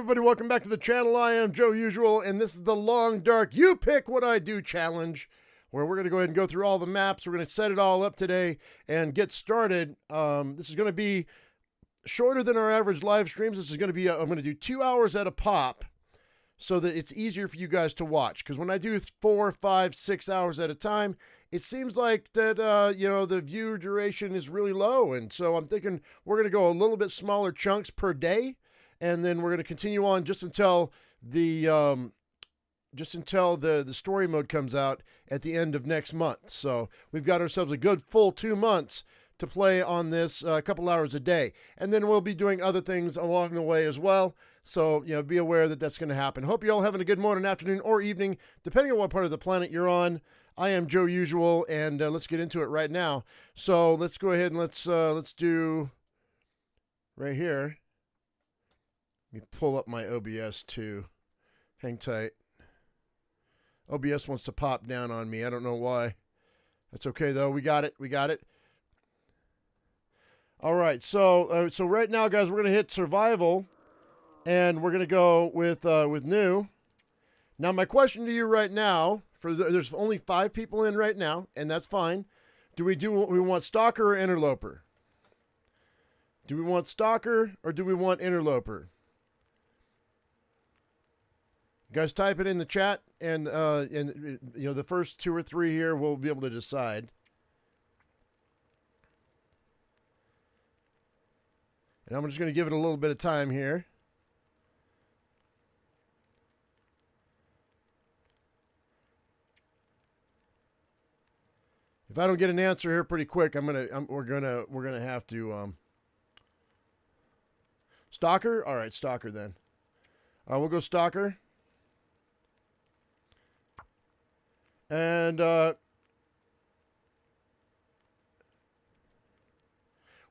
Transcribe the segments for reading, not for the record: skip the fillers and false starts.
everybody? Welcome back to the channel. I am Joe Usual, and this is the Long Dark You Pick What I Do challenge, where we're going to go ahead and go through all the maps. We're going to set it all up today and get started. This is going to be shorter than our average live streams. This is going to be, I'm going to do 2 hours at a pop so that it's easier for you guys to watch. Because when I do 4, 5, 6 hours at a time, it seems like that, the view duration is really low. And so I'm thinking we're going to go a little bit smaller chunks per day. And then we're going to continue on just until the story mode comes out at the end of next month. So we've got ourselves a good full 2 months to play on this, a couple hours a day. And then we'll be doing other things along the way as well. So, be aware that that's going to happen. Hope you're all having a good morning, afternoon, or evening, depending on what part of the planet you're on. I am Joe Usual, and let's get into it right now. So let's go ahead and let's do right here. Let me pull up my OBS too. Hang tight. OBS wants to pop down on me. I don't know why. That's okay though. We got it. We got it. All right. So right now, guys, we're gonna hit survival, and we're gonna go with new. Now, my question to you right now, there's only 5 people in right now, and that's fine. Do we want stalker or interloper? Do we want stalker or do we want interloper? Guys, type it in the chat, and the first 2 or 3 here we'll be able to decide. And I'm just going to give it a little bit of time here. If I don't get an answer here pretty quick, we're gonna have to stalker. All right, stalker then. We'll go stalker. And will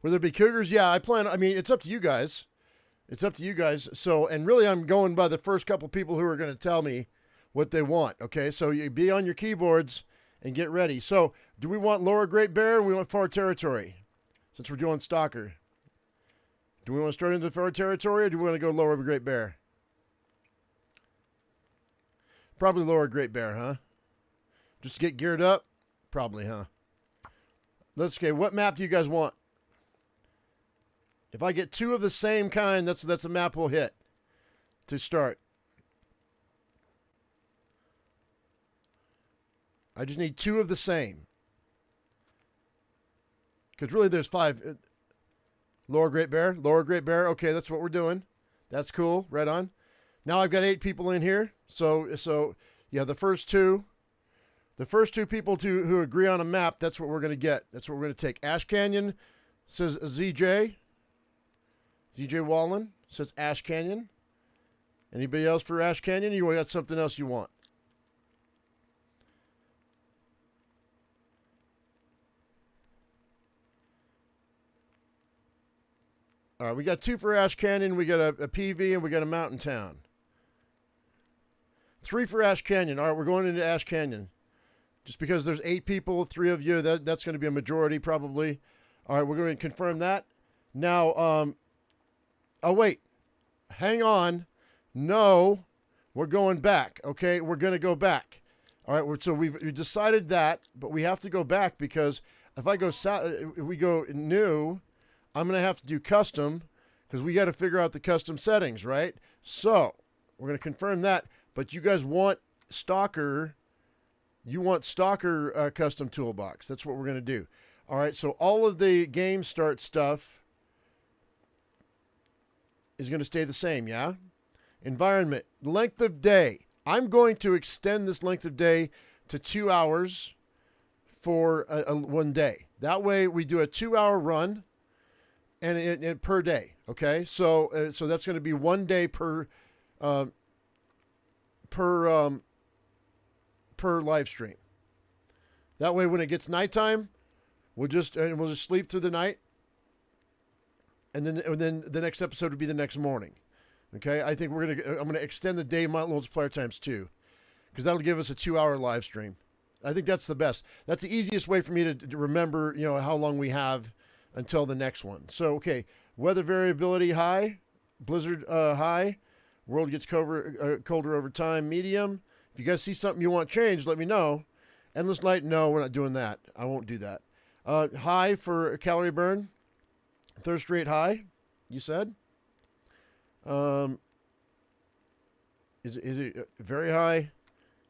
there be cougars? Yeah, I mean, it's up to you guys. It's up to you guys. So, and really, I'm going by the first couple people who are going to tell me what they want. Okay, so you be on your keyboards and get ready. So, do we want Lower Great Bear or we want Far Territory? Since we're doing Stalker. Do we want to start into Far Territory or do we want to go Lower Great Bear? Probably Lower Great Bear, huh? Just get geared up? Probably, huh? Okay, what map do you guys want? If I get 2 of the same kind, that's a map we'll hit to start. I just need 2 of the same. Because really there's 5. Lower Great Bear? Lower Great Bear. Okay, that's what we're doing. That's cool. Right on. Now I've got 8 people in here. So yeah, the first 2 people who agree on a map, that's what we're going to get. That's what we're going to take. Ash Canyon says ZJ. ZJ Wallen says Ash Canyon. Anybody else for Ash Canyon? You got something else you want? All right, we got 2 for Ash Canyon. We got a PV and we got a Mountain Town. 3 for Ash Canyon. All right, we're going into Ash Canyon. Just because there's 8 people, 3 of you, that's going to be a majority probably. All right, we're going to confirm that. Now, oh, wait. Hang on. No, we're going back, okay? We're going to go back. All right, so we've decided that, but we have to go back because if we go new, I'm going to have to do custom because we got to figure out the custom settings, right? So we're going to confirm that, but you guys want Stalker. You want Stalker custom toolbox. That's what we're going to do. All right, so all of the game start stuff is going to stay the same, yeah? Environment, length of day. I'm going to extend this length of day to 2 hours for one day. That way we do a 2-hour run and per day, okay? So that's going to be 1 day per live stream. That way when it gets nighttime, we'll just sleep through the night, and then the next episode would be the next morning. Okay, I think I'm gonna extend the day multiplier times 2, because that'll give us a 2-hour live stream. I think that's the best. That's the easiest way for me to remember, how long we have until the next one. So okay, weather variability high, blizzard high. World gets colder over time. Medium. If you guys see something you want changed, let me know. Endless light. No, we're not doing that. I won't do that. High for calorie burn. Thirst rate high. You said. Is it very high?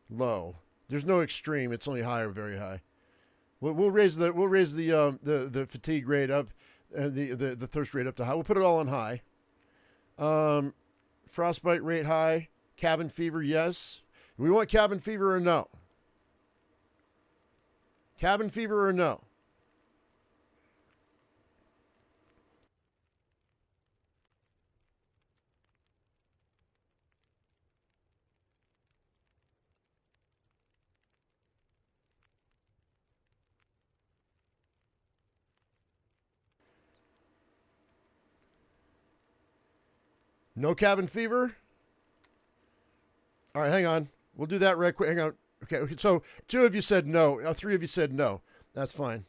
Low. There's no extreme. It's only high or very high. We'll raise the fatigue rate up, the thirst rate up to high. We'll put it all on high. Frostbite rate high. Cabin fever, yes. We want cabin fever or no? Cabin fever or no? No cabin fever? All right, hang on. We'll do that right quick. Hang on. Okay, so 2 of you said no. 3 of you said no. That's fine.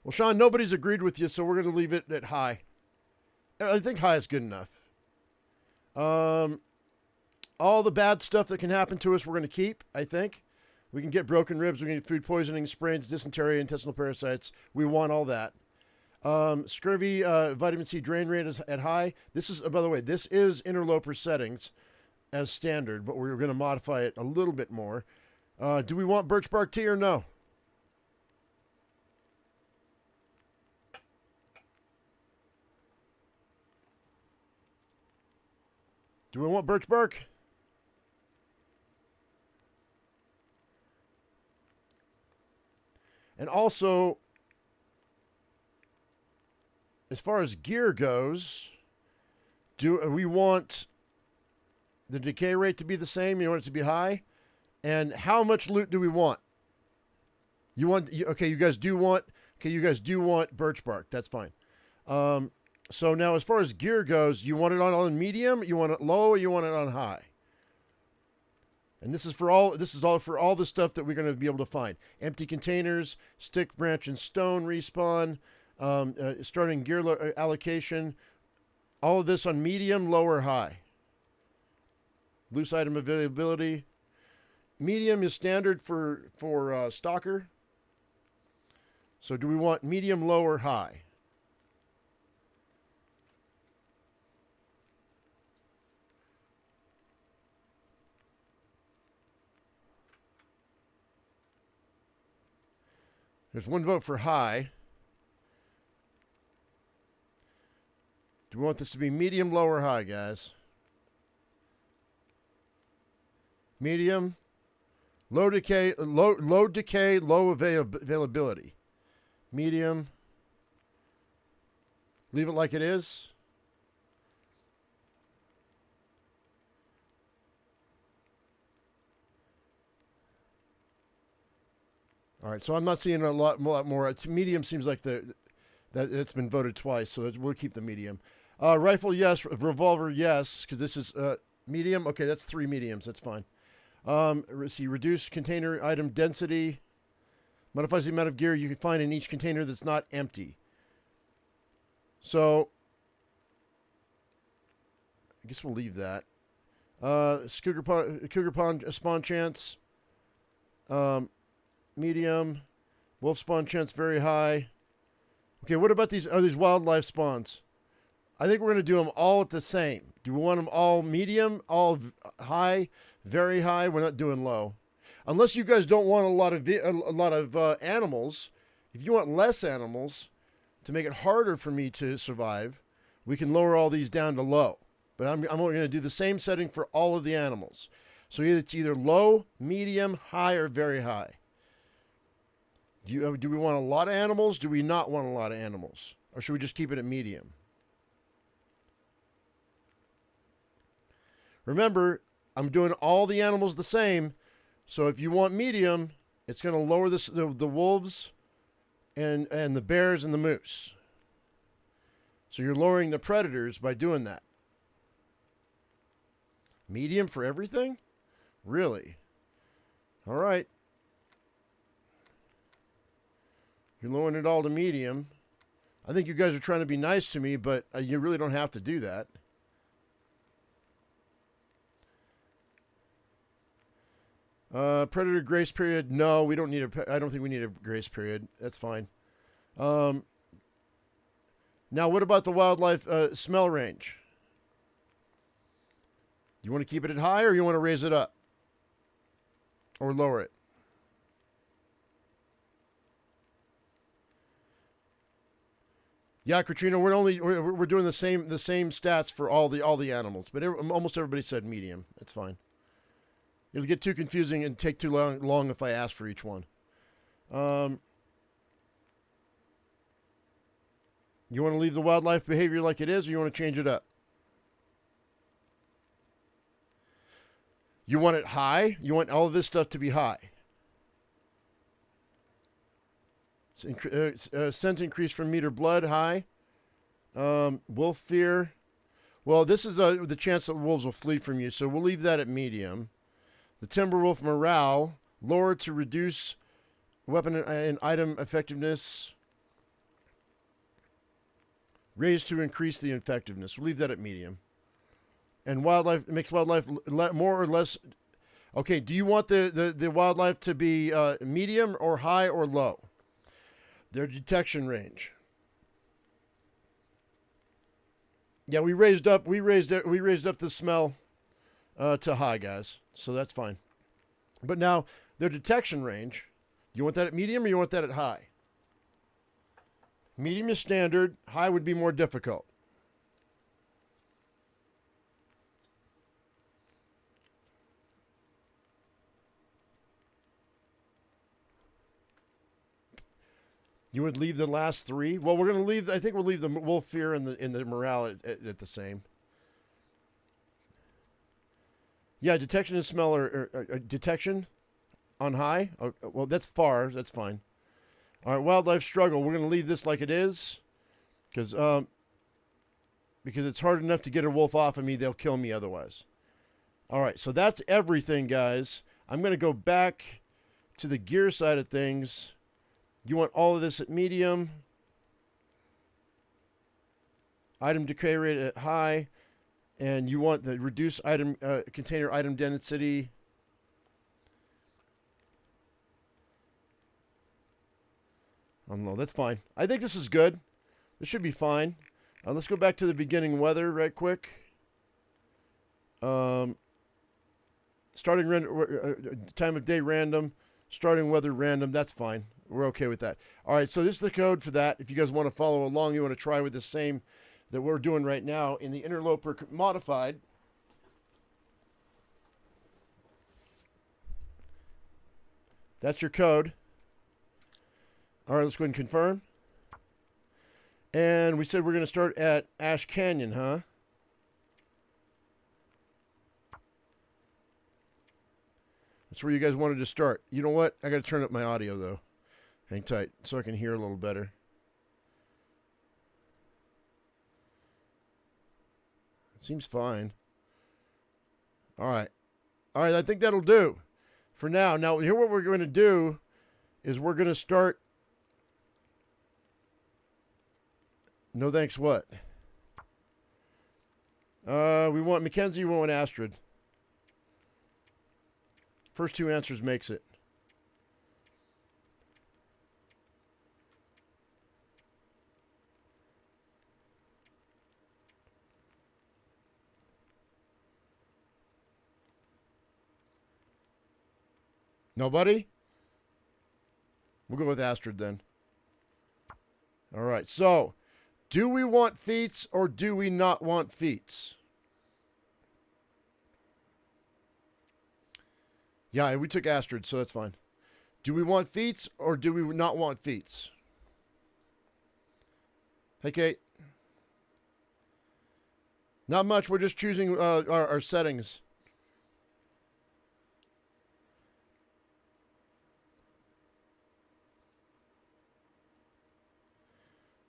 Well, Sean, nobody's agreed with you, so we're going to leave it at high. I think high is good enough. All the bad stuff that can happen to us, we're going to keep, I think. We can get broken ribs. We can get food poisoning, sprains, dysentery, intestinal parasites. We want all that. Scurvy, vitamin C drain rate is at high. This is, by the way, this is interloper settings as standard, but we're going to modify it a little bit more. Do we want birch bark tea or no? Do we want birch bark? And also, as far as gear goes, do we want the decay rate to be the same? You want it to be high? And how much loot do we want? You want, okay, you guys do want birch bark. That's fine. So now as far as gear goes, you want it on medium, you want it low, or you want it on high? And this is all for all the stuff that we're going to be able to find. Empty containers, stick, branch, and stone respawn, starting gear allocation. All of this on medium, low, or high. Loose item availability. Medium is standard for stalker. So do we want medium, low, or high? There's one vote for high. Do we want this to be medium, low, or high, guys? Medium. Low decay, low availability. Medium. Leave it like it is. All right, so I'm not seeing a lot more. Medium seems like that it's been voted twice, so we'll keep the medium. Rifle, yes. Revolver, yes, because this is medium. Okay, that's 3 mediums. That's fine. See, reduce container item density. Modifies the amount of gear you can find in each container that's not empty. So, I guess we'll leave that. Cougar Pond spawn chance. Medium. Wolf spawn chance very high. Okay, what about these wildlife spawns? I think we're going to do them all at the same. Do we want them all medium, all high, very high? We're not doing low. Unless you guys don't want a lot of animals. If you want less animals to make it harder for me to survive, we can lower all these down to low. But I'm only going to do the same setting for all of the animals. So it's either low, medium, high, or very high. Do we want a lot of animals? Do we not want a lot of animals? Or should we just keep it at medium? Remember, I'm doing all the animals the same. So if you want medium, it's going to lower the wolves and the bears and the moose. So you're lowering the predators by doing that. Medium for everything? Really? All right. You're lowering it all to medium. I think you guys are trying to be nice to me, but you really don't have to do that. Predator grace period. No, we don't need I don't think we need a grace period. That's fine. Now, what about the wildlife smell range? You want to keep it at high, or you want to raise it up? Or lower it? Yeah, Katrina, we're doing the same stats for all the animals, but almost everybody said medium. It's fine. It'll get too confusing and take too long if I ask for each one. You want to leave the wildlife behavior like it is, or you want to change it up? You want it high? You want all of this stuff to be high? Scent increase from meter blood, high. Wolf fear. Well, this is the chance that wolves will flee from you, so we'll leave that at medium. The Timberwolf morale, lower to reduce weapon and item effectiveness. Raised to increase the effectiveness. We'll leave that at medium. And wildlife makes wildlife more or less. Okay, do you want the wildlife to be medium or high or low? Their detection range. Yeah, we raised up the smell to high, guys. So that's fine. But now their detection range, you want that at medium or you want that at high? Medium is standard, high would be more difficult. You would leave the last three? Well, we're going to leave, I think we'll leave the wolf fear and the morale at the same. Yeah, detection and smell or detection on high. Oh, well, that's far. That's fine. All right, wildlife struggle. We're going to leave this like it is because it's hard enough to get a wolf off of me. They'll kill me otherwise. All right, so that's everything, guys. I'm going to go back to the gear side of things. You want all of this at medium. Item decay rate at high. And you want the reduced item container item density. No, that's fine. I think this is good. This should be fine. Let's go back to the beginning weather right quick. Starting time of day random. Starting weather random. That's fine. We're okay with that. All right, so this is the code for that. If you guys want to follow along, you want to try with the same that we're doing right now in the Interloper modified. That's your code. All right, let's go ahead and confirm. And we said we're going to start at Ash Canyon, huh? That's where you guys wanted to start. You know what? I got to turn up my audio, though. Hang tight so I can hear a little better. It seems fine. All right. All right, I think that'll do for now. Now, here what we're going to do is we're going to start. No thanks what? We want Mackenzie, we want Astrid. First two answers makes it. Nobody? We'll go with Astrid then. All right, so do we want feats or do we not want feats? Yeah, we took Astrid, so that's fine. Do we want feats or do we not want feats? Hey, Kate. Not much. We're just choosing our settings.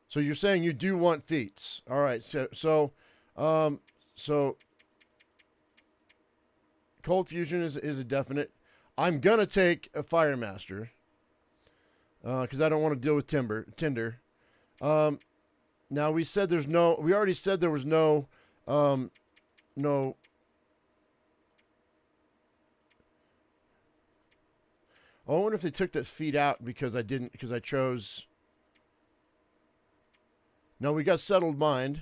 So you're saying you do want feats. All right. So Cold Fusion is a definite. I'm going to take a Fire Master. because I don't want to deal with tinder. Now we said there's no. We already said there was no. No. Oh, I wonder if they took that feed out because I didn't. Because I chose. No, we got settled mind.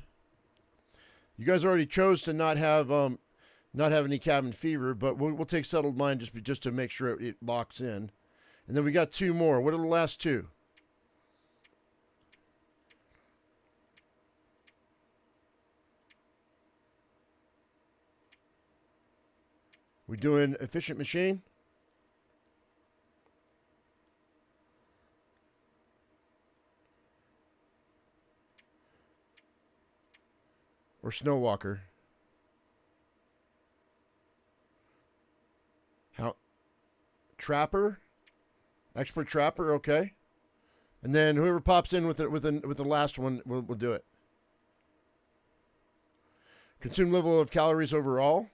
You guys already chose to not have any cabin fever, but we'll take settled mind just to make sure it locks in. And then we got 2 more. What are the last 2? We doing efficient machine? Or snow walker? How? Trapper? Expert trapper, okay. And then whoever pops in with the last one, we'll do it. Consume level of calories overall.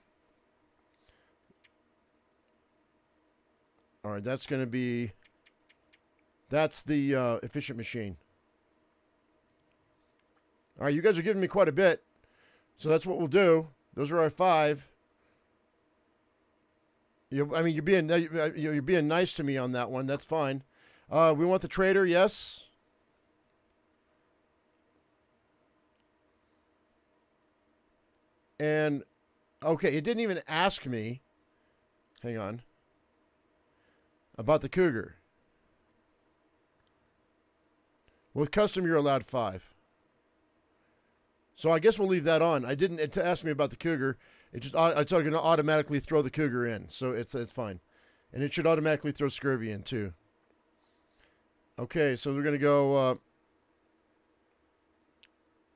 All right, that's going to be. That's the efficient machine. All right, you guys are giving me quite a bit, so that's what we'll do. Those are our 5. I mean, you're being nice to me on that one. That's fine. We want the trader, yes. And okay, it didn't even ask me. Hang on. About the cougar. With custom, you're allowed 5. So I guess we'll leave that on. I didn't. It asked me about the cougar. It's going to automatically throw the cougar in, so it's fine, and it should automatically throw scurvy in too. Okay, so we're going to go.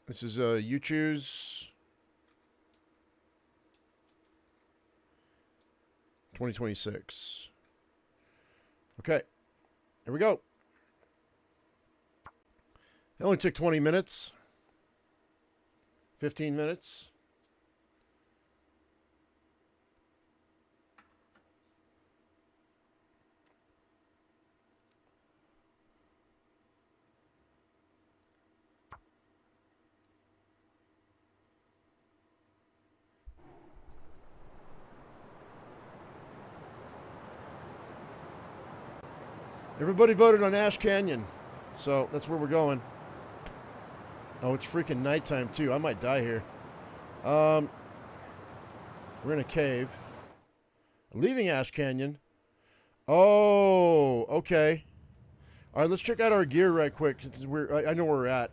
This is you choose 2026. Okay, here we go. It only took 20 minutes, 15 minutes. Everybody voted on Ash Canyon, so that's where we're going. Oh, it's freaking nighttime too. I might die here. We're in a cave. Leaving Ash Canyon. Oh, okay. All right, let's check out our gear right quick. I know where we're at.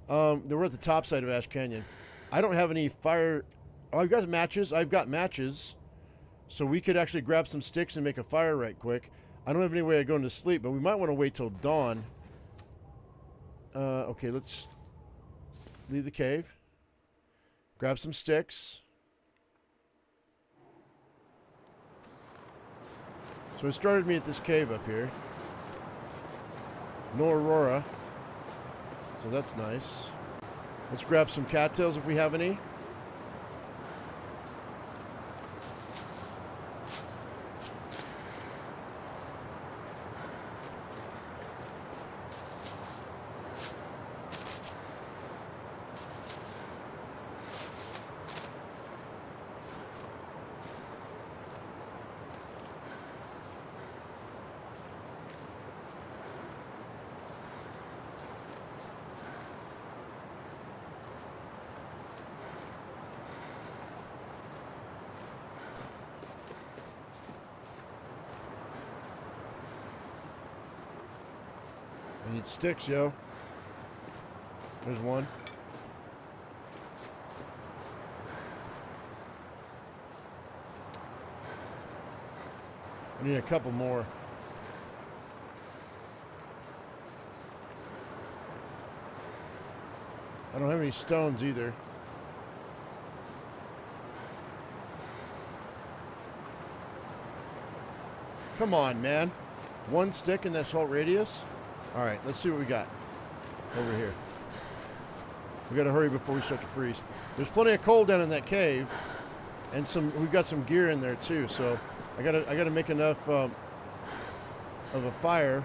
We're at the top side of Ash Canyon. I don't have any fire. Oh, I've got matches. So we could actually grab some sticks and make a fire right quick. I don't have any way of going to sleep, but we might want to wait till dawn. Okay, let's leave the cave. Grab some sticks. So it started me at this cave up here. No Aurora. So that's nice. Let's grab some cattails if we have any. I need sticks, yo. There's one. I need a couple more. I don't have any stones either. Come on, man. One stick in that whole radius? All right, let's see what we got over here. We got to hurry before we start to freeze. There's plenty of coal down in that cave, and we've got some gear in there too. So I gotta make enough of a fire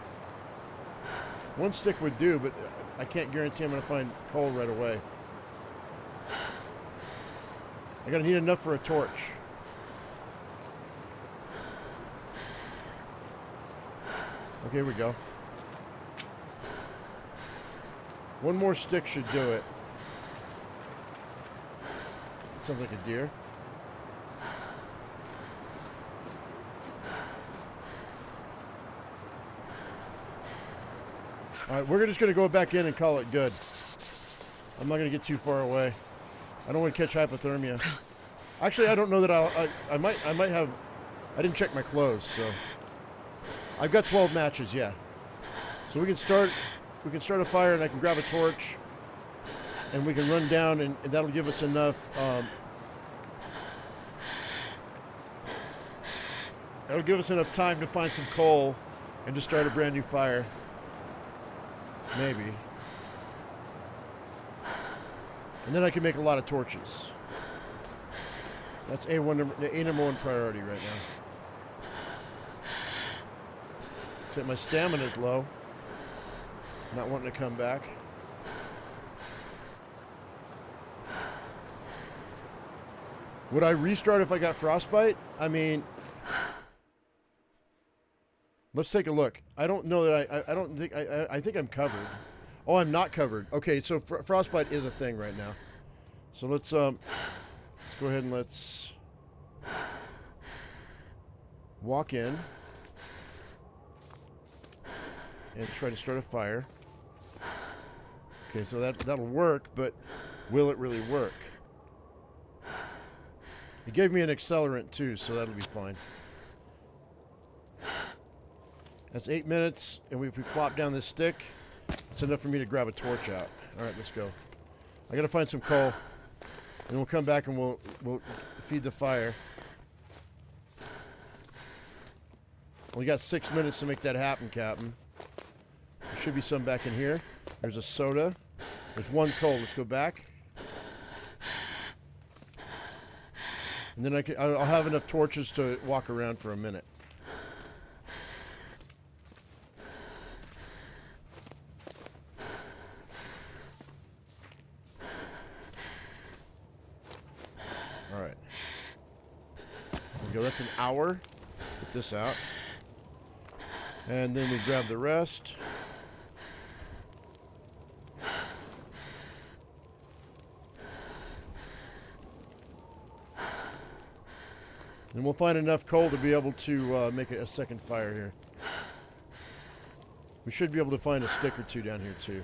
One stick would do, but I can't guarantee I'm going to find coal right away. I got to need enough for a torch. Okay, here we go. One more stick should do it. Sounds like a deer. Alright, we're just going to go back in and call it good. I'm not going to get too far away. I don't want to catch hypothermia. Actually, I don't know that I might have... I didn't check my clothes, so... I've got 12 matches, yeah. So we can start a fire and I can grab a torch. And we can run down and that'll give us enough... that'll give us enough time to find some coal and to start a brand new fire. Maybe. And then I can make a lot of torches. That's the number one priority right now. Except my stamina's low. Not wanting to come back. Would I restart if I got frostbite? I mean... Let's take a look. I don't know that I don't think I think I'm covered. Oh, I'm not covered. Okay, so frostbite is a thing right now. So let's go ahead and let's walk in and try to start a fire. Okay, so that'll work, but will it really work? It gave me an accelerant too, so that'll be fine. That's 8 minutes, and if we plop down this stick, it's enough for me to grab a torch out. All right, let's go. I gotta find some coal, and we'll come back and we'll feed the fire. We got 6 minutes to make that happen, Captain. There should be some back in here. There's a soda. There's one coal. Let's go back. And then I'll have enough torches to walk around for a minute. Alright. There we go. That's an hour. Put this out. And then we grab the rest. And we'll find enough coal to be able to make a second fire here. We should be able to find a stick or two down here too.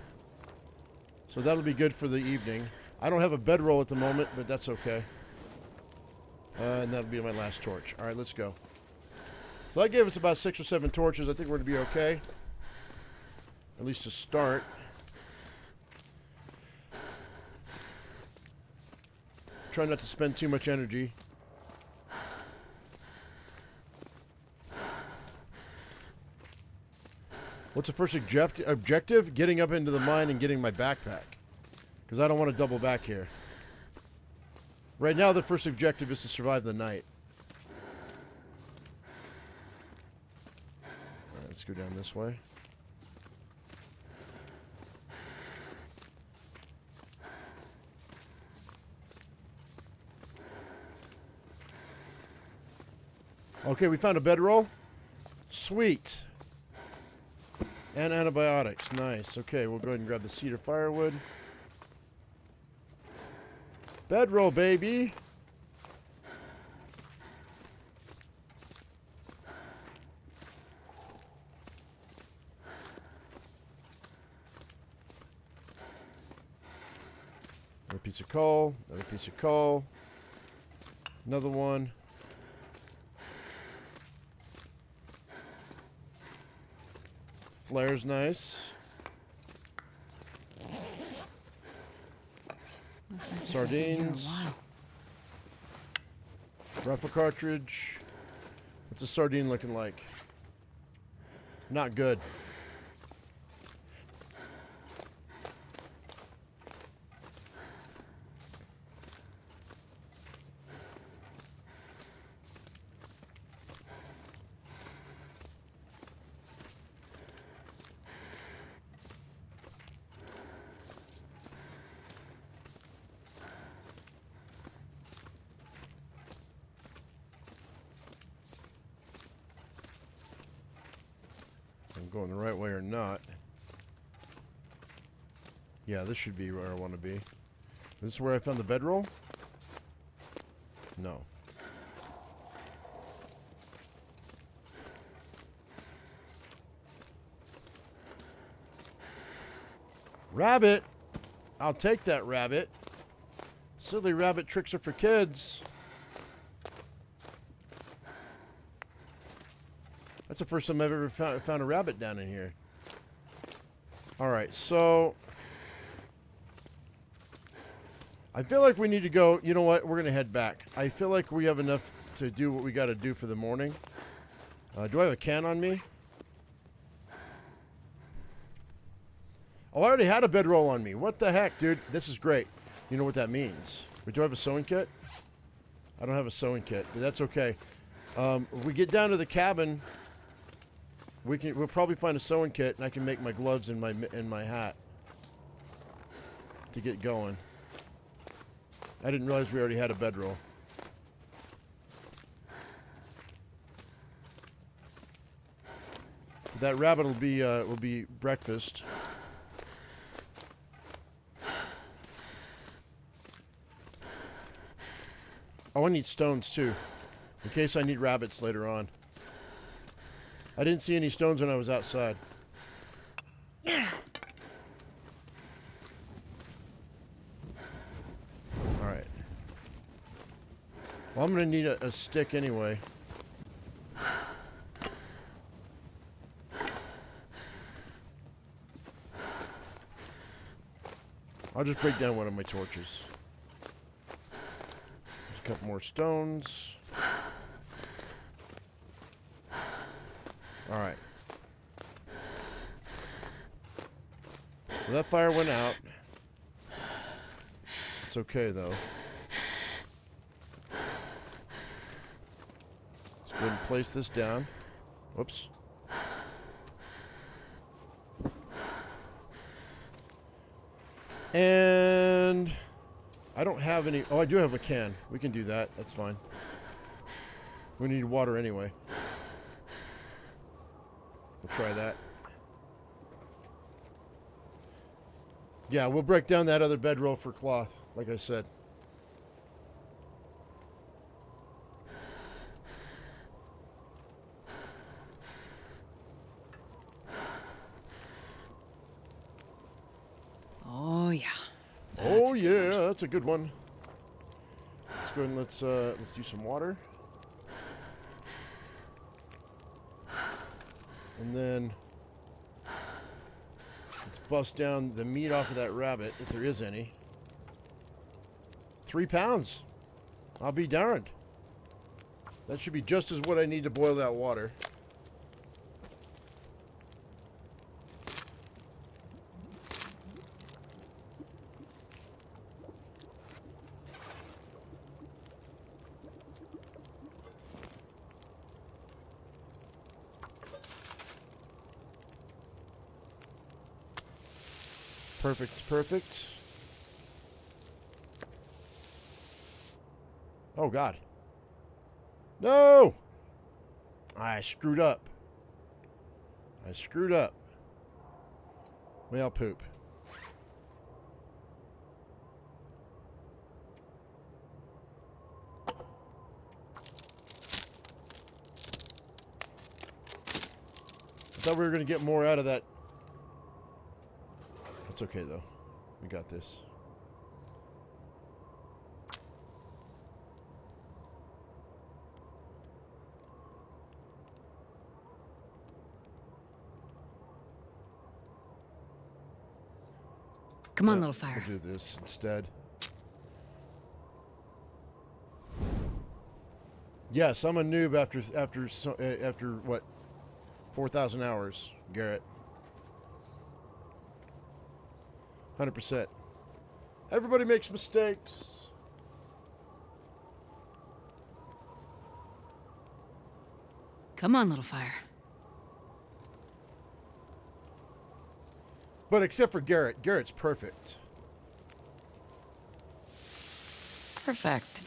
So that'll be good for the evening. I don't have a bedroll at the moment, but that's okay. And that'll be my last torch. All right, let's go. So that gave us about 6 or 7 torches. I think we're going to be okay. At least to start. Try not to spend too much energy. What's the first objective? Getting up into the mine and getting my backpack. Because I don't want to double back here. Right now, the first objective is to survive the night. Alright, let's go down this way. Okay, we found a bedroll. Sweet. And antibiotics. Nice. Okay, we'll go ahead and grab the cedar firewood. Bedroll, baby. Another piece of coal. Another piece of coal. Another one. Flare's nice. Looks like Sardines. Rifle cartridge. What's a sardine looking like? Not good. going the right way or not. Yeah, this should be where I want to be. This is where I found the bedroll? No. Rabbit! I'll take that rabbit. Silly rabbit tricks are for kids. That's the first time I've ever found a rabbit down in here. Alright, so I feel like we need to go. You know what? We're going to head back. I feel like we have enough to do what we got to do for the morning. Do I have a can on me? Oh, I already had a bedroll on me. What the heck, dude? This is great. You know what that means. Do I have a sewing kit? I don't have a sewing kit. But that's okay. If we get down to the cabin, we'll probably find a sewing kit, and I can make my gloves and my hat to get going. I didn't realize we already had a bedroll. That rabbit will be breakfast. Oh, I need stones too, in case I need rabbits later on. I didn't see any stones when I was outside. Alright. Well, I'm going to need a stick anyway. I'll just break down one of my torches. There's a couple more stones. Alright. So that fire went out. It's okay, though. Let's go ahead and place this down. Whoops. And I don't have any. Oh, I do have a can. We can do that. That's fine. We need water anyway. We'll try that. Yeah, we'll break down that other bedroll for cloth, like I said. Oh yeah. Oh yeah, that's a good one. Let's go and let's do some water. And then let's bust down the meat off of that rabbit, if there is any. 3 pounds. I'll be darned. That should be just as what I need to boil that water. Perfect, perfect. Oh, God. No! I screwed up. I screwed up. Whale poop. I thought we were going to get more out of that. It's okay, though. We got this. Come on, little fire. We'll do this instead. Yes, I'm a noob after what, 4,000 hours, Garrett. 100%. Everybody makes mistakes. Come on, little fire. But except for Garrett. Garrett's perfect. Perfect.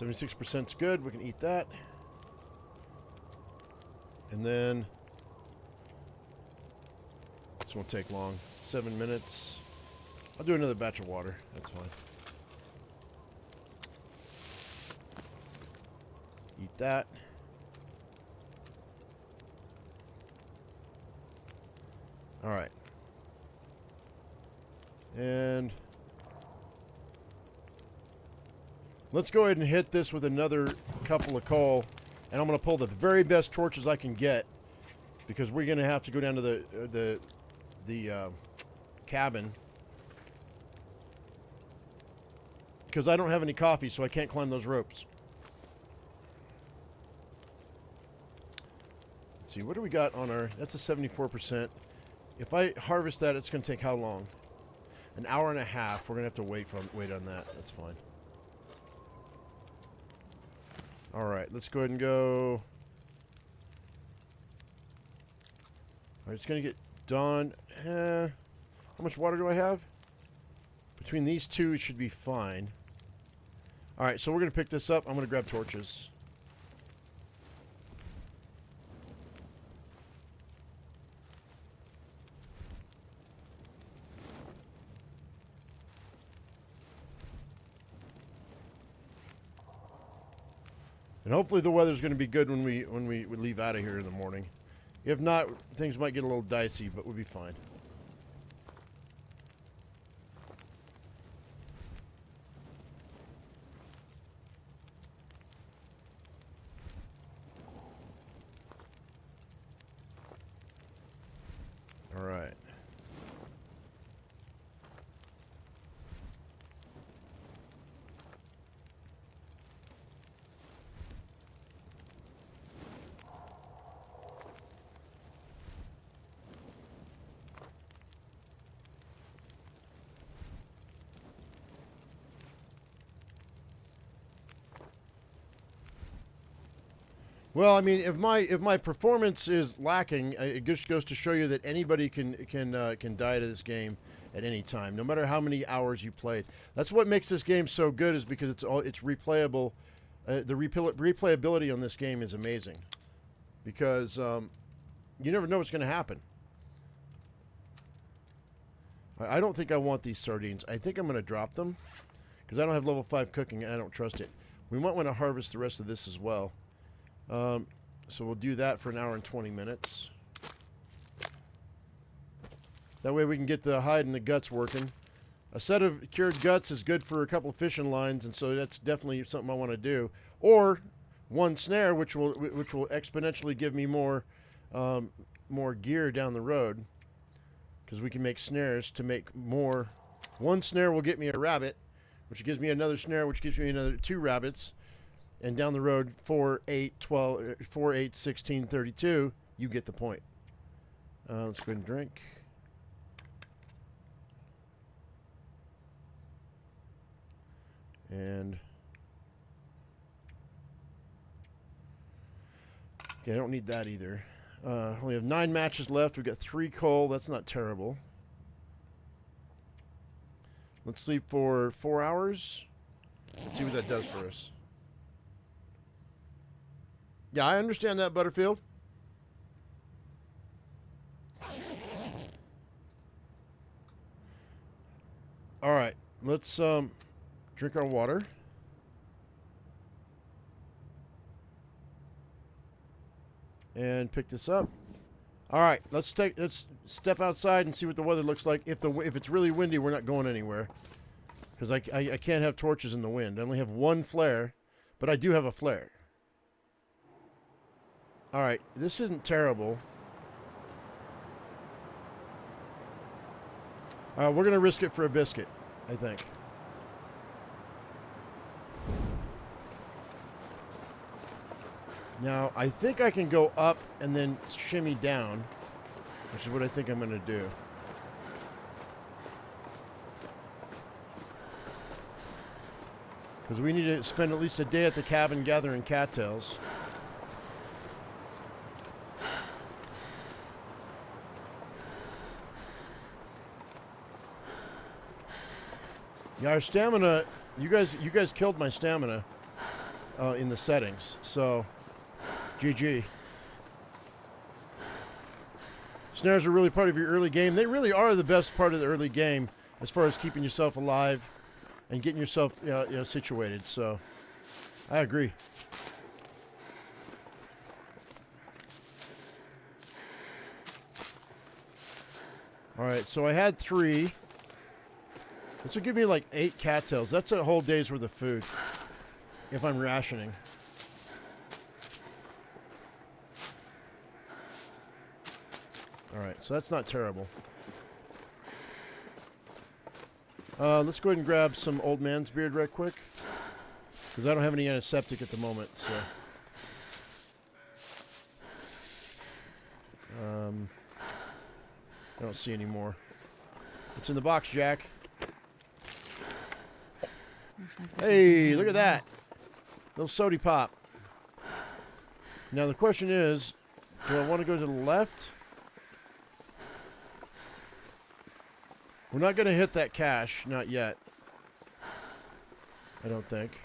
76% is good. We can eat that. And then this won't take long. 7 minutes. I'll do another batch of water. That's fine. Eat that. All right. And let's go ahead and hit this with another couple of coal. And I'm going to pull the very best torches I can get, because we're going to have to go down to the cabin, because I don't have any coffee, so I can't climb those ropes. Let's see, what do we got on our... That's a 74%. If I harvest that, it's going to take how long? An hour and a half. We're going to have to wait on that. That's fine. All right, let's go ahead and go. All right, it's going to get done. How much water do I have? Between these two, it should be fine. All right, so we're going to pick this up. I'm going to grab torches. And hopefully the weather's going to be good when we leave out of here in the morning. If not, things might get a little dicey, but we'll be fine. All right. Well, I mean, if my performance is lacking, it just goes to show you that anybody can die to this game at any time, no matter how many hours you played. That's what makes this game so good, is because it's replayable. The replayability on this game is amazing, because you never know what's going to happen. I don't think I want these sardines. I think I'm going to drop them, because I don't have level 5 cooking and I don't trust it. We might want to harvest the rest of this as well. So we'll do that for an hour and 20 minutes. That way we can get the hide and the guts working. A set of cured guts is good for a couple of fishing lines, and so that's definitely something I want to do. Or one snare, which will exponentially give me more gear down the road, because we can make snares to make more. One snare will get me a rabbit, which gives me another snare, which gives me another 2 rabbits. And down the road, 4, 8, 12, 4, 8, 16, 32, you get the point. Let's go ahead and drink. And okay, I don't need that either. We have 9 matches left. We've got 3 coal. That's not terrible. Let's sleep for 4 hours. Let's see what that does for us. Yeah, I understand that, Butterfield. All right, let's drink our water. And pick this up. All right, let's step outside and see what the weather looks like. If it's really windy, we're not going anywhere, because I can't have torches in the wind. I only have 1 flare, but I do have a flare. All right, this isn't terrible. We're going to risk it for a biscuit, I think. Now, I think I can go up and then shimmy down, which is what I think I'm going to do. Because we need to spend at least a day at the cabin gathering cattails. Yeah, our stamina, you guys killed my stamina. in the settings. So, GG. Snares are really part of your early game. They really are the best part of the early game as far as keeping yourself alive and getting yourself situated. So, I agree. All right, so I had 3. This will give me like 8 cattails. That's a whole day's worth of food if I'm rationing. All right, so that's not terrible. Let's go ahead and grab some old man's beard right quick, because I don't have any antiseptic at the moment. So, I don't see any more. What's in the box, Jack? Looks like this Hey, look at that. Little sody pop. Now the question is, do I want to go to the left? We're not going to hit that cache, not yet. I don't think.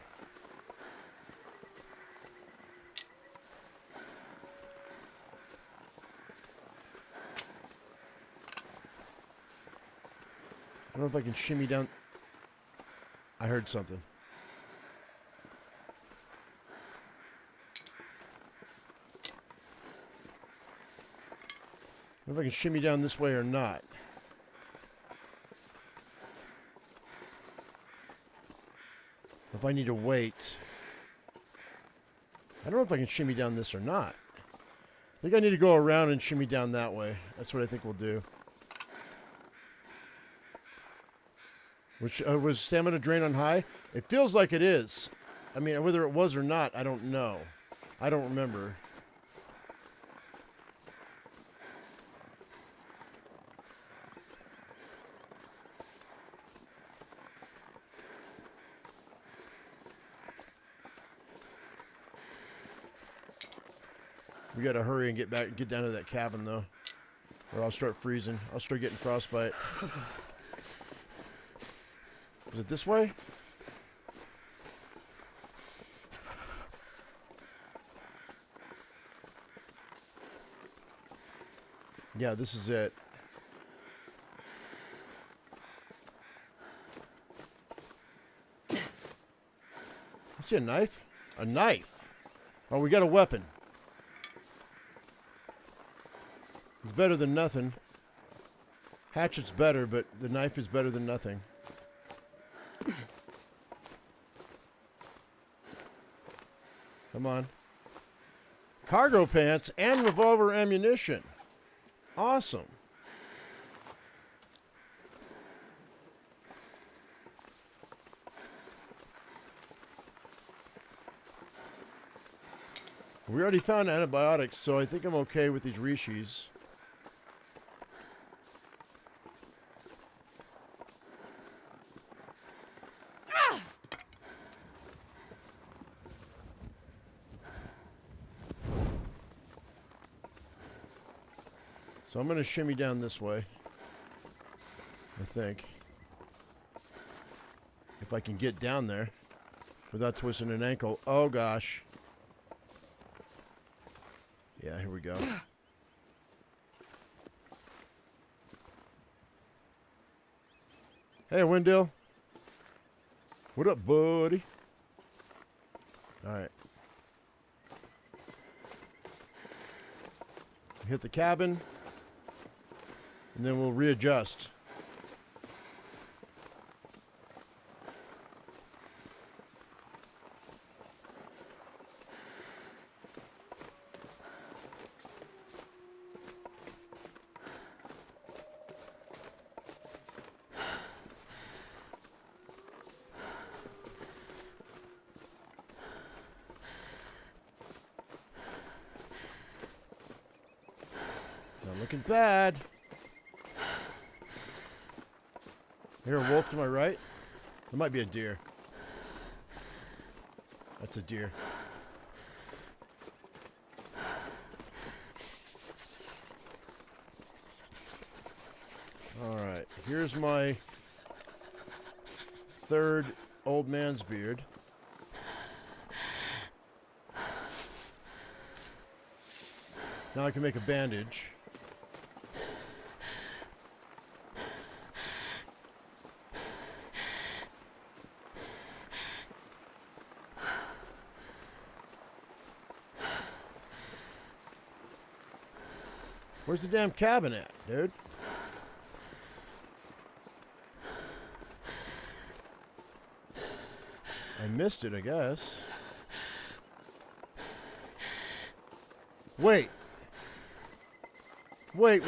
I don't know if I can shimmy down. I heard something. I don't know if I can shimmy down this way or not. If I need to wait. I don't know if I can shimmy down this or not. I think I need to go around and shimmy down that way. That's what I think we'll do. Which was stamina drain on high? It feels like it is. I mean, whether it was or not, I don't know. I don't remember. We gotta hurry and get down to that cabin though, or I'll start freezing. I'll start getting frostbite. Is it this way? Yeah, this is it. I see a knife. A knife. Oh, we got a weapon. It's better than nothing. Hatchet's better, but the knife is better than nothing. Come on. Cargo pants and revolver ammunition. Awesome. We already found antibiotics, so I think I'm okay with these rishis. So I'm going to shimmy down this way, I think. If I can get down there without twisting an ankle. Oh, gosh. Yeah, here we go. Hey, Wendell. What up, buddy? All right. Hit the cabin. And then we'll readjust. Not looking bad. I hear a wolf to my right. There might be a deer. That's a deer. Alright, here's my third old man's beard. Now I can make a bandage. Where's the damn cabin at, dude? I missed it, I guess. Wait. Wait.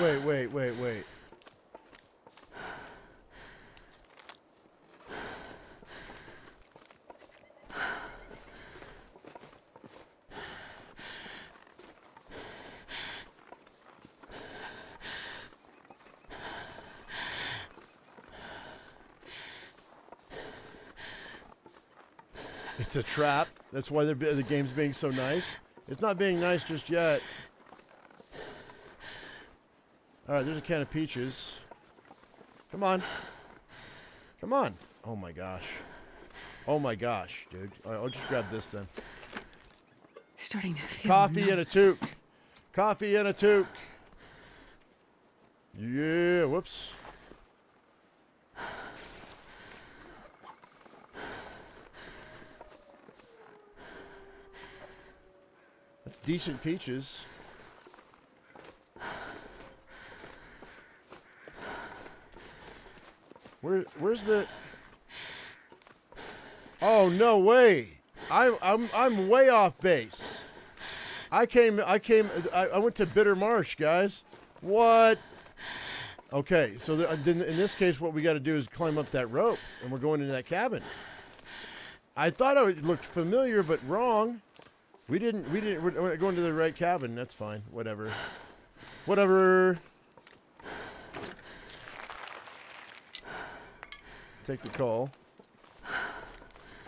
It's a trap. That's why the game's being so nice. It's not being nice just yet. Alright, there's a can of peaches. Come on. Come on. Oh my gosh. Oh my gosh, dude. Alright, I'll just grab this then. Starting to feel Coffee numb. and a toque. Coffee and a toque. Yeah, whoops. That's decent peaches. Where's the? Oh no way! I'm way off base. I went to Bitter Marsh, guys. What? Okay, so then in this case, what we got to do is climb up that rope, and we're going into that cabin. I thought it looked familiar, but wrong. We didn't. We're going to the right cabin. That's fine. Whatever. Take the call.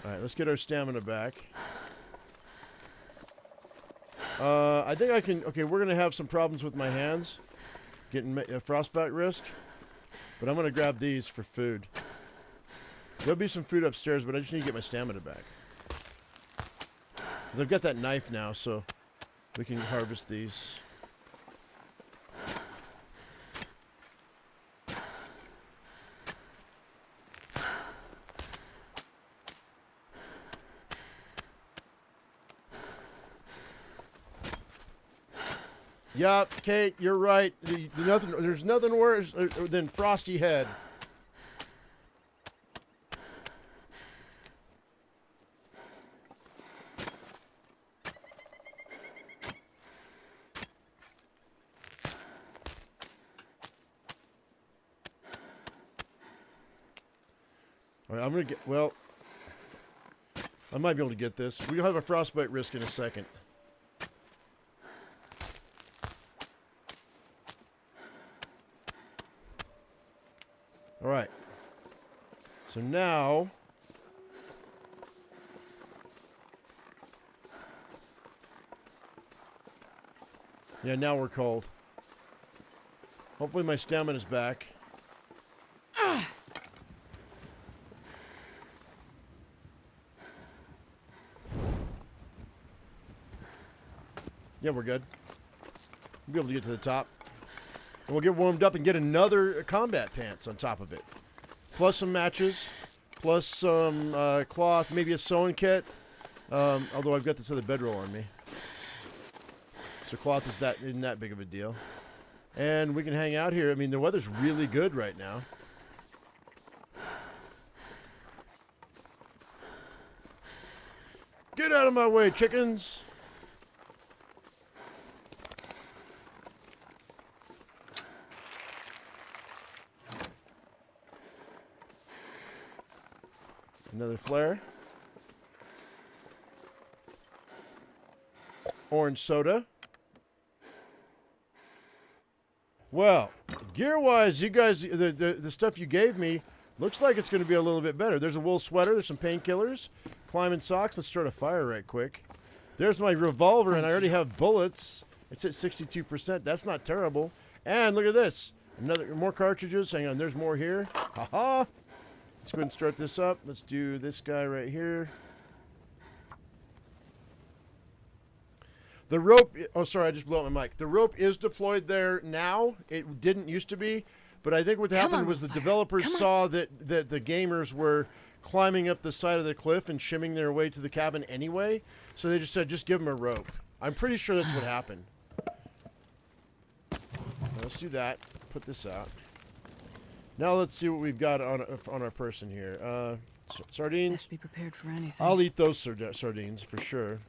All right, let's get our stamina back. I think I can. Okay, we're gonna have some problems with my hands, getting a frostbite risk. But I'm gonna grab these for food. There'll be some food upstairs, but I just need to get my stamina back. 'Cause I've got that knife now, so we can harvest these. Yup, Kate, you're right. There's nothing worse than frosty head. All right, I'm gonna get. Well, I might be able to get this. We'll have a frostbite risk in a second. All right. So now, yeah, now we're cold. Hopefully my stamina's back. Yeah, we're good. We'll be able to get to the top. And we'll get warmed up and get another combat pants on top of it. Plus some matches. Plus some cloth. Maybe a sewing kit. Although I've got this other bedroll on me. So cloth isn't that big of a deal. And we can hang out here. I mean, the weather's really good right now. Get out of my way, chickens! Another flare. Orange soda. Well, gear-wise, you guys, the stuff you gave me looks like it's going to be a little bit better. There's a wool sweater. There's some painkillers. Climbing socks. Let's start a fire right quick. There's my revolver, and I already have bullets. It's at 62%. That's not terrible. And look at this. More cartridges. Hang on. There's more here. Ha-ha. Let's go ahead and start this up. Let's do this guy right here. The rope. Oh, sorry, I just blew up my mic. The rope is deployed there now. It didn't used to be, but I think what happened was the developers saw that the gamers were climbing up the side of the cliff and shimming their way to the cabin anyway. So they just said, just give them a rope. I'm pretty sure that's what happened. Now let's do that. Put this out. Now let's see what we've got on our person here. Sardines. Best be prepared for anything. I'll eat those sardines for sure.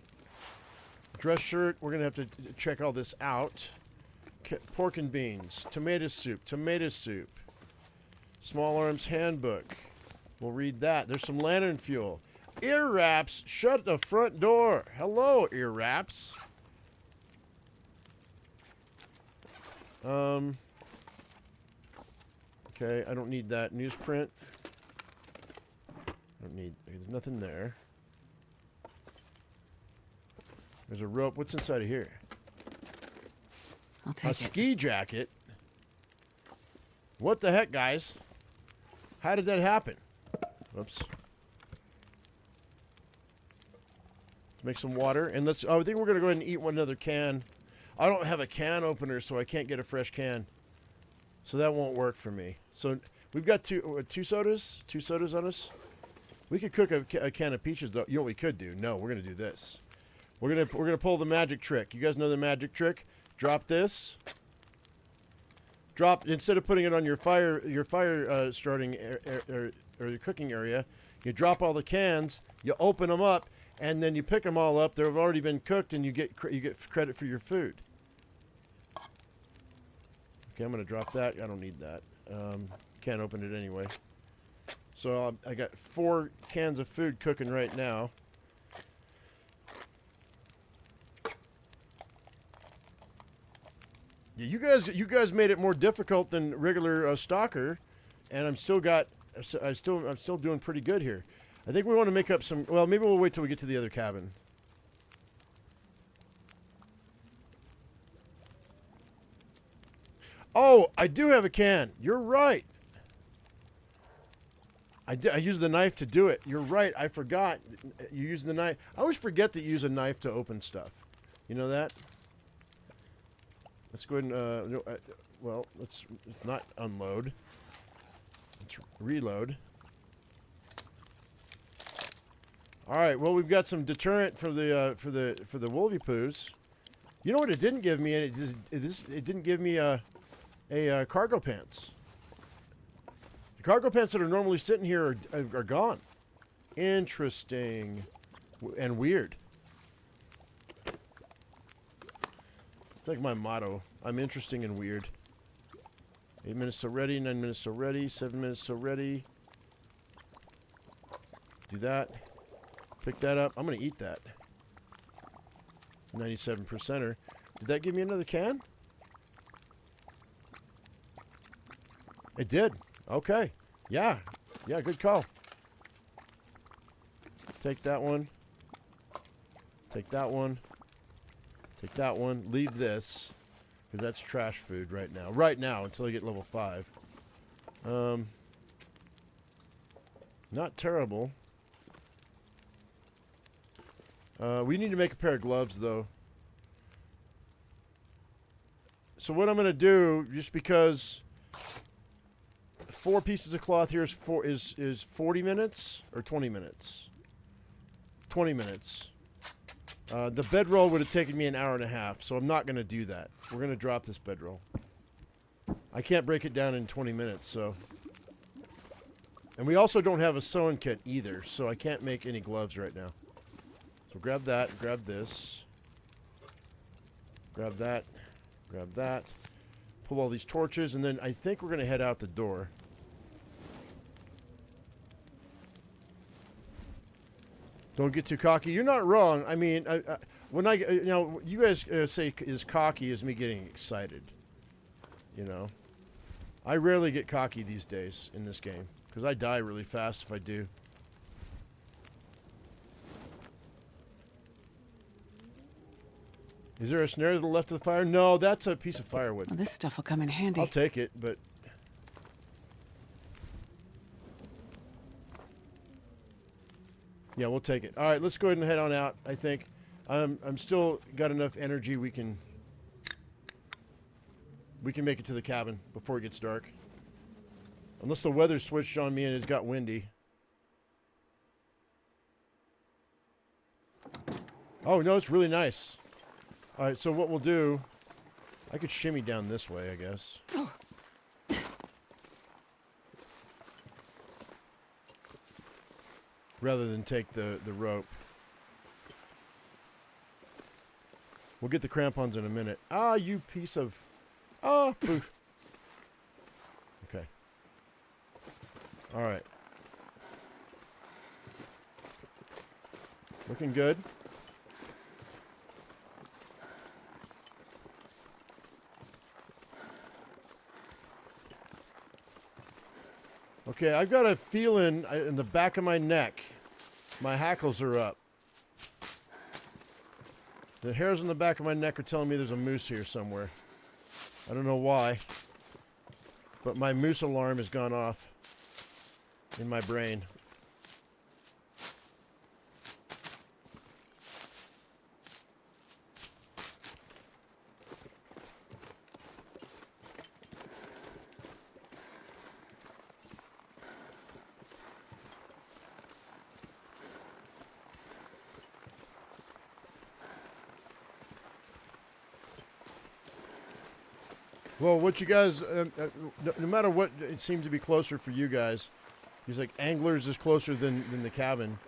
Dress shirt. We're gonna have to check all this out. Pork and beans. Tomato soup. Tomato soup. Small Arms Handbook. We'll read that. There's some lantern fuel. Ear wraps. Shut the front door. Hello, ear wraps. Okay, I don't need that. Newsprint. Don't need. There's nothing there. There's a rope. What's inside of here? I'll take it. A ski jacket? What the heck, guys? How did that happen? Whoops. Let's make some water. And let's... Oh, I think we're going to go ahead and eat one another can. I don't have a can opener, so I can't get a fresh can. So that won't work for me. So we've got two sodas? 2 sodas on us? We could cook a can of peaches, though. You know what we could do? No, we're going to do this. We're gonna pull the magic trick. You guys know the magic trick? Drop this. Drop, instead of putting it on your fire starting or your cooking area, you drop all the cans, you open them up, and then you pick them all up. They've already been cooked, and you get credit for your food. Okay, I'm gonna drop that. I don't need that. Can't open it anyway. So I got 4 cans of food cooking right now. Yeah, you guys made it more difficult than regular stalker, and I'm still doing pretty good here. I think we want to make up some. Well, maybe we'll wait till we get to the other cabin. Oh, I do have a can. You're right. I use the knife to do it. You're right. I forgot. You use the knife. I always forget that you use a knife to open stuff. You know that? Let's go ahead and, well, let's not unload. Let's reload. All right. Well, we've got some deterrent for the wolvie poos. You know what it didn't give me? It didn't give me a cargo pants. The cargo pants that are normally sitting here are gone. Interesting and weird. It's like my motto. I'm interesting and weird. 8 minutes till ready, 9 minutes till ready, 7 minutes till ready. Do that. Pick that up. I'm going to eat that. 97%er. Did that give me another can? It did. Okay. Yeah. Yeah, good call. Take that one. Take that one. Take that one. Leave this. Because that's trash food right now. Right now, until I get level 5. Not terrible. We need to make a pair of gloves, though. So what I'm going to do, just because 4 pieces of cloth here is 40 minutes or 20 minutes? 20 minutes. The bedroll would have taken me an hour and a half, so I'm not going to do that. We're going to drop this bedroll. I can't break it down in 20 minutes, so. And we also don't have a sewing kit either, so I can't make any gloves right now. So grab that, grab this. Grab that, grab that. Pull all these torches, and then I think we're going to head out the door. Don't get too cocky. You're not wrong. I mean, when you know, you guys say is cocky is me getting excited. You know, I rarely get cocky these days in this game because I die really fast if I do. Is there a snare to the left of the fire? No, that's a piece of firewood. Well, this stuff will come in handy. I'll take it, but. Yeah, we'll take it. All right, let's go ahead and head on out, I think. I'm still got enough energy. We can make it to the cabin before it gets dark. Unless the weather switched on me and it's got windy. Oh, no, it's really nice. All right, so what we'll do, I could shimmy down this way, I guess. Rather than take the rope. We'll get the crampons in a minute. Ah, you piece of... Ah, poof. Okay. All right. Looking good. Okay, I've got a feeling in the back of my neck, my hackles are up. The hairs on the back of my neck are telling me there's a moose here somewhere. I don't know why, but my moose alarm has gone off in my brain. Well, what you guys, no matter what, it seems to be closer for you guys. He's like, Anglers is closer than the cabin.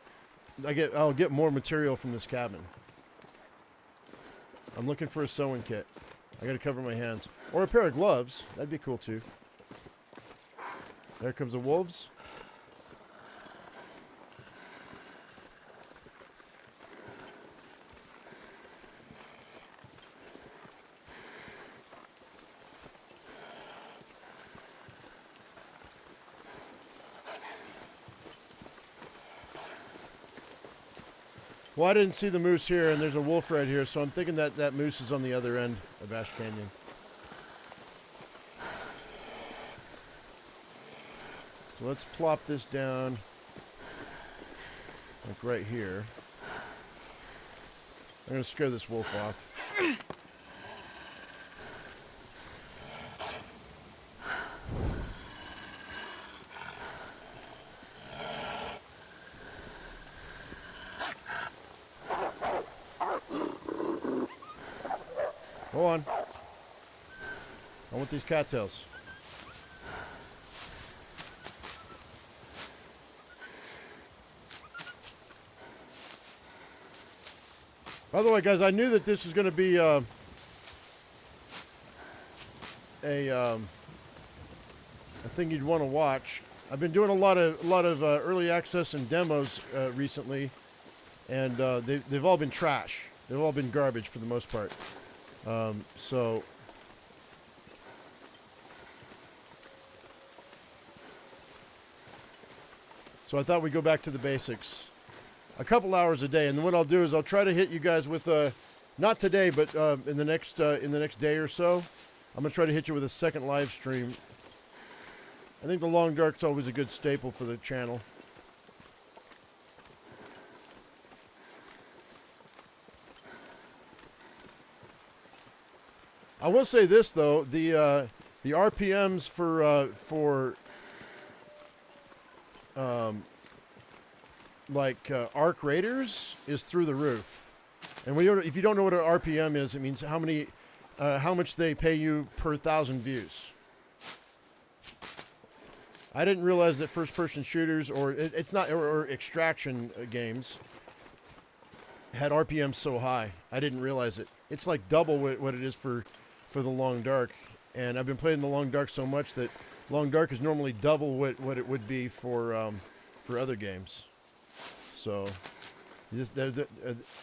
I'll get more material from this cabin. I'm looking for a sewing kit. I gotta cover my hands. Or a pair of gloves. That'd be cool too. There comes the wolves. Well, I didn't see the moose here, and there's a wolf right here, so I'm thinking that that moose is on the other end of Ash Canyon. So let's plop this down, like right here. I'm going to scare this wolf off. Hold on. I want these cattails. By the way, guys, I knew that this was going to be a thing you'd want to watch. I've been doing a lot of early access and demos recently, and they've all been trash. They've all been garbage for the most part. So I thought we'd go back to the basics. A couple hours a day, and then what I'll do is I'll try to hit you guys with not today, but in the next day or so, I'm gonna try to hit you with a second live stream. I think the Long Dark's always a good staple for the channel. I will say this though, the RPMs for Arc Raiders is through the roof. And if you don't know what an RPM is, it means how much they pay you per 1,000 views. I didn't realize that first-person shooters or extraction games had RPMs so high. I didn't realize it. It's like double what it is for the Long Dark, and I've been playing the Long Dark so much that Long Dark is normally double what it would be for other games. So,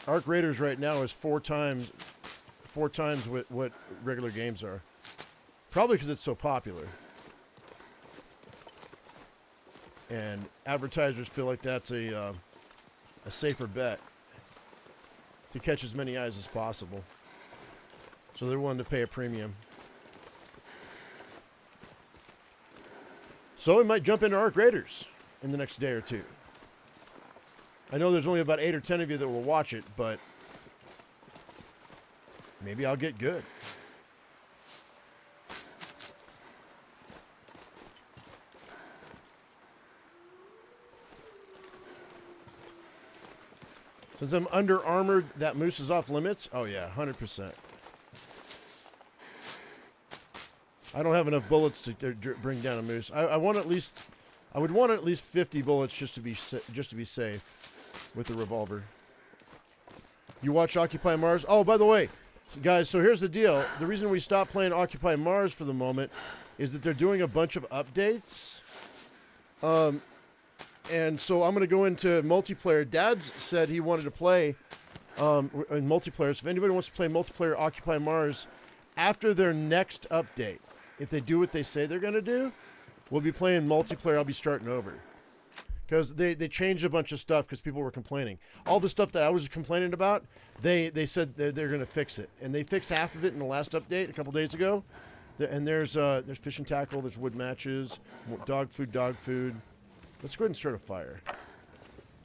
Arc Raiders right now is four times what regular games are. Probably because it's so popular, and advertisers feel like that's a safer bet to catch as many eyes as possible. So they're willing to pay a premium. So we might jump into Arc Raiders in the next day or two. I know there's only about 8 or 10 of you that will watch it, but Maybe I'll get good. Since I'm under armored, that moose is off limits? Oh yeah, 100%. I don't have enough bullets to bring down a moose. I want at least, I would want at least 50 bullets just to be safe with the revolver. You watch Occupy Mars? Oh, by the way, guys, so here's the deal. The reason we stopped playing Occupy Mars for the moment is that they're doing a bunch of updates. And so I'm going to go into multiplayer. Dad's said he wanted to play in multiplayer. So if anybody wants to play multiplayer Occupy Mars after their next update, if they do what they say they're going to do, we'll be playing multiplayer. I'll be starting over. Because they changed a bunch of stuff because people were complaining. All the stuff that I was complaining about, they said they're going to fix it. And they fixed half of it in the last update a couple days ago. And there's fishing tackle, there's wood matches, dog food. Let's go ahead and start a fire.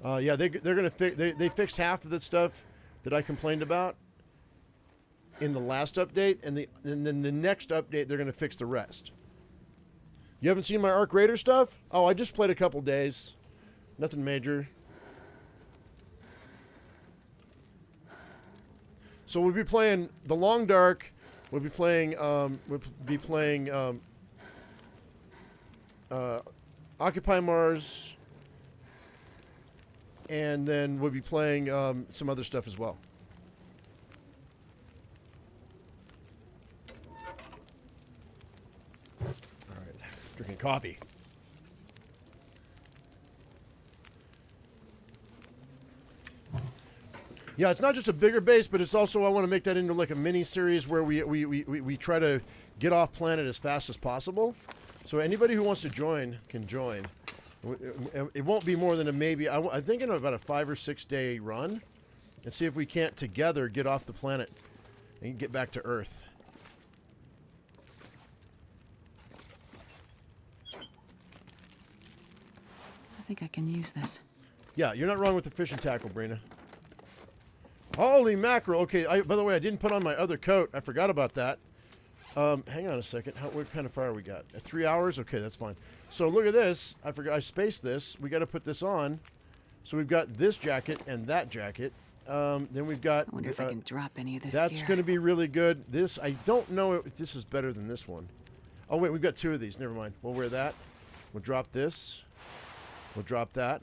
Yeah, they're going to fix. They fixed half of the stuff that I complained about in the last update, and then the next update they're going to fix the rest. You haven't seen my Arc Raider stuff? Oh, I just played a couple days. Nothing major. So we'll be playing The Long Dark. We'll be playing. Occupy Mars, and then we'll be playing some other stuff as well. All right, drinking coffee. Yeah, it's not just a bigger base, but it's also, I want to make that into like a mini series where we try to get off planet as fast as possible. So anybody who wants to join can join. It won't be more than a maybe. I think in about a 5 or 6 day run, and see if we can't together get off the planet and get back to Earth. I think I can use this. Yeah, you're not wrong with the fishing tackle, Brina. Holy mackerel! Okay, by the way, I didn't put on my other coat. I forgot about that. Hang on a second. What kind of fire we got? 3 hours? Okay, that's fine. So look at this. I forgot. I spaced this. We got to put this on. So we've got this jacket and that jacket. Then we've got. I wonder if I can drop any of this That's gear. going to be really good. This, I don't know if this is better than this one. Oh wait, we've got 2 of these. Never mind. We'll wear that. We'll drop this. We'll drop that.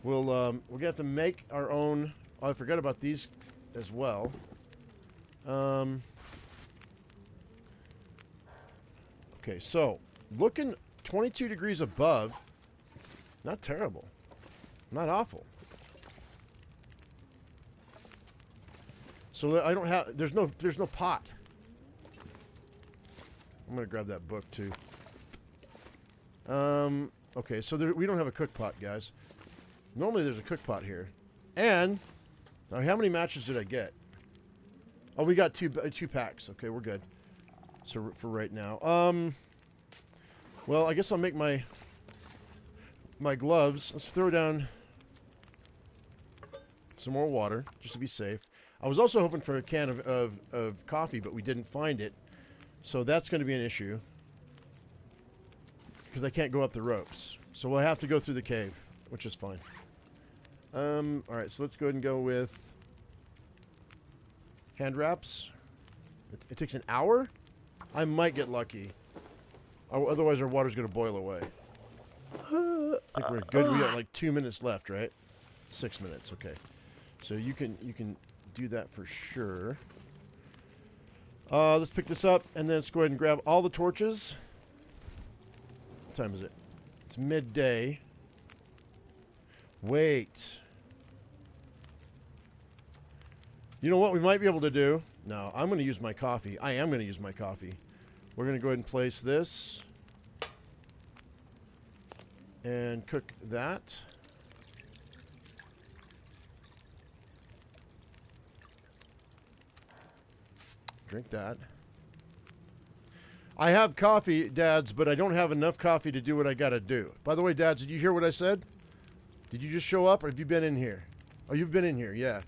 We're gonna have to make our own. Oh, I forgot about these as well. Okay, so looking 22 degrees above, not terrible, not awful. So I don't have. There's no pot. I'm gonna grab that book too. Okay, so we don't have a cook pot, guys. Normally there's a cook pot here. And now, how many matches did I get? Oh, we got two packs. Okay, we're good. So for right now, well, I guess I'll make my gloves. Let's throw down some more water just to be safe. I was also hoping for a can of coffee, but we didn't find it, so that's going to be an issue because I can't go up the ropes. So we'll have to go through the cave, which is fine. All right, so let's go ahead and go with hand wraps. It takes an hour. I might get lucky. Otherwise, our water's going to boil away. I think we're good. We got like 2 minutes left, right? 6 minutes. Okay. So you can do that for sure. Let's pick this up, and then let's go ahead and grab all the torches. What time is it? It's midday. Wait. You know what we might be able to do? No, I'm going to use my coffee. I am going to use my coffee. We're going to go ahead and place this. And cook that. Drink that. I have coffee, Dads, but I don't have enough coffee to do what I got to do. By the way, Dads, did you hear what I said? Did you just show up, or have you been in here? Oh, you've been in here, yeah.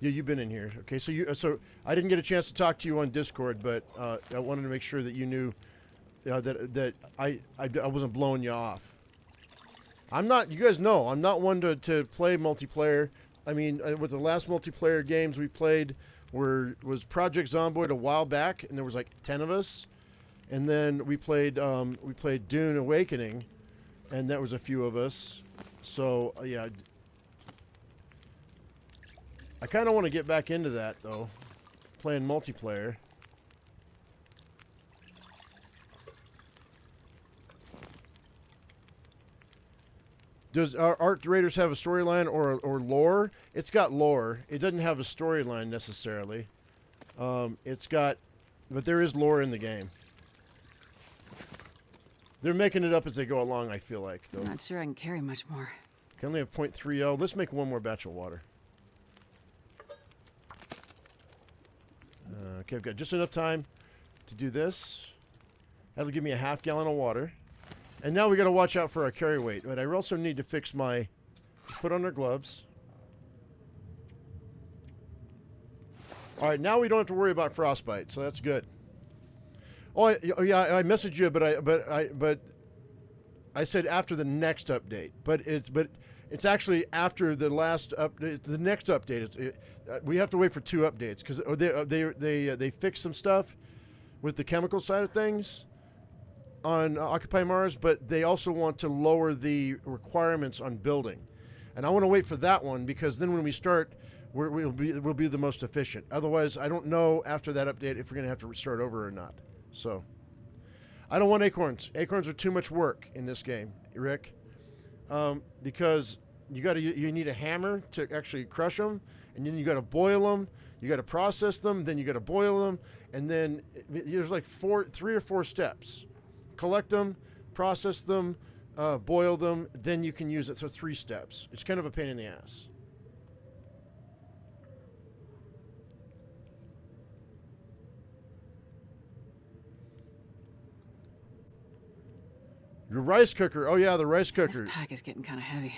Yeah, you've been in here. Okay, so I didn't get a chance to talk to you on Discord, but I wanted to make sure that you knew that I wasn't blowing you off. I'm not. You guys know I'm not one to play multiplayer. I mean, with the last multiplayer games we played was Project Zomboid a while back, and there was like 10 of us, and then we played Dune Awakening, and that was a few of us. So yeah, I kind of want to get back into that though, playing multiplayer. Does Arc Raiders have a storyline or lore? It's got lore. It doesn't have a storyline necessarily. But there is lore in the game. They're making it up as they go along, I feel like, though. I'm not sure I can carry much more. Can only have 0.30. Let's make one more batch of water. Okay, I've got just enough time to do this. That'll give me a half gallon of water. And now we got to watch out for our carry weight. But I also need to fix my... Put on our gloves. All right, now we don't have to worry about frostbite, so that's good. Oh, yeah, I messaged you, but I said after the next update. But it's actually after the last update. The next update. We have to wait for 2 updates because they fixed some stuff with the chemical side of things on Occupy Mars, but they also want to lower the requirements on building, and I want to wait for that one because then when we start, we'll be the most efficient. Otherwise, I don't know after that update if we're going to have to start over or not. So, I don't want acorns. Acorns are too much work in this game, Rick, because you need a hammer to actually crush them, and then you got to boil them. You got to process them, then you got to boil them, and then there's like 3 or 4 steps. Collect them, process them, boil them, then you can use it. So 3 steps. It's kind of a pain in the ass. Your rice cooker. Oh yeah, the rice cooker. This pack is getting kind of heavy.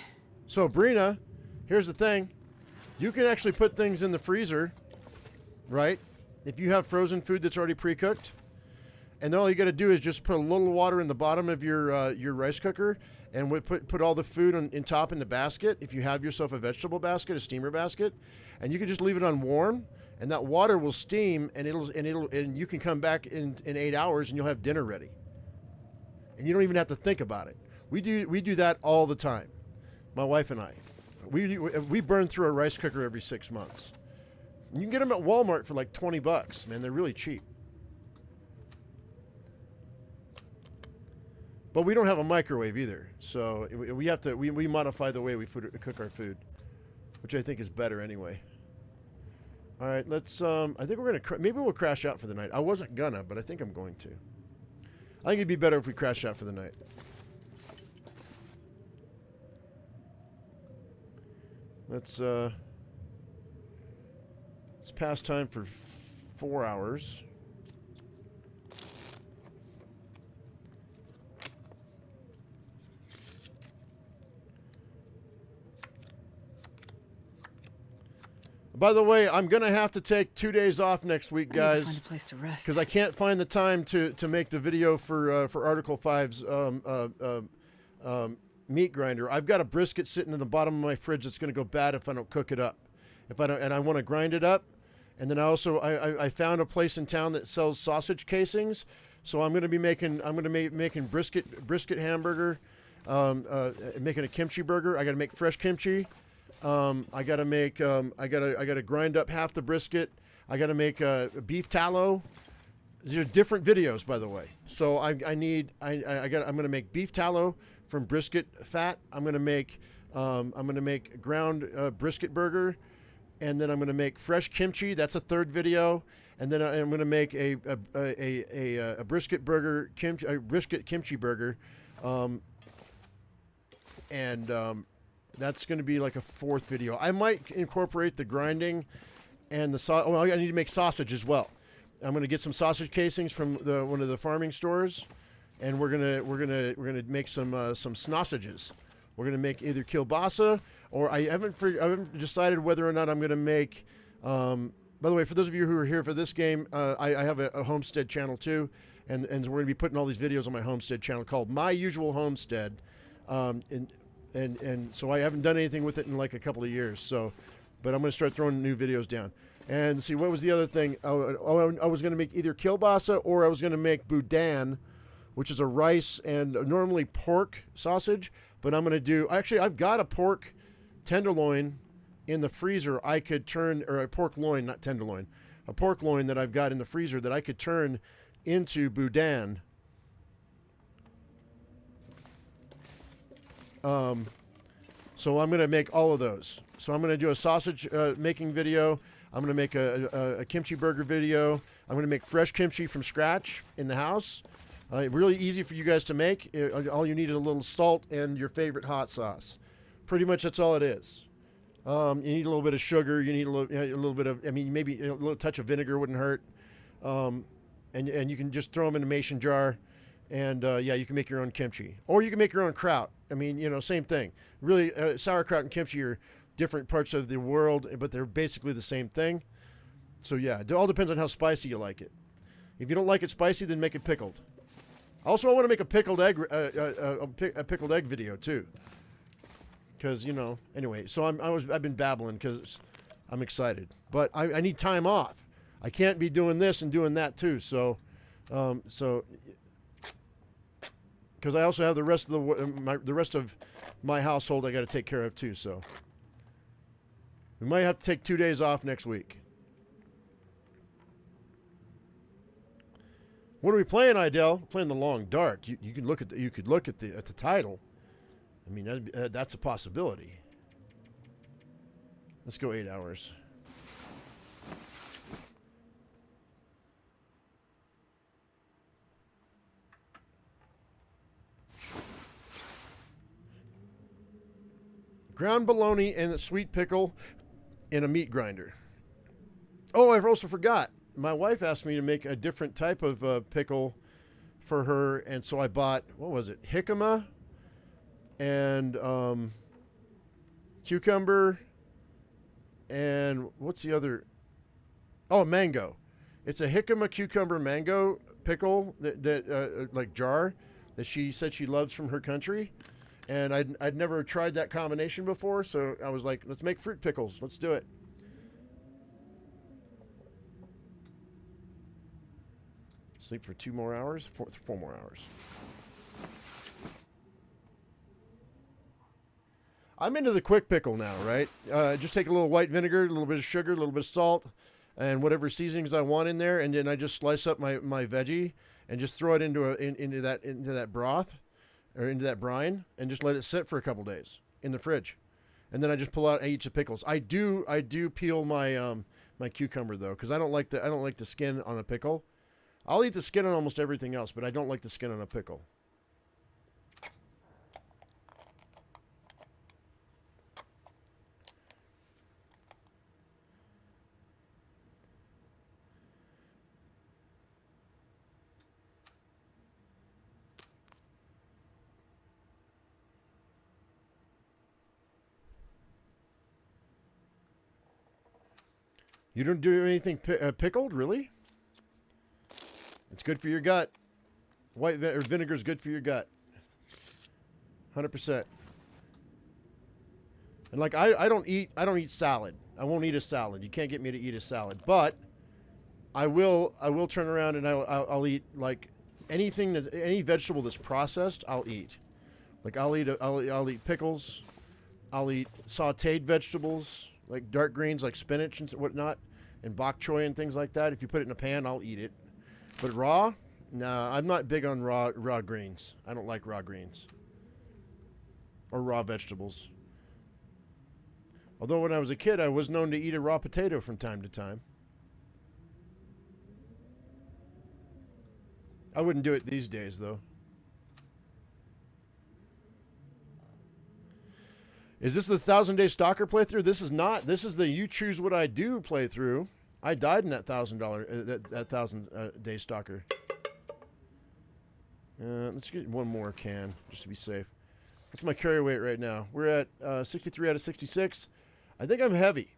So Brina, here's the thing. You can actually put things in the freezer, right? If you have frozen food that's already pre-cooked. And then all you got to do is just put a little water in the bottom of your rice cooker, and put all the food in top in the basket. If you have yourself a vegetable basket, a steamer basket, and you can just leave it on warm, and that water will steam, and you can come back in 8 hours, and you'll have dinner ready. And you don't even have to think about it. We do that all the time, my wife and I. We burn through a rice cooker every 6 months. You can get them at Walmart for like $20, man. They're really cheap. But we don't have a microwave either, so we have to we modify the way we cook our food, which I think is better anyway. All right, let's. I think we're gonna maybe we'll crash out for the night. I wasn't gonna, but I think I'm going to. I think it'd be better if we crash out for the night. Let's pass time for 4 hours. By the way, I'm gonna have to take 2 days off next week, guys. I need to find a place to rest. Because I can't find the time to make the video for Article 5's meat grinder. I've got a brisket sitting in the bottom of my fridge that's gonna go bad if I don't cook it up. And I want to grind it up. And then I found a place in town that sells sausage casings, so I'm gonna be making brisket hamburger, making a kimchi burger. I gotta make fresh kimchi. I gotta grind up half the brisket. I gotta make beef tallow. These are different videos, by the way. So I'm gonna make beef tallow from brisket fat. I'm gonna make ground brisket burger, and then I'm gonna make fresh kimchi. That's a third video, and then I'm gonna make a brisket burger brisket kimchi burger, that's going to be like a 4th video. I might incorporate the grinding and the sauce. Oh, I need to make sausage as well. I'm going to get some sausage casings from one of the farming stores, and we're gonna make some sausages. We're gonna make either kielbasa, or I haven't decided whether or not I'm going to make By the way, for those of you who are here for this game, I have a homestead channel too, and we're going to be putting all these videos on my homestead channel called My Usual Homestead, and so I haven't done anything with it in like a couple of years. So, but I'm going to start throwing new videos down. And see, what was the other thing? I was going to make either kielbasa or I was going to make boudin, which is a rice and normally pork sausage. But I'm going to do, actually, I've got a pork tenderloin in the freezer. I could turn, or a pork loin, not tenderloin, a pork loin that I've got in the freezer that I could turn into boudin. So I'm going to make all of those. So I'm going to do a sausage making video. I'm going to make a kimchi burger video. I'm going to make fresh kimchi from scratch in the house. Really easy for you guys to make. All you need is a little salt and your favorite hot sauce. Pretty much that's all it is. You need a little bit of sugar. You need a little bit of, I mean, maybe a little touch of vinegar wouldn't hurt. And you can just throw them in a mason jar. And yeah, you can make your own kimchi. Or you can make your own kraut. I mean, you know, same thing. Really, sauerkraut and kimchi are different parts of the world, but they're basically the same thing. So yeah, it all depends on how spicy you like it. If you don't like it spicy, then make it pickled. Also, I want to make a pickled egg, a pickled egg video too. Because, you know, anyway, so I've been babbling because I'm excited, but I need time off. I can't be doing this and doing that too. So because I also have the rest of my household I got to take care of too. So we might have to take 2 days off next week. What are we playing, Idell? We're playing The Long Dark. You could look at the title. I mean, that's a possibility. Let's go 8 hours. Ground bologna and a sweet pickle in a meat grinder. Oh, I also forgot. My wife asked me to make a different type of pickle for her, and so I bought, what was it, jicama and cucumber, and what's the other? Oh, mango. It's a jicama cucumber mango pickle that like jar that she said she loves from her country. And I'd never tried that combination before, so I was like, let's make fruit pickles. Let's do it. Sleep for 2 more hours? 4 more hours. I'm into the quick pickle now, right? Just take a little white vinegar, a little bit of sugar, a little bit of salt, and whatever seasonings I want in there, and then I just slice up my veggie and just throw it into that broth. Or into that brine, and just let it sit for a couple days in the fridge, and then I just pull out each of the pickles. I do peel my my cucumber though, because I don't like the skin on a pickle. I'll eat the skin on almost everything else, but I don't like the skin on a pickle. You don't do anything pickled, really? It's good for your gut. White vinegar is good for your gut. 100%. And like I don't eat salad. I won't eat a salad. You can't get me to eat a salad. But I will turn around and I'll eat like any vegetable that's processed. I'll eat. Like I'll eat pickles. I'll eat sautéed vegetables like dark greens, like spinach and whatnot, and bok choy and things like that. If you put it in a pan, I'll eat it. But raw, nah, I'm not big on raw greens. I don't like raw greens or raw vegetables. Although when I was a kid, I was known to eat a raw potato from time to time. I wouldn't do it these days, though. Is this the 1,000-day stalker playthrough? This is not. This is the you choose what I do playthrough. I died in that that 1,000-day stalker. Let's get one more can just to be safe. What's my carry weight right now? We're at 63 out of 66. I think I'm heavy.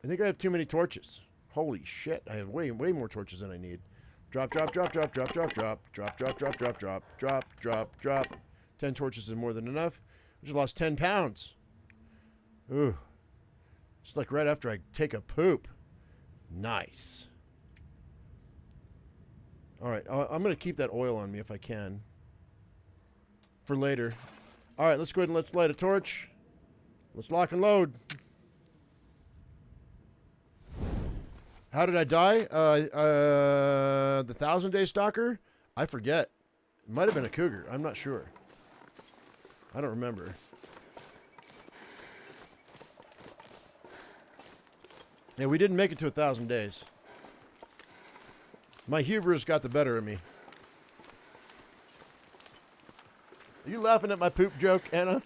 I think I have too many torches. Holy shit! I have way more torches than I need. Drop, drop, drop, drop, drop, drop, drop, drop, drop, drop, drop, drop, drop, drop, drop. 10 torches is more than enough. I just lost 10 pounds. Ooh. It's like right after I take a poop. Nice. All right, I'm going to keep that oil on me if I can. For later. All right, let's go ahead and let's light a torch. Let's lock and load. How did I die? The 1,000-day stalker? I forget. It might have been a cougar. I'm not sure. I don't remember. Yeah, we didn't make it to 1,000 days. My hubris got the better of me. Are you laughing at my poop joke, Anna?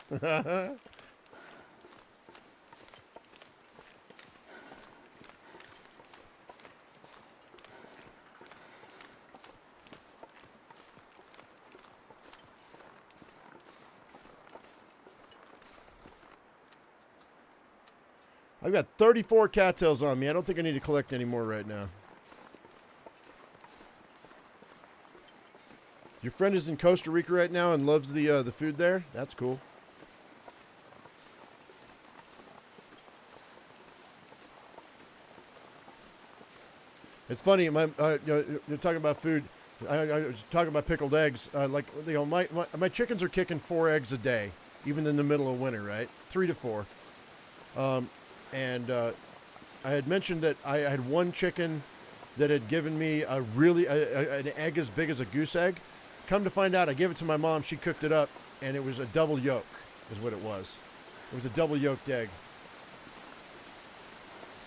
I've got 34 cattails on me. I don't think I need to collect any more right now. Your friend is in Costa Rica right now and loves the food there? That's cool. It's funny, you're talking about food. I was talking about pickled eggs. My chickens are kicking 4 eggs a day, even in the middle of winter, right? 3 to 4. And I had mentioned that I had one chicken that had given me an egg as big as a goose egg. Come to find out, I gave it to my mom. She cooked it up, and it was a double yolk, is what it was. It was a double yolked egg.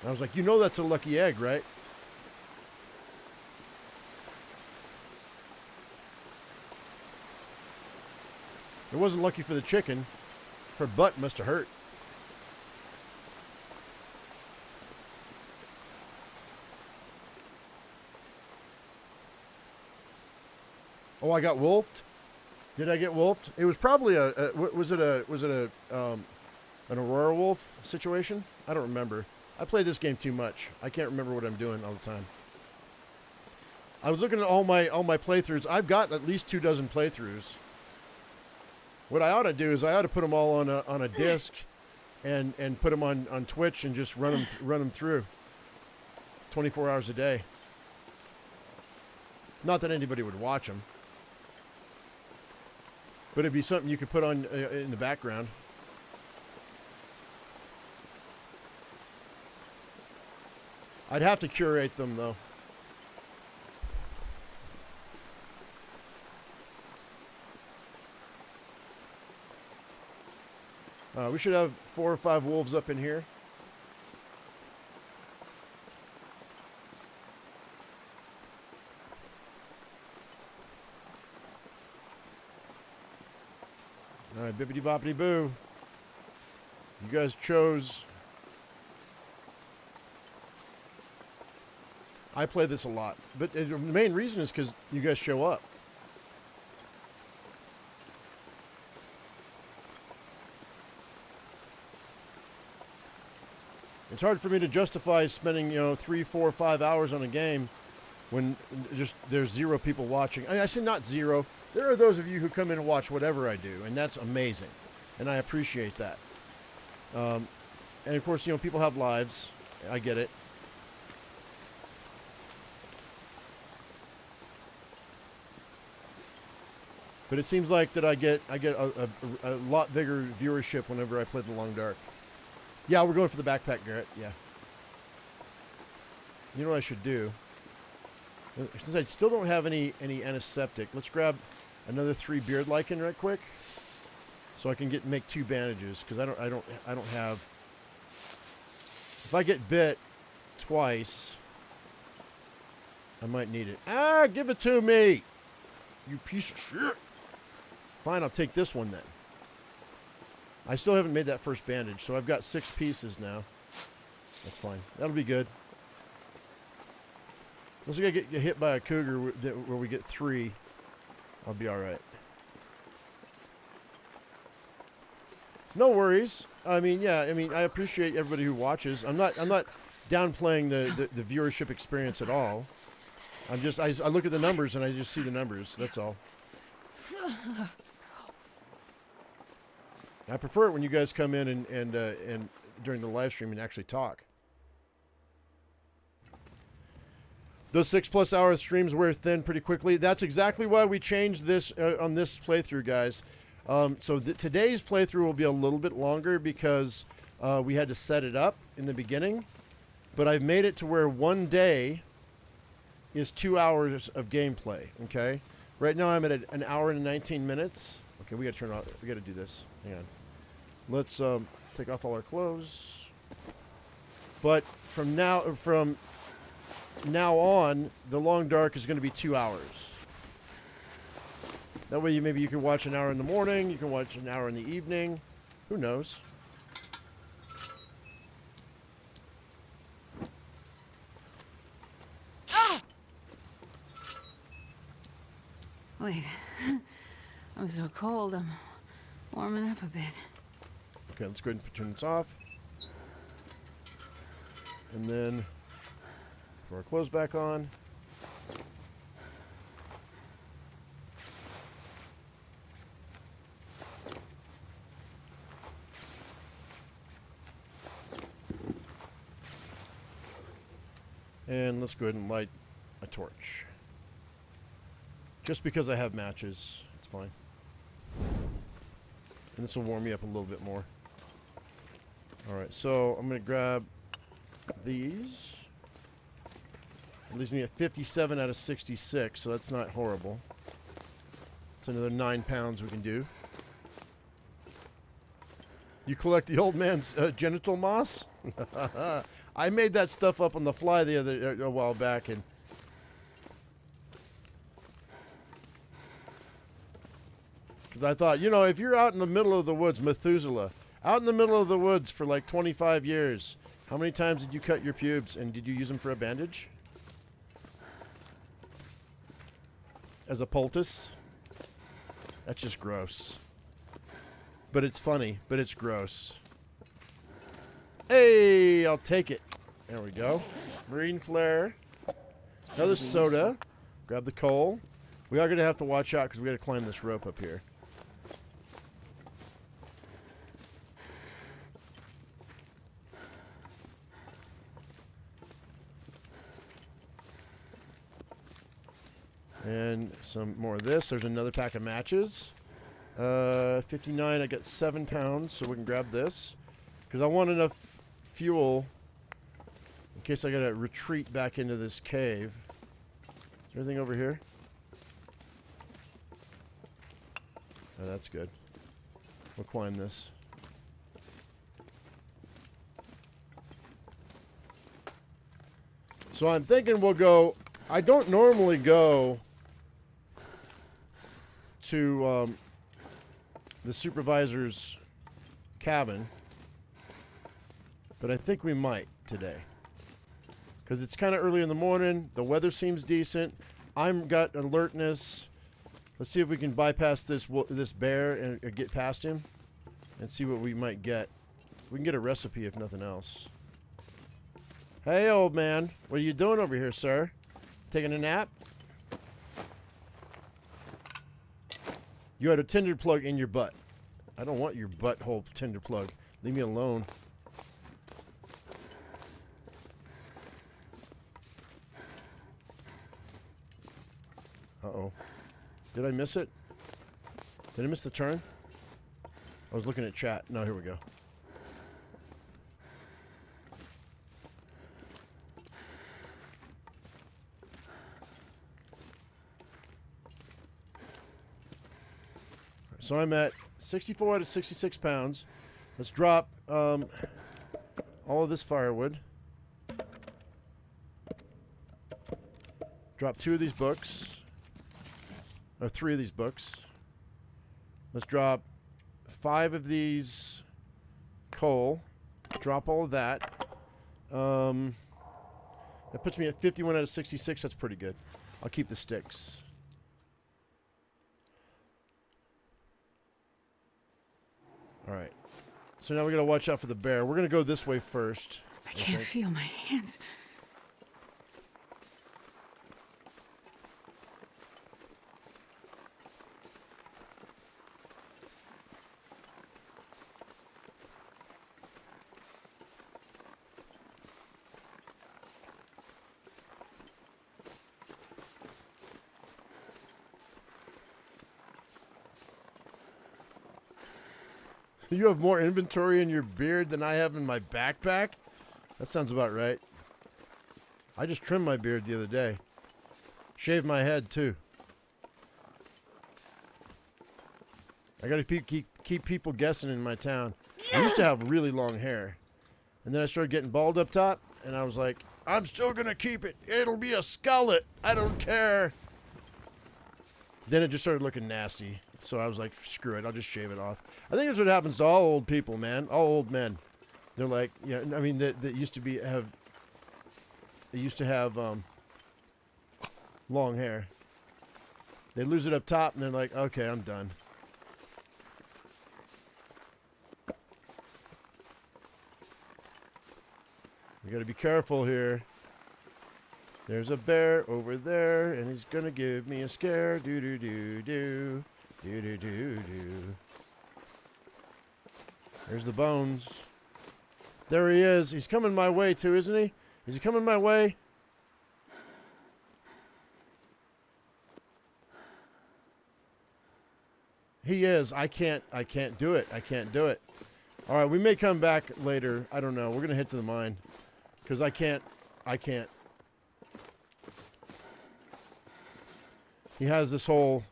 And I was like, you know that's a lucky egg, right? It wasn't lucky for the chicken. Her butt must have hurt. Oh, I got wolfed. Did I get wolfed? It was probably was it an Aurora wolf situation? I don't remember. I played this game too much. I can't remember what I'm doing all the time. I was looking at all my playthroughs. I've got at least 24 playthroughs. What I ought to do is I ought to put them all on a disc, and put them on Twitch and just run them through. 24 hours a day. Not that anybody would watch them. But it'd be something you could put on in the background. I'd have to curate them, though. We should have 4 or 5 wolves up in here. All right, bippity boppity boo. You guys chose. I play this a lot, but the main reason is because you guys show up. It's hard for me to justify spending 3, 4, 5 hours on a game when just there's 0 people watching. I say not 0. There are those of you who come in and watch whatever I do, and that's amazing, and I appreciate that. And of course, people have lives. I get it. But it seems like that I get a lot bigger viewership whenever I play The Long Dark. Yeah, we're going for the backpack, Garrett. Yeah. You know what I should do? Since I still don't have any antiseptic, let's grab another 3 beard lichen right quick, so I can make 2 bandages, because I don't have. If I get bit twice, I might need it. Ah, give it to me, you piece of shit. Fine, I'll take this one then. I still haven't made that first bandage, so I've got 6 pieces now. That's fine. That'll be good. Unless I get hit by a cougar where we get 3, I'll be all right. No worries. I mean, yeah. I mean, I appreciate everybody who watches. I'm not downplaying the viewership experience at all. I look at the numbers and I just see the numbers. That's all. I prefer it when you guys come in and during the live stream and actually talk. Those 6+ hour streams wear thin pretty quickly. That's exactly why we changed this on this playthrough, guys. So today's playthrough will be a little bit longer because we had to set it up in the beginning. But I've made it to where one day is 2 hours of gameplay, okay? Right now I'm at an hour and 19 minutes. Okay, we gotta turn off, we gotta do this. Hang on. Let's take off all our clothes. But from now on, the Long Dark is gonna be 2 hours. That way maybe you can watch an hour in the morning, you can watch an hour in the evening. Who knows? Wait. I'm so cold. I'm warming up a bit. Okay, let's go ahead and turn this off. And then put our clothes back on. And let's go ahead and light a torch. Just because I have matches, it's fine. And this will warm me up a little bit more. Alright, so I'm going to grab these. It leaves me at 57 out of 66, so that's not horrible. It's another 9 pounds we can do. You collect the old man's genital moss? I made that stuff up on the fly a while back, and because I thought, you know, if you're out in the middle of the woods, Methuselah, out in the middle of the woods for like 25 years, how many times did you cut your pubes, and did you use them for a bandage? As a poultice? That's just gross. But it's funny, but it's gross. Hey, I'll take it. There we go. Marine flare. Another soda. Grab the coal. We are going to have to watch out because we got to climb this rope up here. And some more of this. There's another pack of matches. 59, I got 7 pounds, so we can grab this. Because I want enough fuel in case I got to retreat back into this cave. Is there anything over here? Oh, that's good. We'll climb this. So I'm thinking we'll go... I don't normally go to the supervisor's cabin, but I think we might today because it's kind of early in the morning. The weather seems decent. I'm got alertness. Let's see if we can bypass this bear and get past him and see what we might get. We can get a recipe if nothing else. Hey, old man, what are you doing over here, sir? Taking a nap? You had a tinder plug in your butt. I don't want your butthole tinder plug. Leave me alone. Uh-oh. Did I miss it? Did I miss the turn? I was looking at chat. No, here we go. So I'm at 64 out of 66 pounds. Let's drop all of this firewood. Drop 2 of these books. Or 3 of these books. Let's drop 5 of these coal. Drop all of that. That puts me at 51 out of 66. That's pretty good. I'll keep the sticks. All right. So now we got to watch out for the bear. We're going to go this way first. I can't feel my hands. You have more inventory in your beard than I have in my backpack? That sounds about right. I just trimmed my beard the other day. Shaved my head, too. I gotta keep people guessing in my town. I used to have really long hair. And then I started getting bald up top, and I was like, I'm still gonna keep it. It'll be a skullet. I don't care. Then it just started looking nasty. So I was like, screw it, I'll just shave it off. I think that's what happens to all old people, man. All old men. They're like, yeah, I mean, that used to have long hair. They lose it up top, and they're like, okay, I'm done. You gotta be careful here. There's a bear over there, and he's gonna give me a scare. Do-do-do-do. Do-do-do-do. There's the bones. There he is. He's coming my way, too, isn't he? Is he coming my way? He is. I can't do it. I can't do it. All right, we may come back later. I don't know. We're going to hit to the mine. Because I can't. He has this whole...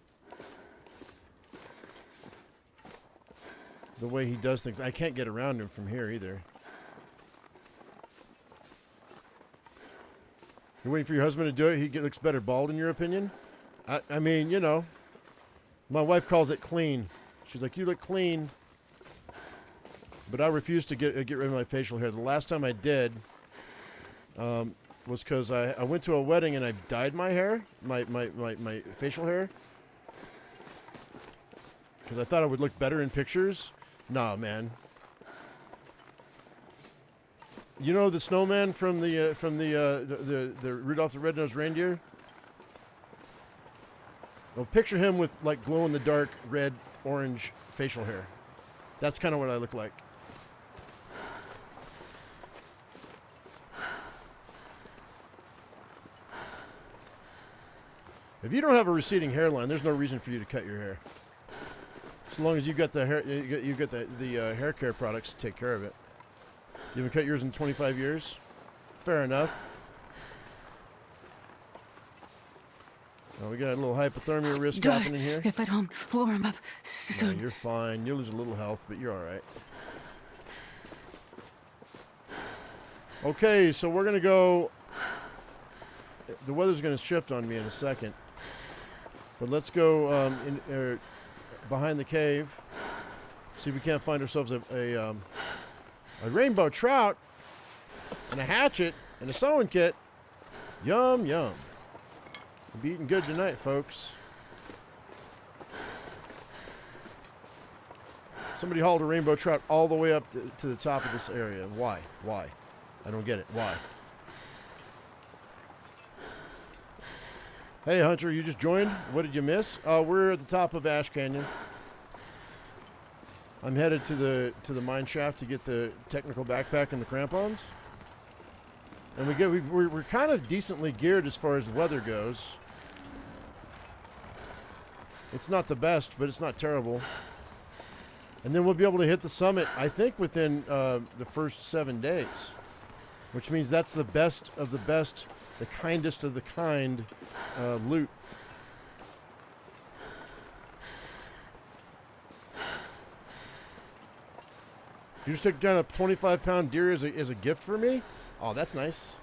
the way he does things. I can't get around him from here either. You're waiting for your husband to do it? He looks better bald in your opinion? I mean, you know. My wife calls it clean. She's like, you look clean. But I refuse to get rid of my facial hair. The last time I did was because I went to a wedding and I dyed my hair, my facial hair. Because I thought it would look better in pictures. Nah, man. You know the snowman from the Rudolph the Red-Nosed Reindeer? Well, picture him with like glow-in-the-dark red, orange facial hair. That's kind of what I look like. If you don't have a receding hairline, there's no reason for you to cut your hair. As long as you got the hair, you got the hair care products to take care of it. You haven't cut yours in 25 years? Fair enough. Oh, we got a little hypothermia risk happening here. If I don't warm up soon. No, you're fine. You'll lose a little health, but you're all right. Okay, so we're going to go... The weather's going to shift on me in a second. But let's go behind the cave. See if we can't find ourselves a rainbow trout and a hatchet and a sewing kit. Yum, yum. We'll be eating good tonight, folks. Somebody hauled a rainbow trout all the way up to the top of this area. Why? Why? I don't get it. Why? Hey, Hunter, you just joined? What did you miss? We're at the top of Ash Canyon. I'm headed to the mine shaft to get the technical backpack and the crampons. And we're kind of decently geared as far as weather goes. It's not the best, but it's not terrible. And then we'll be able to hit the summit, I think, within the first 7 days. Which means that's the best of the best, the kindest of the kind loot. You just took down a 25-pound deer as a gift for me? Oh, that's nice.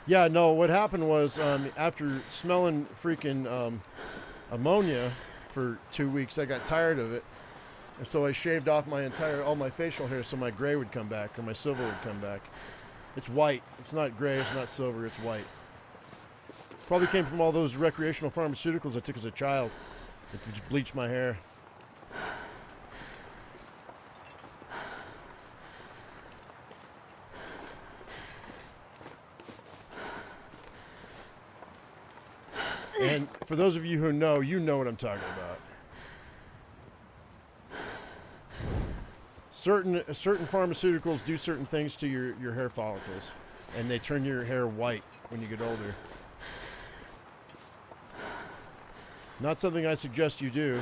Yeah, no, what happened was after smelling freaking ammonia for 2 weeks, I got tired of it. And so I shaved off all my facial hair so my gray would come back, or my silver would come back. It's white. It's not gray, it's not silver, it's white. Probably came from all those recreational pharmaceuticals I took as a child that just bleached my hair. And for those of you who know, you know what I'm talking about. Certain pharmaceuticals do certain things to your hair follicles, and they turn your hair white when you get older. Not something I suggest you do,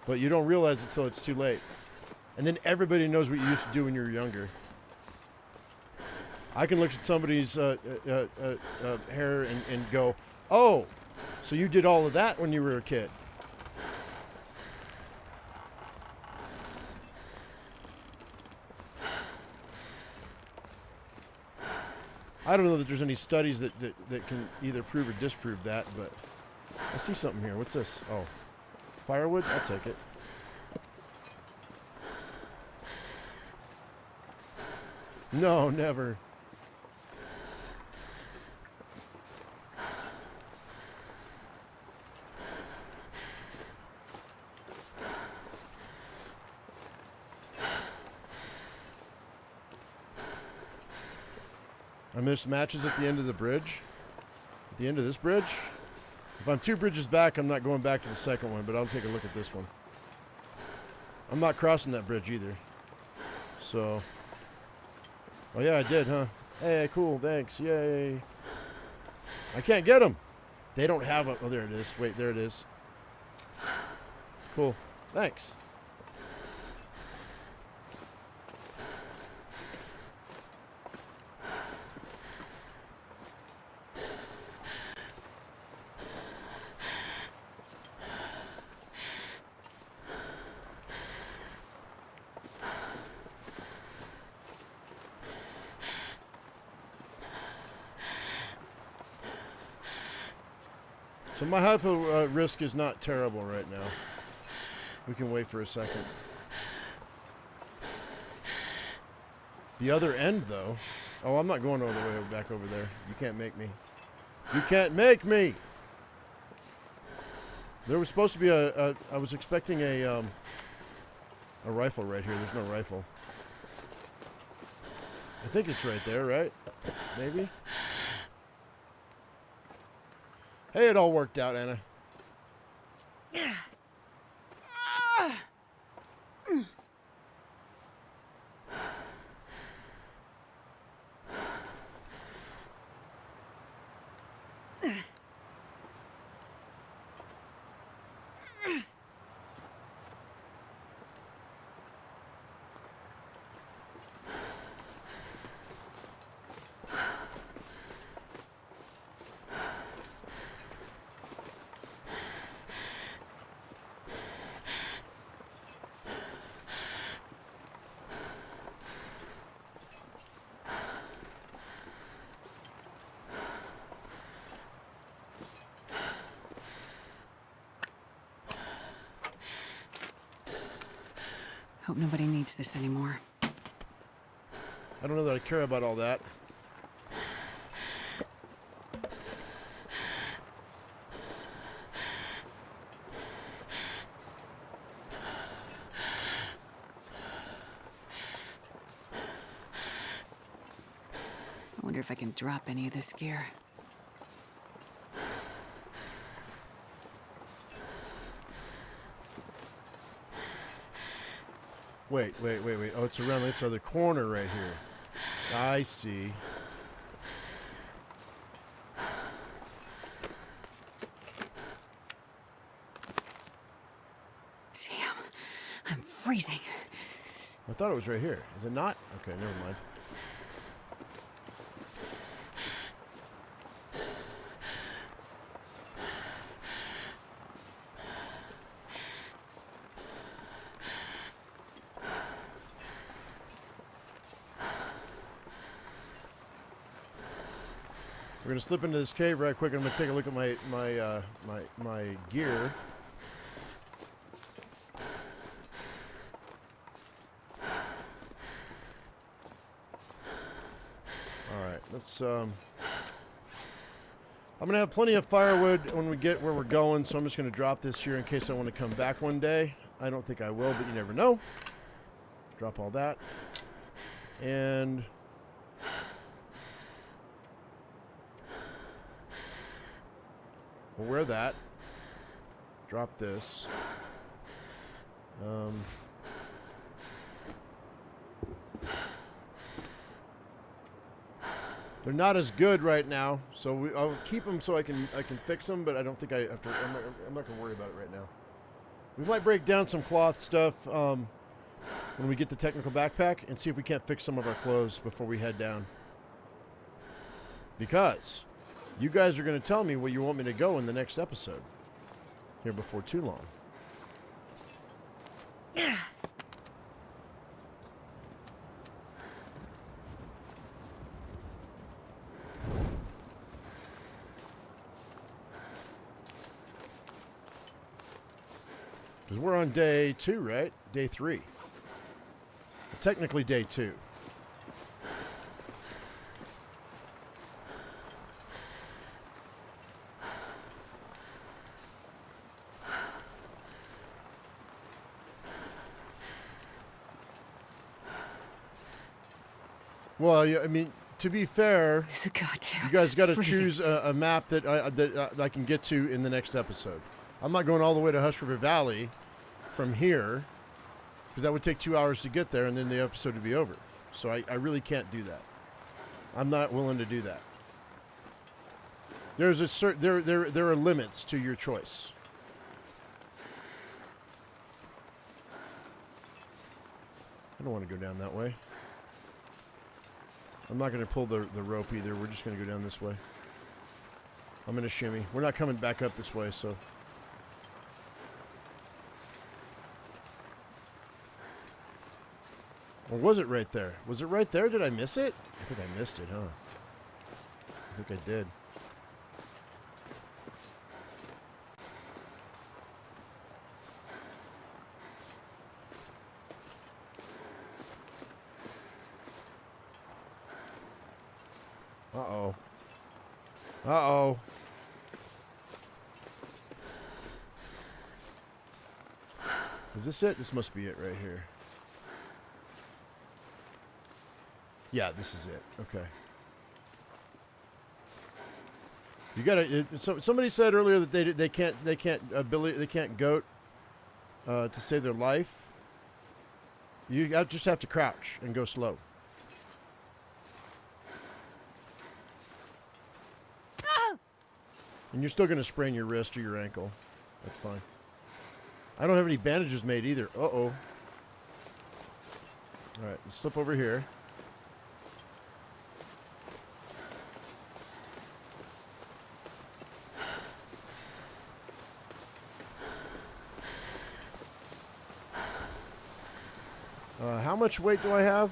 but you don't realize it till it's too late. And then everybody knows what you used to do when you were younger. I can look at somebody's hair and go, oh, so you did all of that when you were a kid. I don't know that there's any studies that can either prove or disprove that, but I see something here. What's this? Oh, firewood? I'll take it. No, never. I missed matches at the end of the bridge. At the end of this bridge? If I'm 2 bridges back, I'm not going back to the second one, but I'll take a look at this one. I'm not crossing that bridge either. So. Oh yeah, I did, huh? Hey, cool, thanks, yay. I can't get them. They don't have a, oh, there it is. Wait, there it is. Cool, thanks. So my hypo risk is not terrible right now. We can wait for a second. The other end, though. Oh, I'm not going all the way back over there. You can't make me. You can't make me! There was supposed to be I was expecting a rifle right here. There's no rifle. I think it's right there, right? Maybe? Hey, it all worked out, Anna. Hope nobody needs this anymore. I don't know that I care about all that. I wonder if I can drop any of this gear. Wait. Oh, it's around this other corner right here. I see. Damn, I'm freezing. I thought it was right here. Is it not? Okay, never mind. We're gonna slip into this cave right quick. I'm gonna take a look at my gear. Alright, let's, I'm going to have plenty of firewood when we get where we're going, so I'm just going to drop this here in case I want to come back one day. I don't think I will, but you never know. Drop all that. And we'll wear that. Drop this. They're not as good right now, so I'll keep them so I can fix them. But I don't think I have to. I'm not gonna worry about it right now. We might break down some cloth stuff when we get the technical backpack and see if we can't fix some of our clothes before we head down. Because you guys are going to tell me where you want me to go in the next episode here before too long. Because we're on day 2, right? Day 3. Technically day 2. Well, yeah, I mean, to be fair, It's a goddamn you guys got to freezing. choose a map that I can get to in the next episode. I'm not going all the way to Hush River Valley from here, because that would take 2 hours to get there, and then the episode would be over. So I really can't do that. I'm not willing to do that. There's a there are limits to your choice. I don't want to go down that way. I'm not going to pull the rope either. We're just going to go down this way. I'm going to shimmy. We're not coming back up this way, so. Or was it right there? Was it right there? Did I miss it? I think I missed it, huh? I think I did. Uh-oh. Uh-oh. Is this it? This must be it right here. Yeah, this is it. Okay. You gotta. Somebody said earlier that they can't goat to save their life. You just have to crouch and go slow. And you're still gonna sprain your wrist or your ankle. That's fine. I don't have any bandages made either. Uh-oh. All right, let's slip over here. How much weight do I have?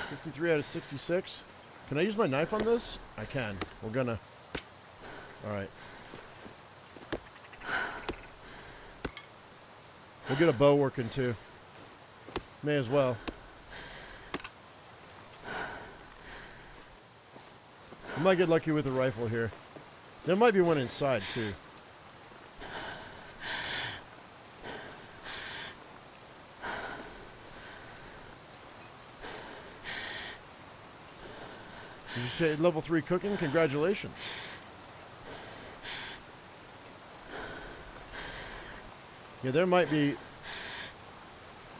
53 out of 66. Can I use my knife on this? I can. We're gonna. All right. We'll get a bow working too. May as well. I might get lucky with a rifle here. There might be one inside too. Did you say level 3 cooking? Congratulations. Yeah, there might be.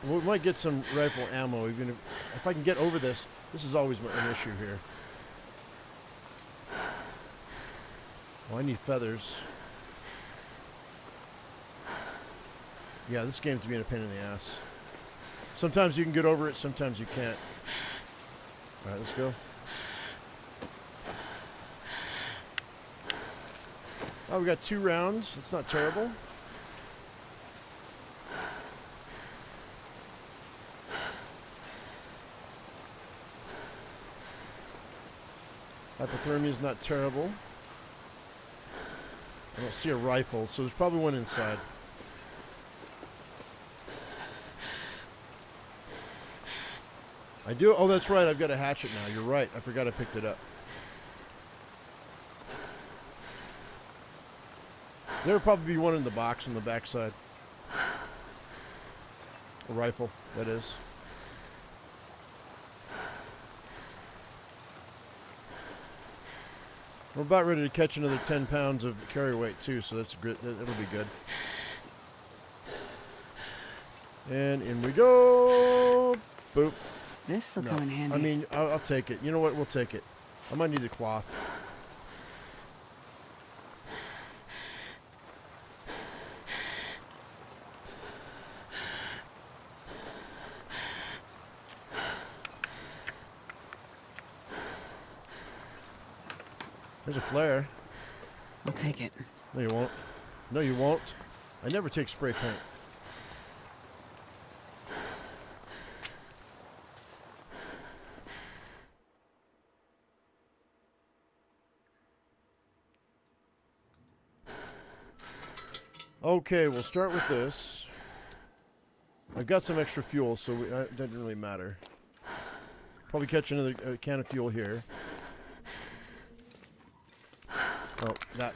We might get some rifle ammo, even if I can get over this. This is always an issue here. Oh, I need feathers. Yeah, this game's being a pain in the ass. Sometimes you can get over it, sometimes you can't. All right, let's go. Oh, we got 2 rounds. That's not terrible. Hypothermia is not terrible. I don't see a rifle, so there's probably one inside. I do. Oh, that's right. I've got a hatchet now. You're right. I forgot I picked it up. There'll probably be one in the box on the backside. A rifle, that is. We're about ready to catch another 10 pounds of carry weight too, so that's good. It'll be good. And in we go. Boop. This'll come in handy. I mean, I'll take it. You know what? We'll take it. I might need the cloth. There's a flare. We'll take it. No, you won't. No, you won't. I never take spray paint. Okay, we'll start with this. I've got some extra fuel, so it doesn't really matter. Probably catch another can of fuel here. Oh,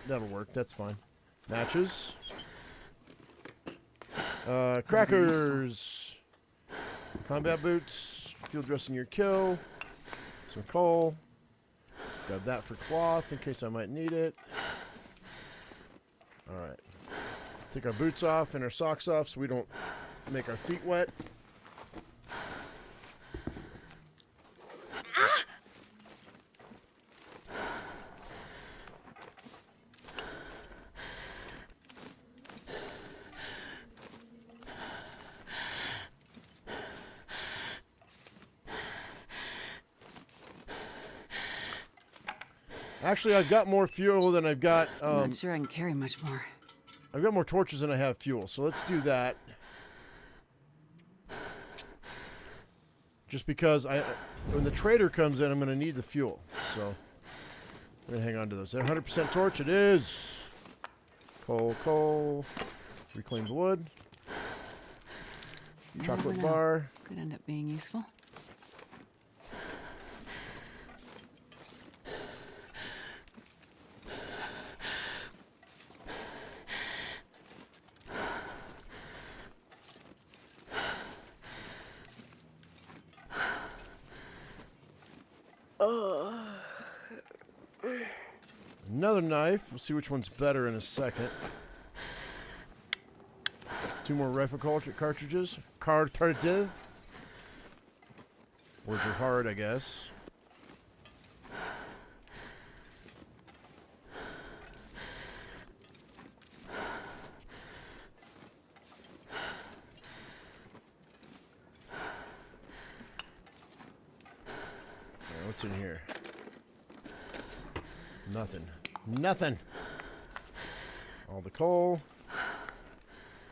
that'll work. That's fine. Matches. Crackers. Combat boots. Field dressing your kill. Some coal. Grab that for cloth in case I might need it. Alright. Take our boots off and our socks off so we don't make our feet wet. Actually, I've got more fuel than I've got. I'm not sure I can carry much more. I've got more torches than I have fuel, so let's do that. Just because when the trader comes in, I'm going to need the fuel. So I'm going to hang on to those. 100% torch, it is. Coal. Reclaimed wood. Chocolate bar. Could end up being useful. Another knife. We'll see which one's better in a second. 2 more rifle cartridges. Cartridge. Words are hard, I guess. What's in here? Nothing. All the coal.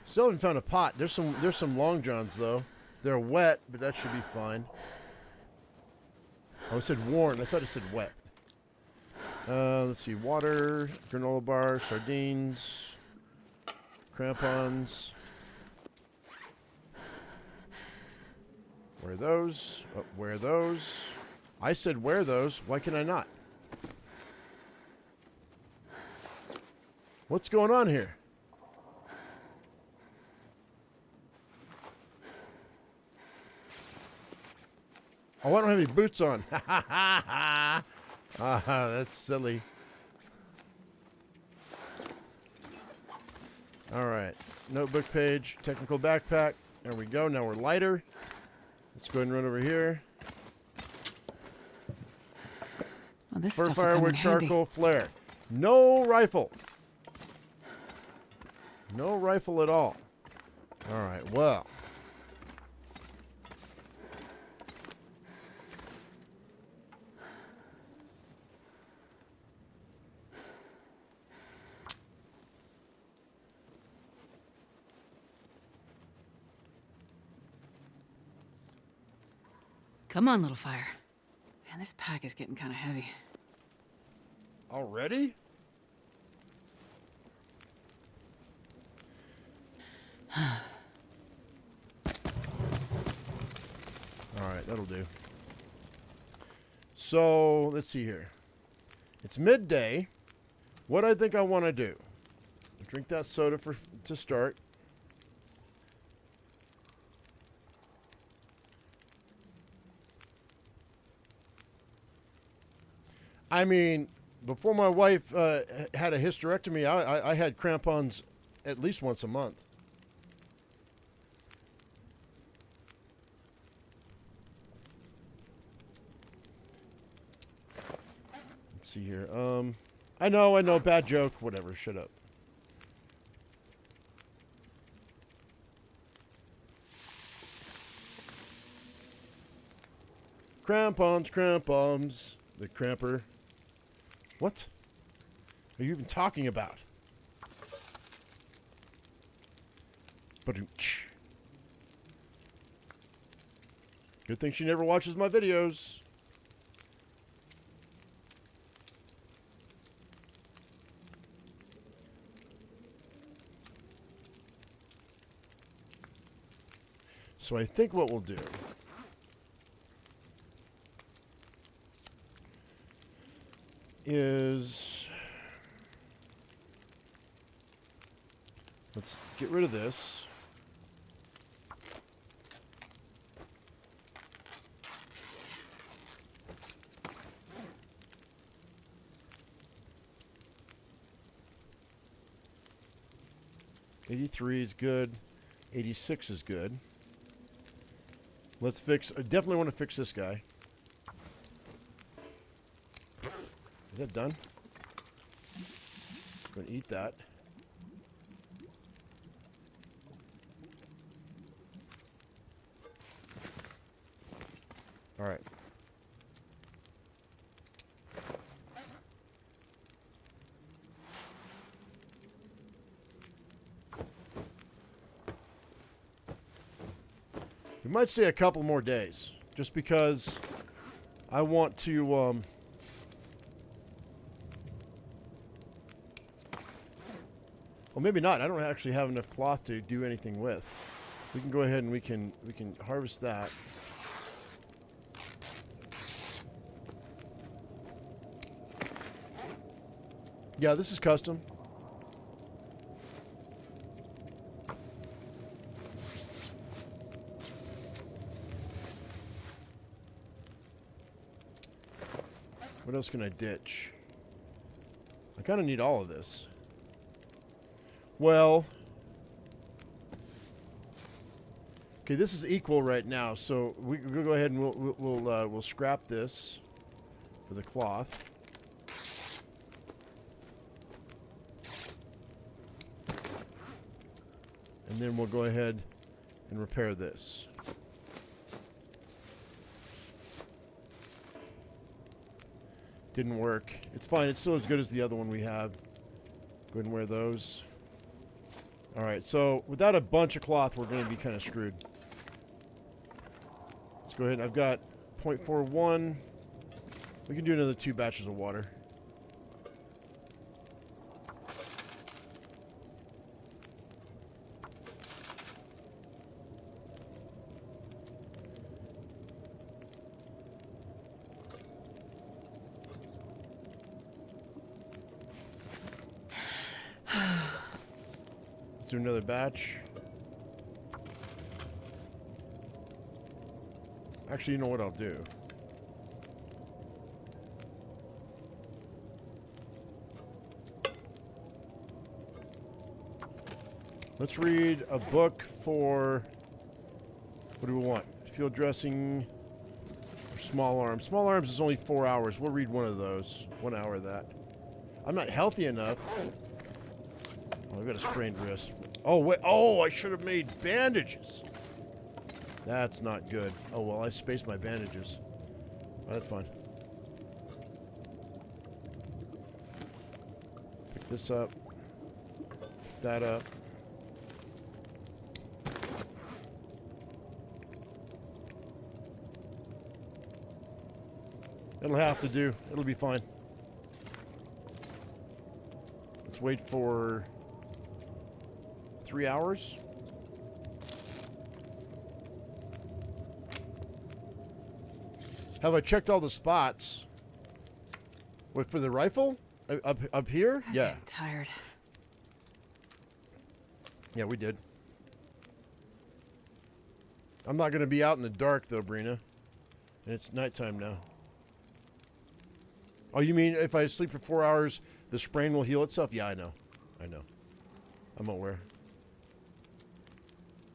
Still haven't found a pot. There's some long johns though. They're wet, but that should be fine. Oh, it said worn. I thought it said wet. Let's see. Water, granola bar, sardines, crampons. Wear those. Oh, wear those. I said wear those. Why can I not? What's going on here? Oh, I don't have any boots on. Ah, that's silly. All right. Notebook page, technical backpack. There we go. Now we're lighter. Let's go ahead and run over here. Well, this Fur stuff will fire come with in handy. charcoal flare. No rifle. No rifle at all. All right, well. Come on, little fire. Man, this pack is getting kind of heavy. Already? All right, that'll do. So let's see here. It's midday. What I think I want to do? Drink that soda to start. I mean, before my wife had a hysterectomy, I had crampons at least once a month. Let's see here. I know, bad joke. Whatever, shut up. Crampons. The cramper. What are you even talking about? Good thing she never watches my videos. So I think what we'll do is let's get rid of this. $83 is good. 86 is good. Let's fix. I definitely want to fix this guy. Is that done? I'm going to eat that. All right. We might stay a couple more days, just because I want to, well, maybe not. I don't actually have enough cloth to do anything with. We can go ahead and we can harvest that. Yeah, this is custom. What else can I ditch? I kind of need all of this. Well, okay, this is equal right now, so we'll go ahead and we'll scrap this for the cloth. And then we'll go ahead and repair this. Didn't work. It's fine. It's still as good as the other one we have. Go ahead and wear those. Alright, so without a bunch of cloth, we're going to be kind of screwed. Let's go ahead. I've got 0.41. We can do another 2 batches of water. Do another batch. Actually, you know what I'll do? Let's read a book for, what do we want? Field dressing or small arms. Small arms is only 4 hours. We'll read one of those. 1 hour of that. I'm not healthy enough. Oh, I've got a sprained wrist. Oh, wait. Oh, I should have made bandages. That's not good. Oh, well, I spaced my bandages. Oh, that's fine. Pick this up. Pick that up. It'll have to do. It'll be fine. Let's wait for 3 hours. Have I checked all the spots? What, for the rifle? Up here? I'm Yeah. getting tired. Yeah, we did. I'm not going to be out in the dark, though, Brina. And it's nighttime now. Oh, you mean if I sleep for 4 hours, the sprain will heal itself? Yeah, I know. I know. I'm aware.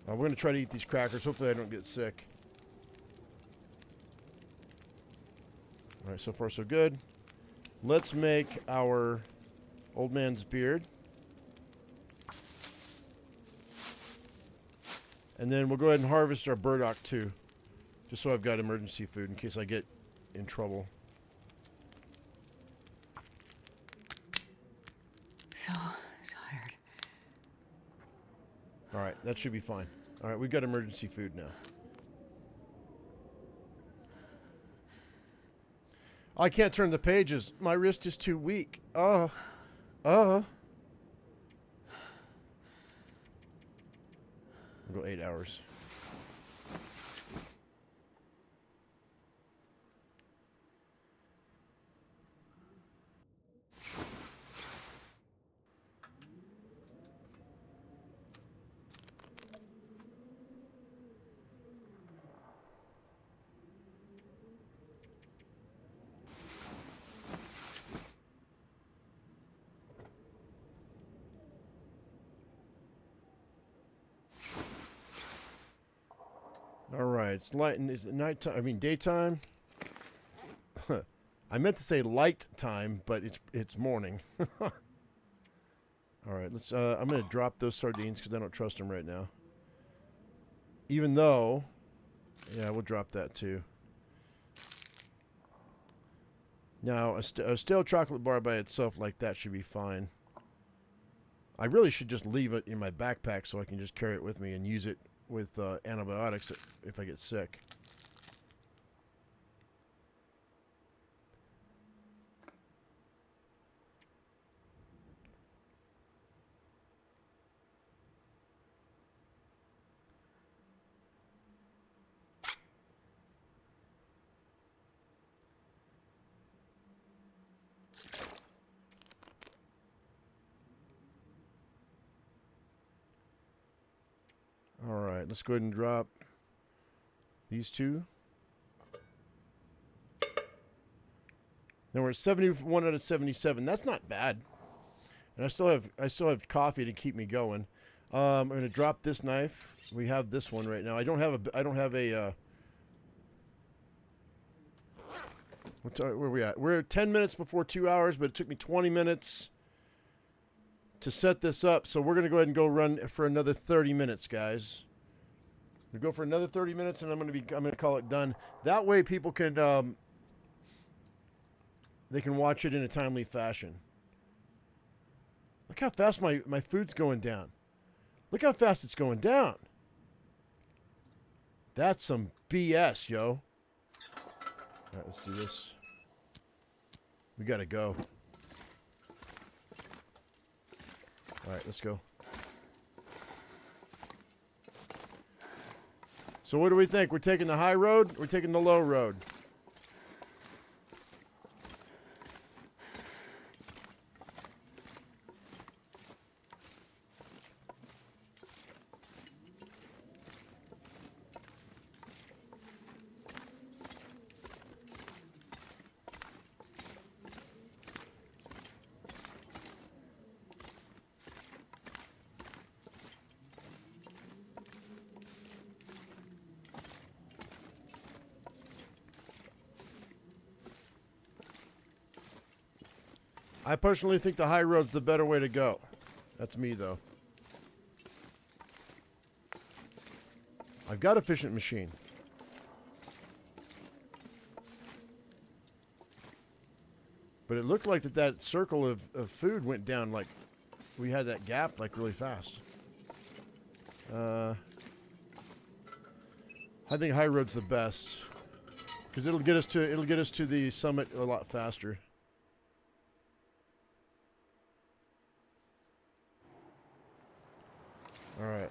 We're going to try to eat these crackers. Hopefully I don't get sick. All right, so far so good. Let's make our old man's beard. And then we'll go ahead and harvest our burdock too. Just so I've got emergency food in case I get in trouble. So tired. All right, that should be fine. All right, we've got emergency food now. I can't turn the pages. My wrist is too weak. We'll go 8 hours. All right, it's light and it's nighttime. I mean daytime. I meant to say light time, but it's morning. All right, let's. I'm gonna drop those sardines because I don't trust them right now. Even though, yeah, we'll drop that too. Now, a stale chocolate bar by itself like that should be fine. I really should just leave it in my backpack so I can just carry it with me and use it with antibiotics if I get sick. All right, let's go ahead and drop these two. Then we're at 71 out of 77. That's not bad. And I still have coffee to keep me going. I'm going to drop this knife. We have this one right now. I don't have a where are we at? We're 10 minutes before 2 hours, but it took me 20 minutes to set this up. So we're going to go ahead and go run for another 30 minutes, guys. We go for another 30 minutes, and I'm going to call it done. That way, people can they can watch it in a timely fashion. Look how fast my food's going down. Look how fast it's going down. That's some BS, yo. All right, let's do this. We got to go. All right, let's go. So what do we think? We're taking the high road? We're taking the low road? I personally think the high road's the better way to go. That's me, though. I've got efficient machine. But it looked like that circle of food went down like we had that gap like really fast. I think high road's the best because it'll get us to the summit a lot faster. All right.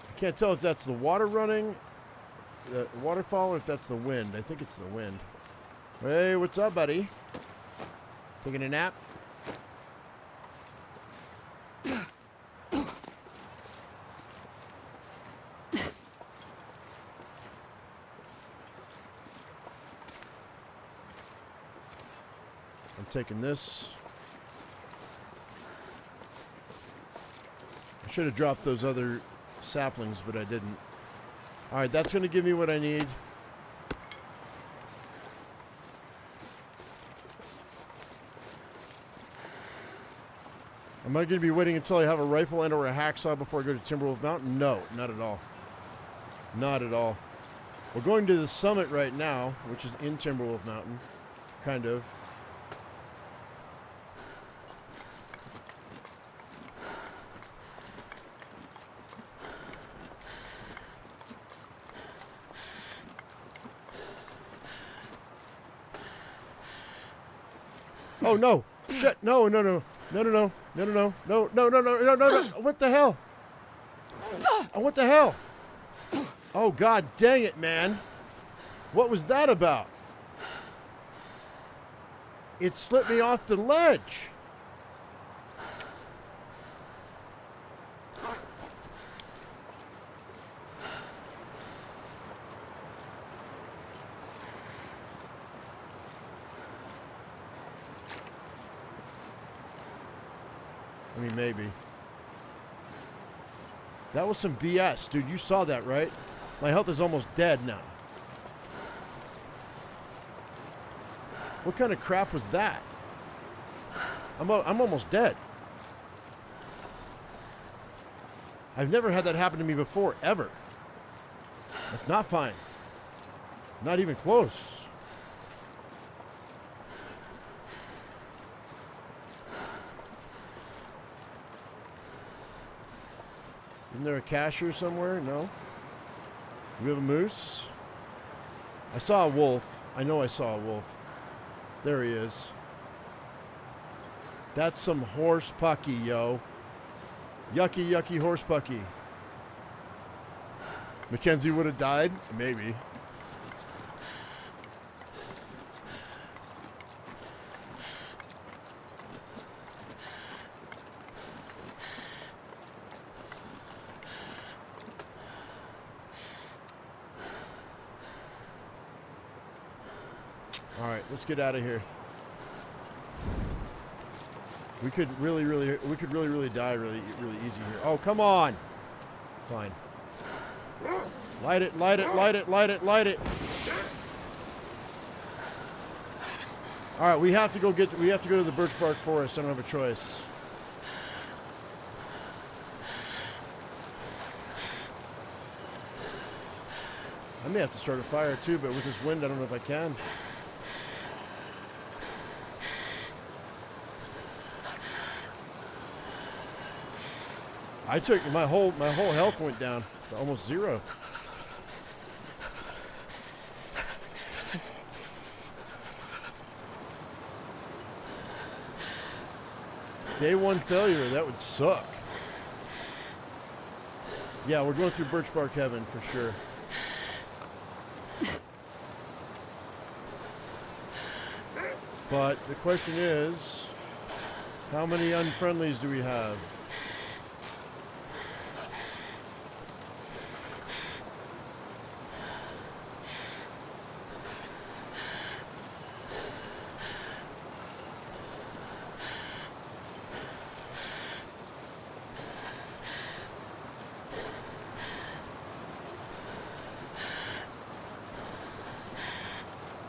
I Can't tell if that's the water running, the waterfall, or if that's the wind. I think it's the wind. Hey, what's up, buddy? Taking a nap? I'm taking this. I should have dropped those other saplings, but I didn't. All right, that's going to give me what I need. Am I going to be waiting until I have a rifle and or a hacksaw before I go to Timberwolf Mountain? No, not at all. Not at all. We're going to the summit right now, which is in Timberwolf Mountain. Kind of. Oh no! Shit! No! No! No! No! No! No! No! No! No! No! No! No! No! No! What the hell? Oh, what the hell? Oh god! Dang it, man! What was that about? It slipped me off the ledge. I mean, maybe. That was some BS, dude. You saw that, right? My health is almost dead now. What kind of crap was that? I'm almost dead. I've never had that happen to me before, ever. That's not fine. Not even close. Isn't there a cashier somewhere? No. Do we have a moose? I saw a wolf. I know I saw a wolf. There he is. That's some horse pucky, yo. Yucky, yucky horse pucky. Mackenzie would have died? Maybe. All right, let's get out of here. We could really die really easy here. Oh, come on. Fine. Light it, light it, light it, light it, light it. All right, we have to go to the birch bark forest. I don't have a choice. I may have to start a fire too, but with this wind, I don't know if I can. I took my whole health went down to almost zero. Day one failure, that would suck. Yeah, we're going through birch bark heaven for sure. But the question is, how many unfriendlies do we have?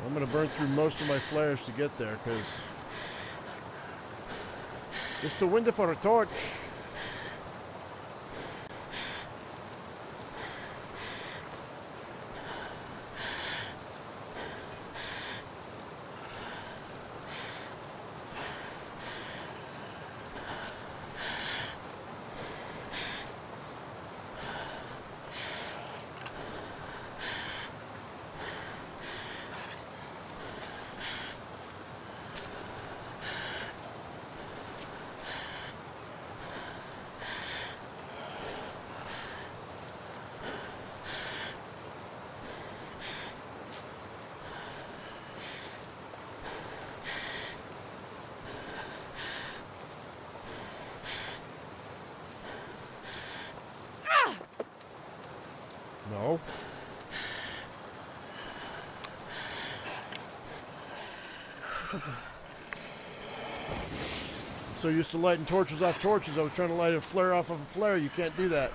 I'm going to burn through most of my flares to get there, because it's the window for a torch. So used to lighting torches off torches. I was trying to light a flare off of a flare. You can't do that.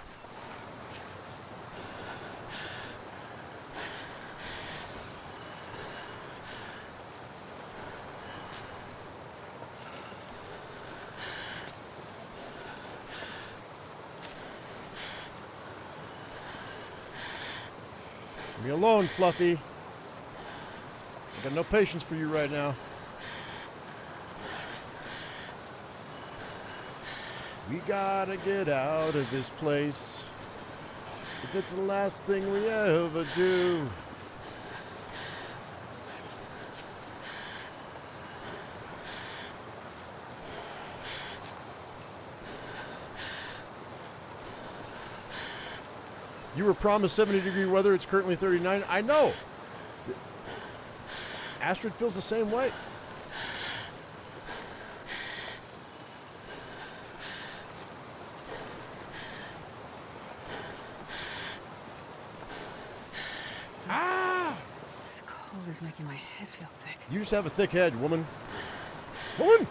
Leave me alone, Fluffy. I got no patience for you right now. We gotta get out of this place. If it's the last thing we ever do. You were promised 70-degree weather. It's currently 39. I know. Astrid feels the same way. The cold is making my head feel thick. You just have a thick head, woman. Woman!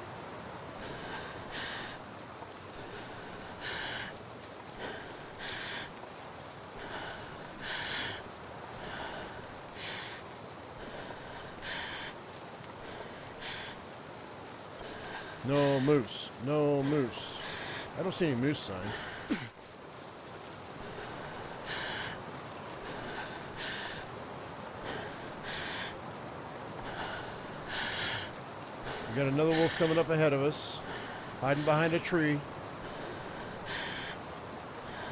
No moose. No moose. I don't see any moose sign. We got another wolf coming up ahead of us, hiding behind a tree.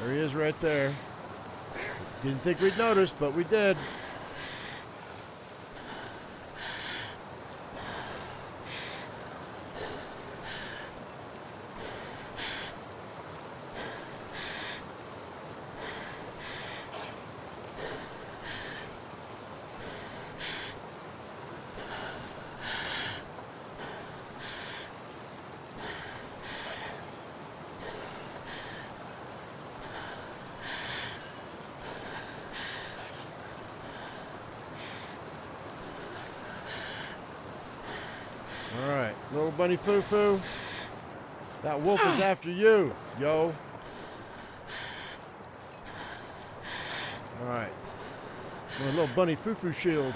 There he is right there. Didn't think we'd notice, but we did. Alright, little bunny foo-foo. That wolf is after you, yo. Alright. A little bunny foo-foo shield.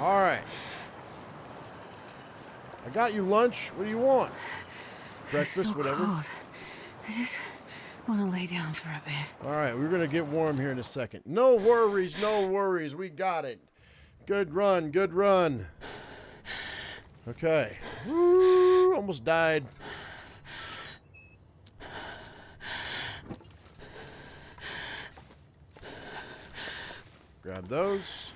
Alright. I got you lunch. What do you want? Breakfast, so whatever. Cold. I just want to lay down for a bit. All right, we're going to get warm here in a second. No worries, no worries. We got it. Good run, good run. Okay. Woo, almost died. Grab those.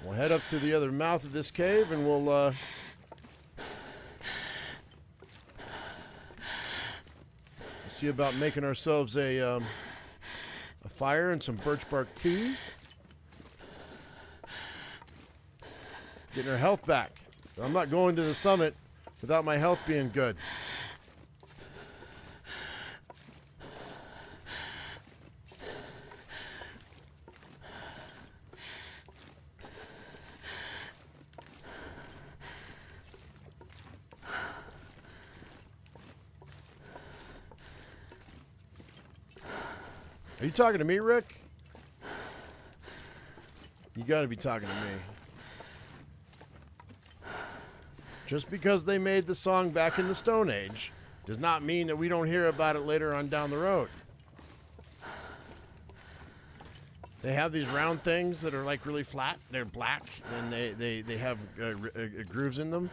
We'll head up to the other mouth of this cave and we'll see about making ourselves a fire and some birch bark tea. Getting our health back. I'm not going to the summit without my health being good. Are you talking to me, Rick? You got to be talking to me. Just because they made the song back in the Stone Age does not mean that we don't hear about it later on down the road. They have these round things that are like really flat. They're black, and they have grooves in them.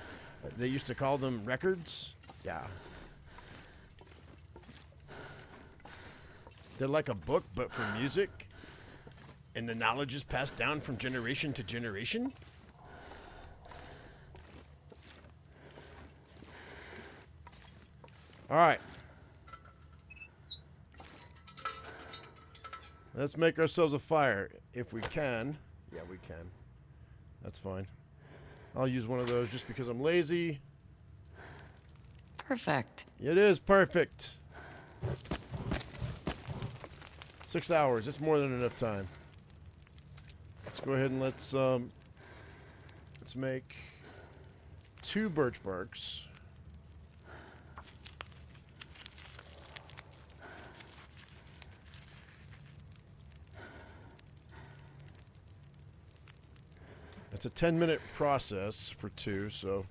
They used to call them records. Yeah. They're like a book, but for music. And the knowledge is passed down from generation to generation. All right. Let's make ourselves a fire if we can. Yeah, we can. That's fine. I'll use one of those just because I'm lazy. Perfect. It is perfect. 6 hours. It's more than enough time. Let's go ahead and let's make 2 birch barks. It's a 10-minute process for 2, so.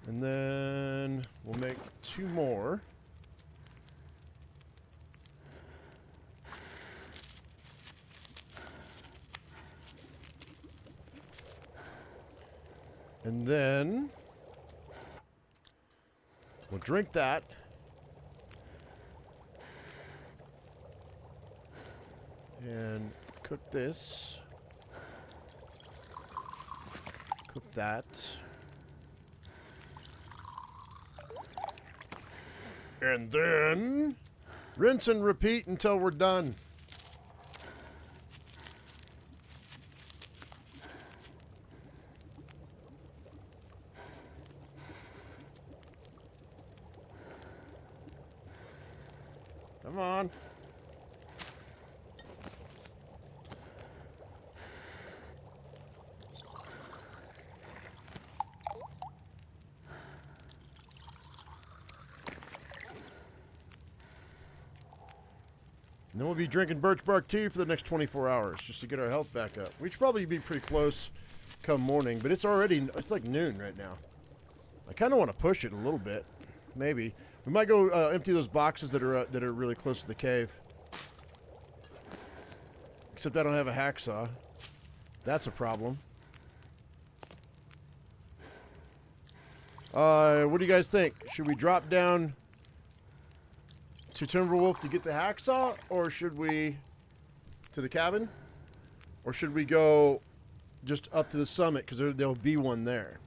And then we'll make 2 more. And then we'll drink that. And cook this. Cook that. And then rinse and repeat until we're done. Come on. And then we'll be drinking birch bark tea for the next 24 hours just to get our health back up. We should probably be pretty close come morning, but it's like noon right now. I kind of want to push it a little bit. Maybe. We might go empty those boxes that are really close to the cave. Except I don't have a hacksaw. That's a problem. What do you guys think? Should we drop down to Timberwolf to get the hacksaw, or should we to the cabin, or should we go just up to the summit because there'll be one there?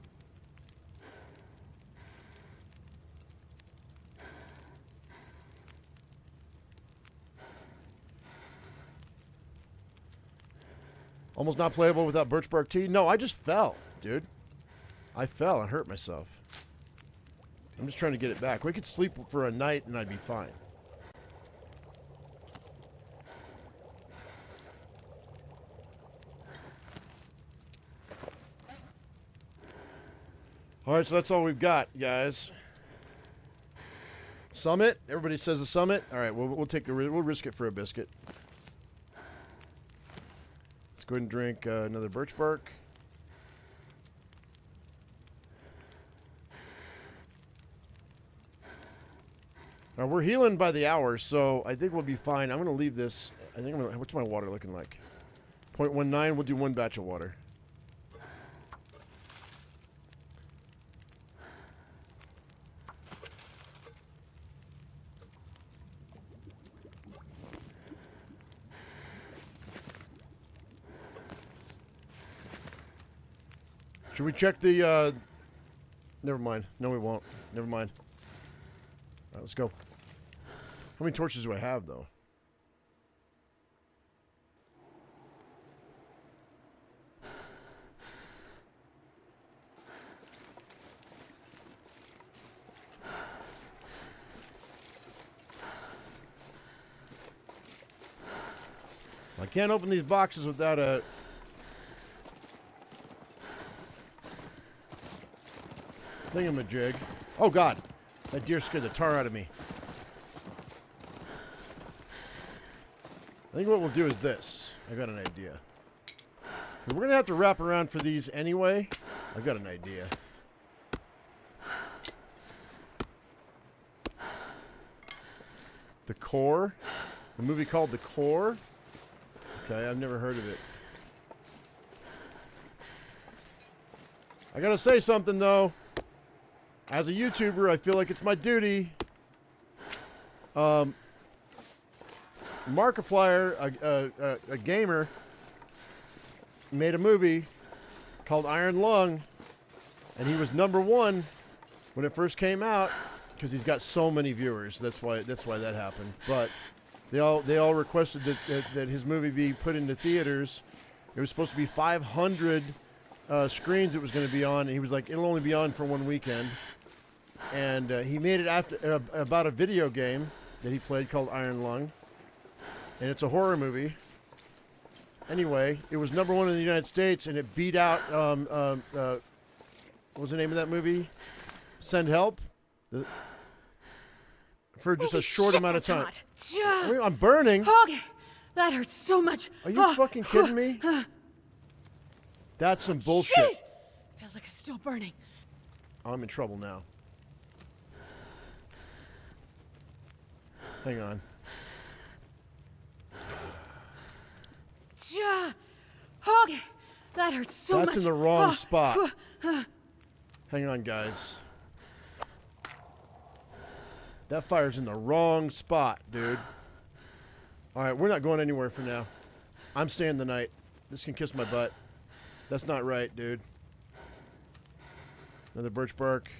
Almost not playable without birch bark tea. No, I just fell, dude. I fell. I hurt myself. I'm just trying to get it back. We could sleep for a night and I'd be fine. All right, so that's all we've got, guys. Summit. Everybody says a summit. All right, we'll risk it for a biscuit. Let's go ahead and drink another birch bark. Now we're healing by the hour, so I think we'll be fine. I'm gonna leave this. What's my water looking like? 0.19. We'll do 1 batch of water. Should we check the, never mind. No, we won't. Never mind. All right, let's go. How many torches do I have, though? I can't open these boxes without a... thingamajig. Oh, God. That deer scared the tar out of me. I think what we'll do is this. I got an idea. We're going to have to wrap around for these anyway. I've got an idea. The Core. A movie called The Core. Okay, I've never heard of it. I got to say something, though. As a YouTuber, I feel like it's my duty. Markiplier, a gamer, made a movie called Iron Lung, and he was #1 when it first came out because he's got so many viewers. That's why that happened. But they all requested that his movie be put into theaters. It was supposed to be 500 screens it was going to be on, and he was like, it'll only be on for 1 weekend. And he made it after about a video game that he played called Iron Lung, and it's a horror movie. Anyway, it was #1 in the United States, and it beat out what was the name of that movie? Send Help. For just a short amount of time. I mean, I'm burning. Okay, that hurts so much. Are you fucking kidding me? That's some bullshit. Shit! Feels like it's still burning. I'm in trouble now. Hang on. Okay, that hurts so much. That's in the wrong spot. Hang on, guys. That fire's in the wrong spot, dude. All right, we're not going anywhere for now. I'm staying the night. This can kiss my butt. That's not right, dude. Another birch bark.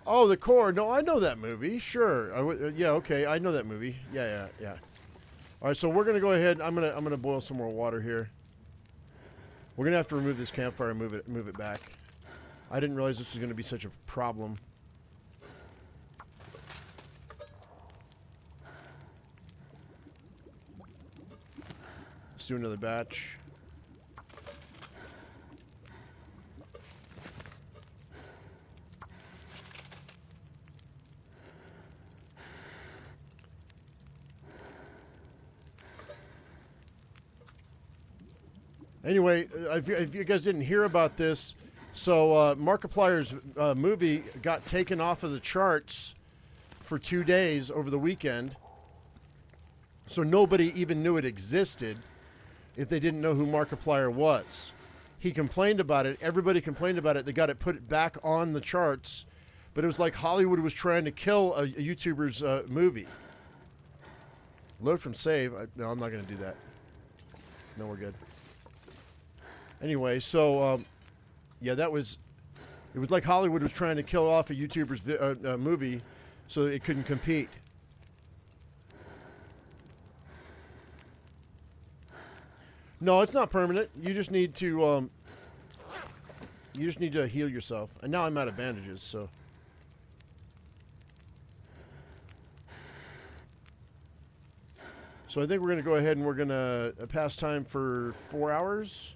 Oh, The Core. No, I know that movie. Sure. Yeah, okay. I know that movie. Yeah. All right, so we're gonna go ahead. I'm gonna boil some more water here. We're gonna have to remove this campfire and move it back. I didn't realize this was gonna be such a problem. Let's do another batch. Anyway, if you guys didn't hear about this, so Markiplier's movie got taken off of the charts for 2 days over the weekend. So nobody even knew it existed if they didn't know who Markiplier was. He complained about it. Everybody complained about it. They got it put back on the charts. But it was like Hollywood was trying to kill a YouTuber's movie. Load from save. No, I'm not going to do that. No, we're good. Anyway, so, yeah, it was like Hollywood was trying to kill off a YouTuber's movie so it couldn't compete. No, it's not permanent. You just need to heal yourself. And now I'm out of bandages, so. So I think we're going to go ahead and we're going to pass time for 4 hours.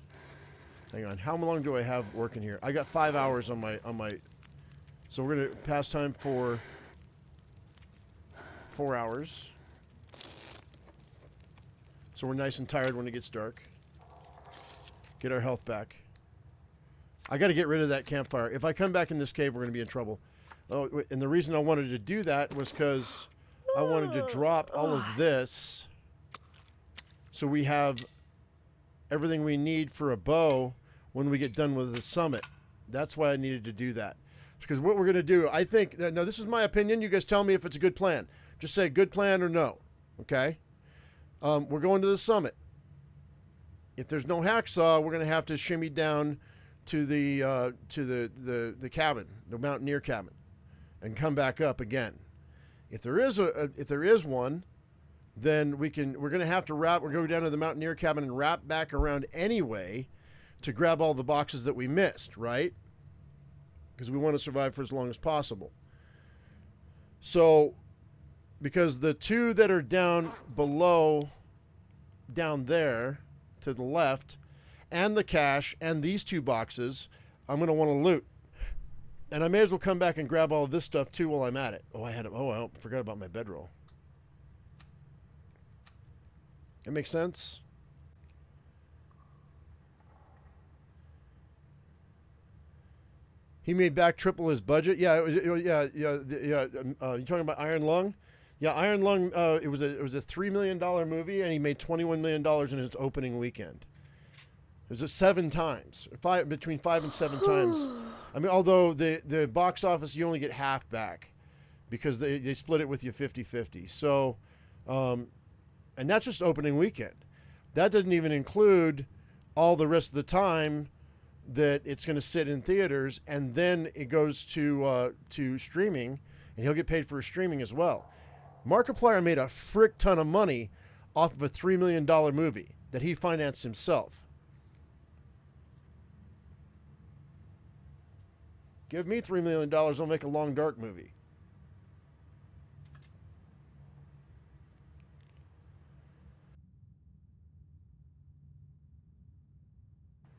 Hang on. How long do I have working here? I got 5 hours on my. So we're going to pass time for 4 hours. So we're nice and tired when it gets dark. Get our health back. I got to get rid of that campfire. If I come back in this cave, we're going to be in trouble. Oh, and the reason I wanted to do that was because I wanted to drop all of this so we have everything we need for a bow when we get done with the summit. That's why I needed to do that. Because what we're going to do, I think, now this is my opinion. You guys tell me if it's a good plan. Just say good plan or no. Okay? We're going to the summit. If there's no hacksaw, we're going to have to shimmy down to the cabin, the mountaineer cabin, and come back up again. If there is one, then we're going to have to go down to the mountaineer cabin and wrap back around anyway to grab all the boxes that we missed, right? Because we want to survive for as long as possible. So, because the two that are down below, down there to the left, and the cache and these 2 boxes, I'm going to want to loot. And I may as well come back and grab all of this stuff too while I'm at it. I forgot about my bedroll. That makes sense? He made back triple his budget. Yeah, yeah. You talking about Iron Lung? Yeah, Iron Lung. It was a $3 million movie, and he made $21 million in his opening weekend. It was 7 times, between 5 and 7 times. I mean, although the box office you only get half back because they split it with you 50-50. So, and that's just opening weekend. That doesn't even include all the rest of the time that it's going to sit in theaters, and then it goes to streaming, and he'll get paid for streaming as well. Markiplier made a frick ton of money off of a $3 million movie that he financed himself. Give me $3 million, I'll make a Long Dark movie.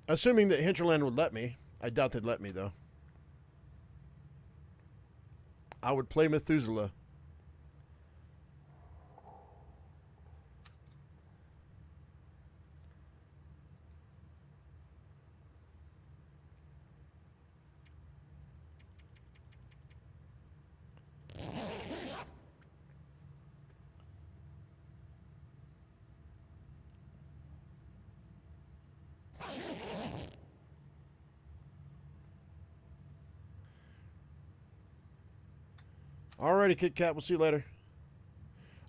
Assuming that Hinterland would let me. I doubt they'd let me, though. I would play Methuselah. Alrighty, Kit Kat. We'll see you later.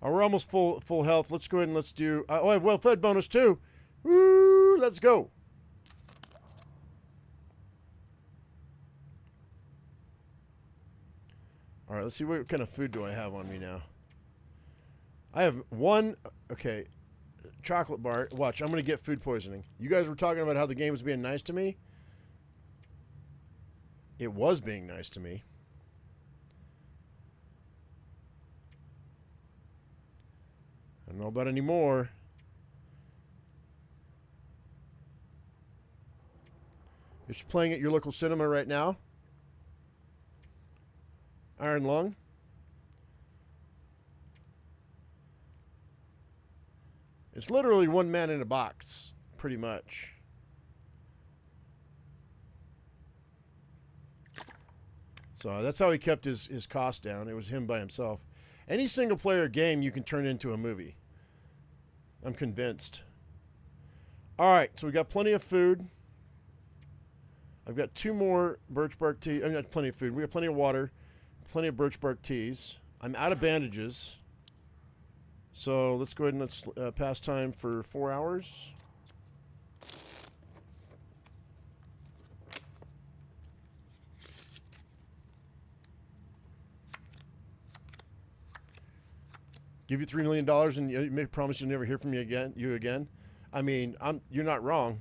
Oh, we're almost full health. Let's go ahead and let's do... oh, I have well-fed bonus, too. Woo! Let's go. All right, let's see what kind of food do I have on me now. I have one... okay, chocolate bar. Watch, I'm going to get food poisoning. You guys were talking about how the game was being nice to me. It was being nice to me. I don't know about anymore. It's playing at your local cinema right now. Iron Lung. It's literally one man in a box, pretty much. So that's how he kept his cost down. It was him by himself. Any single player game you can turn into a movie. I'm convinced. All right, so we got plenty of food. I've got 2 more birch bark tea. I got plenty of food. We got plenty of water, plenty of birch bark teas. I'm out of bandages. So let's go ahead and let's pass time for 4 hours. Give you $3 million and you may promise you'll never hear from me again. Again. I mean, you're not wrong.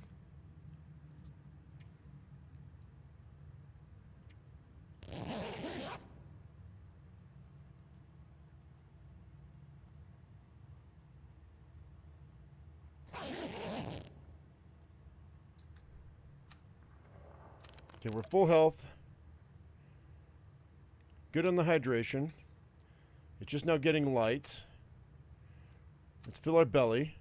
Okay, we're full health. Good on the hydration. It's just now getting light. Let's fill our belly.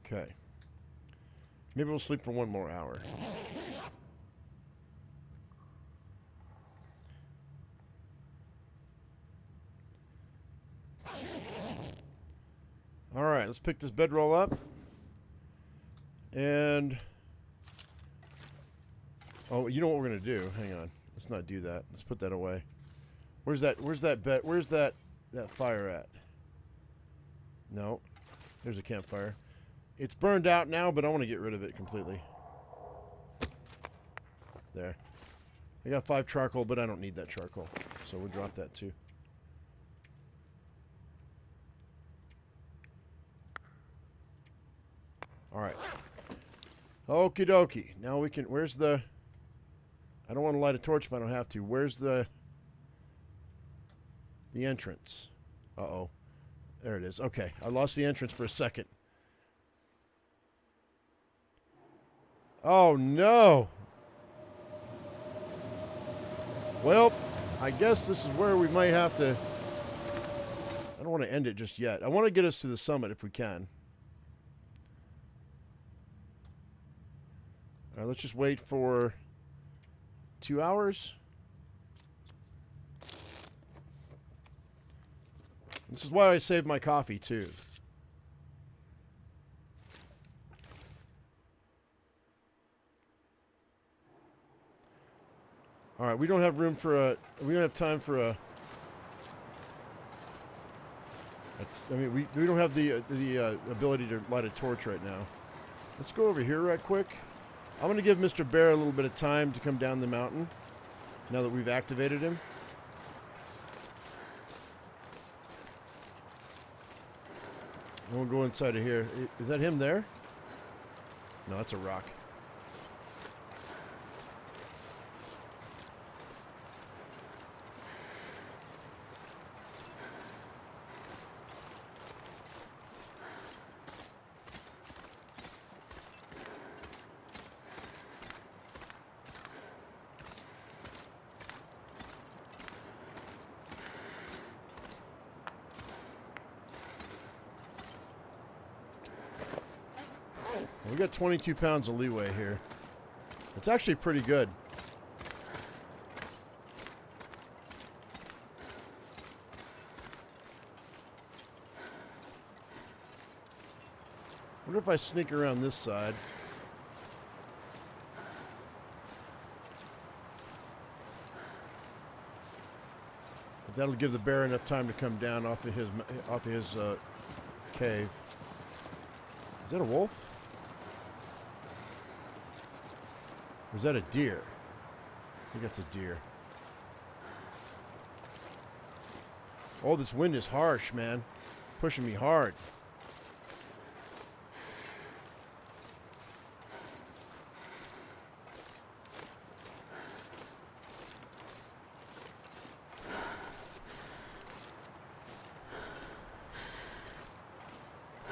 Okay. Maybe we'll sleep for 1 more hour. All right, let's pick this bedroll up. And... oh, you know what we're going to do? Hang on. Let's not do that. Let's put that away. Where's that bed? Where's that fire at? No. There's a campfire. It's burned out now, but I want to get rid of it completely. There. I got 5 charcoal, but I don't need that charcoal. So we'll drop that too. Alright. Okie dokie. Now we can... where's the... I don't want to light a torch if I don't have to. Where's the entrance? Uh-oh. There it is. Okay. I lost the entrance for a second. Oh, no. Well, I guess this is where we might have to... I don't want to end it just yet. I want to get us to the summit if we can. All right, let's just wait for 2 hours. This is why I saved my coffee, too. Alright, we don't have room for a... We don't have time for a... I mean, we don't have the ability to light a torch right now. Let's go over here right quick. I'm going to give Mr. Bear a little bit of time to come down the mountain. Now that we've activated him. And we'll go inside of here. Is that him there? No, that's a rock. We got 22 pounds of leeway here. It's actually pretty good. Wonder if I sneak around this side. But that'll give the bear enough time to come down off of his cave. Is that a wolf? Or is that a deer? I think that's a deer. Oh, this wind is harsh, man. Pushing me hard.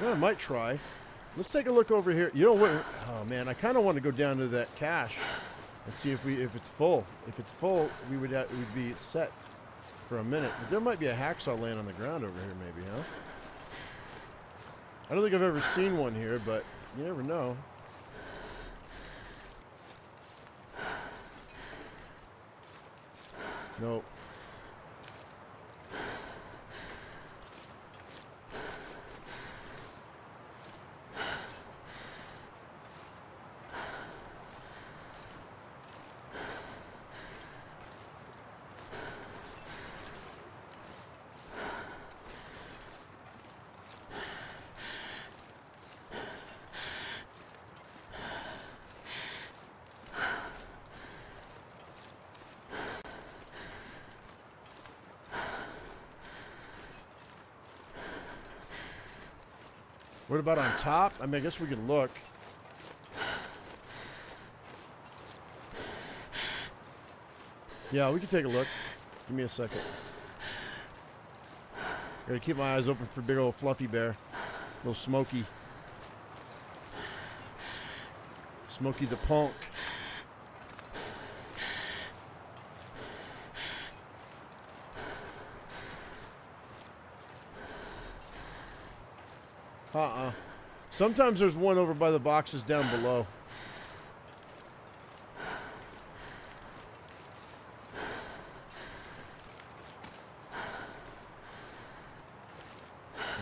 Well, I might try. Let's take a look over here. You know what? Oh man, I kind of want to go down to that cache and see if it's full. If it's full, we'd be set for a minute. But there might be a hacksaw laying on the ground over here, maybe, huh? I don't think I've ever seen one here, but you never know. Nope. What about on top? I mean, I guess we could look. Yeah, we can take a look. Give me a second. Gotta keep my eyes open for big old fluffy bear. Little Smokey. Smokey the Punk. Sometimes there's one over by the boxes down below.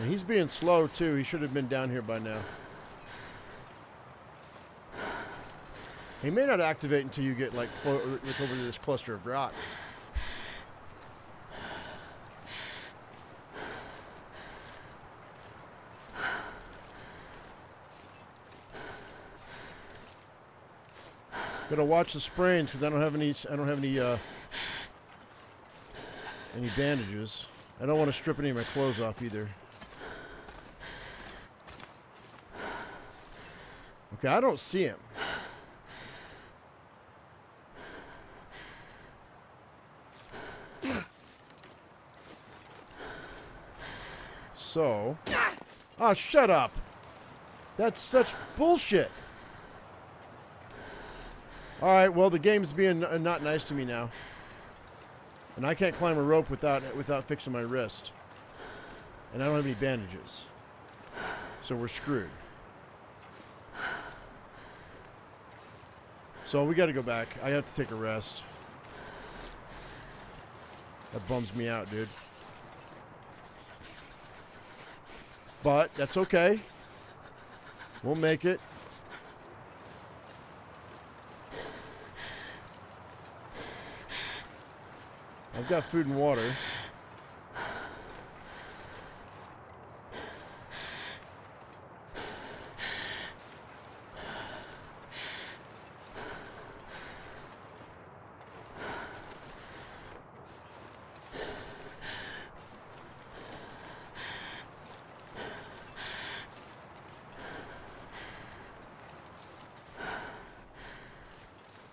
And he's being slow too. He should have been down here by now. He may not activate until you get like over to this cluster of rocks. Gotta watch the sprains because I don't have any bandages. I don't want to strip any of my clothes off either. Okay, I don't see him. So, oh, shut up. That's such bullshit. All right, well, the game's being not nice to me now. And I can't climb a rope without fixing my wrist. And I don't have any bandages. So we're screwed. So we got to go back. I have to take a rest. That bums me out, dude. but that's okay. We'll make it. I've got food and water.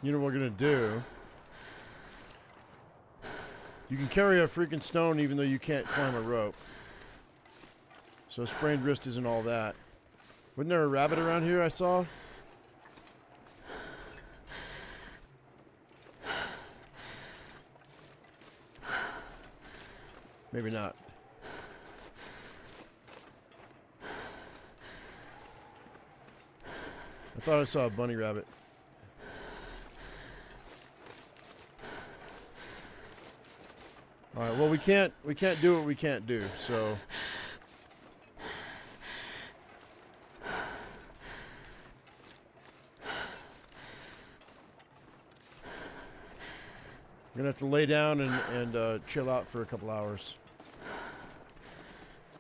You know what we're going to do? You can carry a freaking stone even though you can't climb a rope. So sprained wrist isn't all that. Wasn't there a rabbit around here I saw? Maybe not. I thought I saw a bunny rabbit. All right, well we can't do what we can't do, so we're gonna have to lay down and chill out for a couple hours.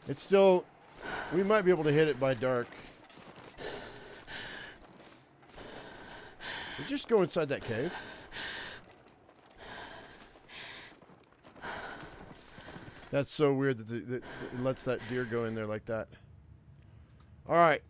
It's still, we might be able to hit it by dark. We just go inside that cave. That's so weird that it lets that deer go in there like that. All right.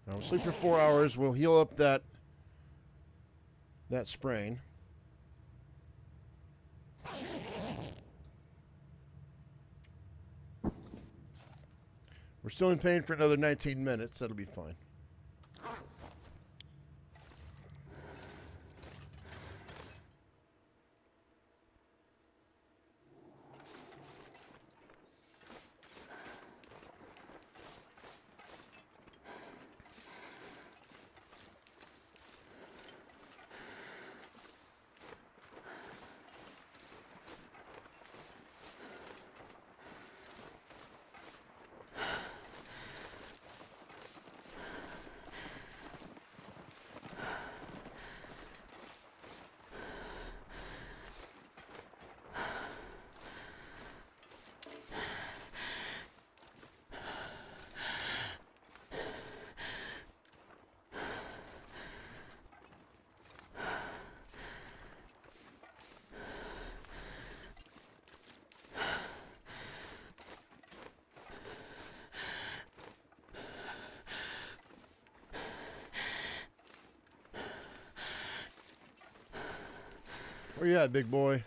Now we'll sleep for 4 hours. We'll heal up that sprain. We're still in pain for another 19 minutes. That'll be fine. Where you at, big boy?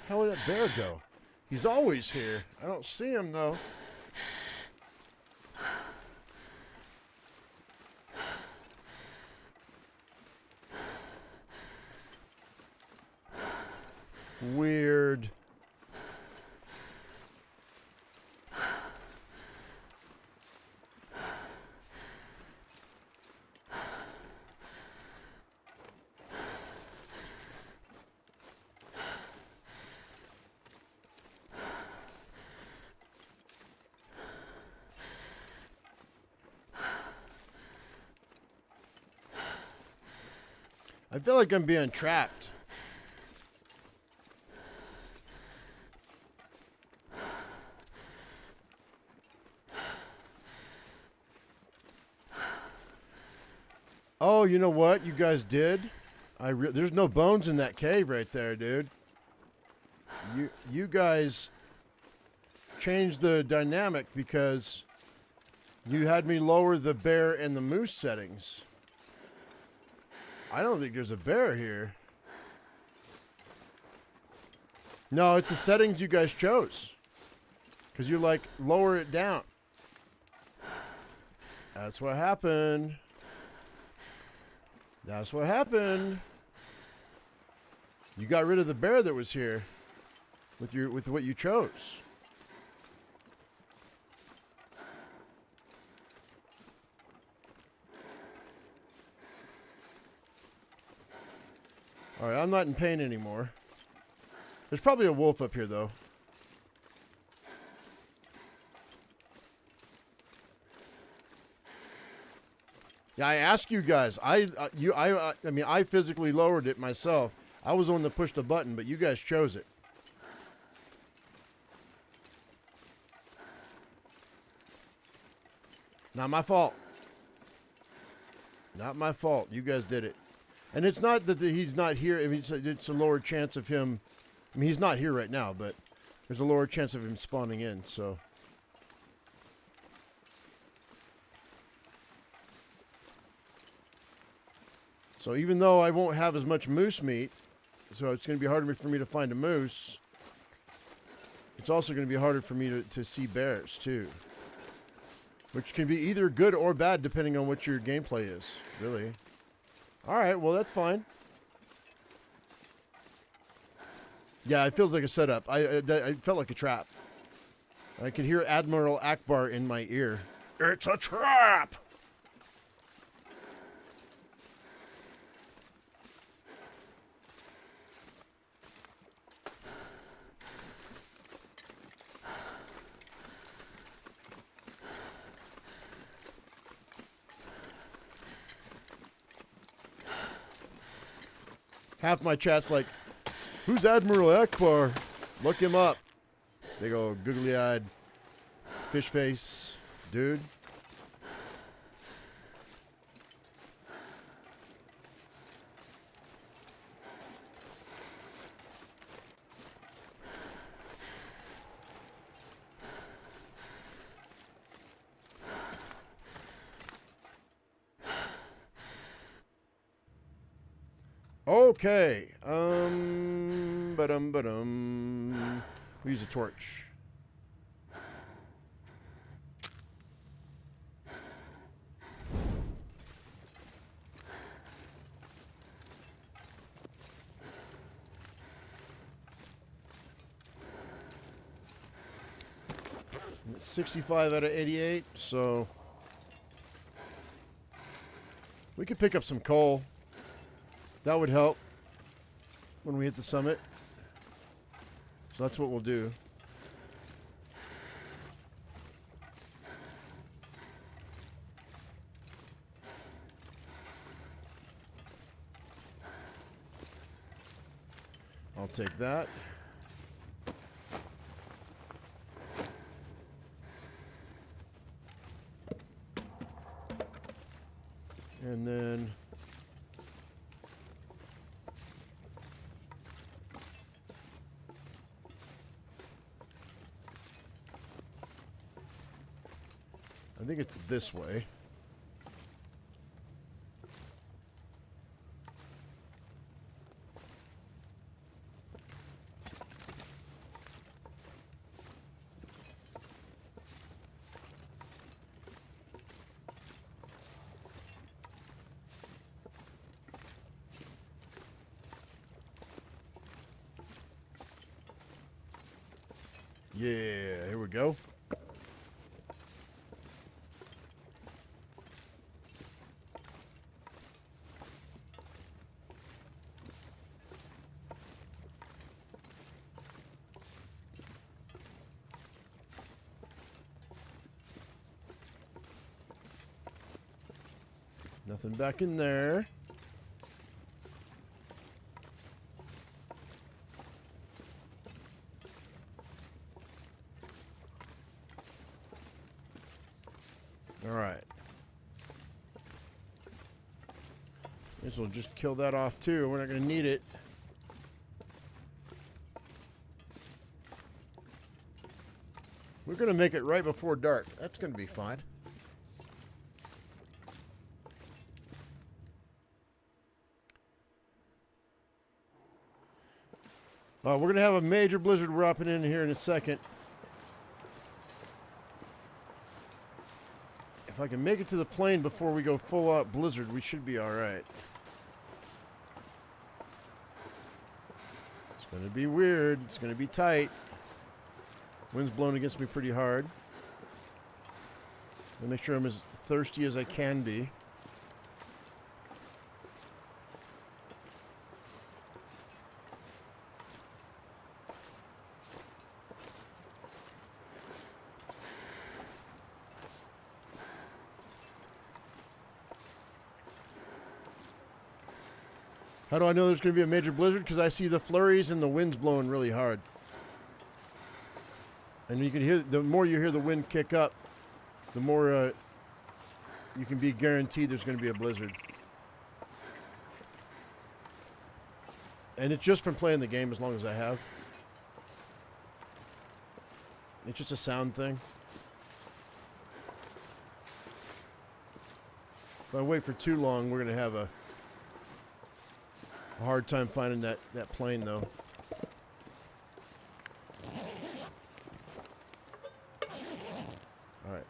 How would that bear go? He's always here. I don't see him though. Weird. I feel like I'm being trapped. Oh, you know what you guys did? There's no bones in that cave right there, dude. You guys changed the dynamic because You had me lower the bear and the moose settings. I don't think there's a bear here. No, it's the settings you guys chose. Because you like lower it down. That's what happened. That's what happened. You got rid of the bear that was here with what you chose. All right, I'm not in pain anymore. There's probably a wolf up here, though. Yeah, I asked you guys. I mean, I physically lowered it myself. I was the one that pushed the button, but you guys chose it. Not my fault. Not my fault. You guys did it. And it's not that he's not here. I mean, it's a lower chance of him. I mean, he's not here right now, but there's a lower chance of him spawning in, so. So even though I won't have as much moose meat, so it's going to be harder for me to find a moose, it's also going to be harder for me to see bears, too. Which can be either good or bad, depending on what your gameplay is, really. All right, well, that's fine. Yeah, it feels like a setup. I felt like a trap. I could hear Admiral Akbar in my ear. It's a trap! Half my chat's like, who's Admiral Akbar? Look him up. Big old googly-eyed fish face dude. Okay. We use a torch. It's 65 out of 88, so we could pick up some coal. That would help when we hit the summit. So that's what we'll do. I'll take that. And then I think it's this way. Yeah, here we go. Nothing back in there. All right. Guess we'll just kill that off too. We're not going to need it. We're going to make it right before dark. That's going to be fine. We're going to have a major blizzard dropping in here in a second. If I can make it to the plane before we go full out blizzard, we should be alright. It's going to be weird. It's going to be tight. Wind's blowing against me pretty hard. I'll make sure I'm as thirsty as I can be. How do I know there's going to be a major blizzard? Because I see the flurries and the wind's blowing really hard. And you can hear, the more you hear the wind kick up, the more you can be guaranteed there's going to be a blizzard. And it's just from playing the game as long as I have. It's just a sound thing. If I wait for too long, we're going to have a hard time finding that plane, though. Alright.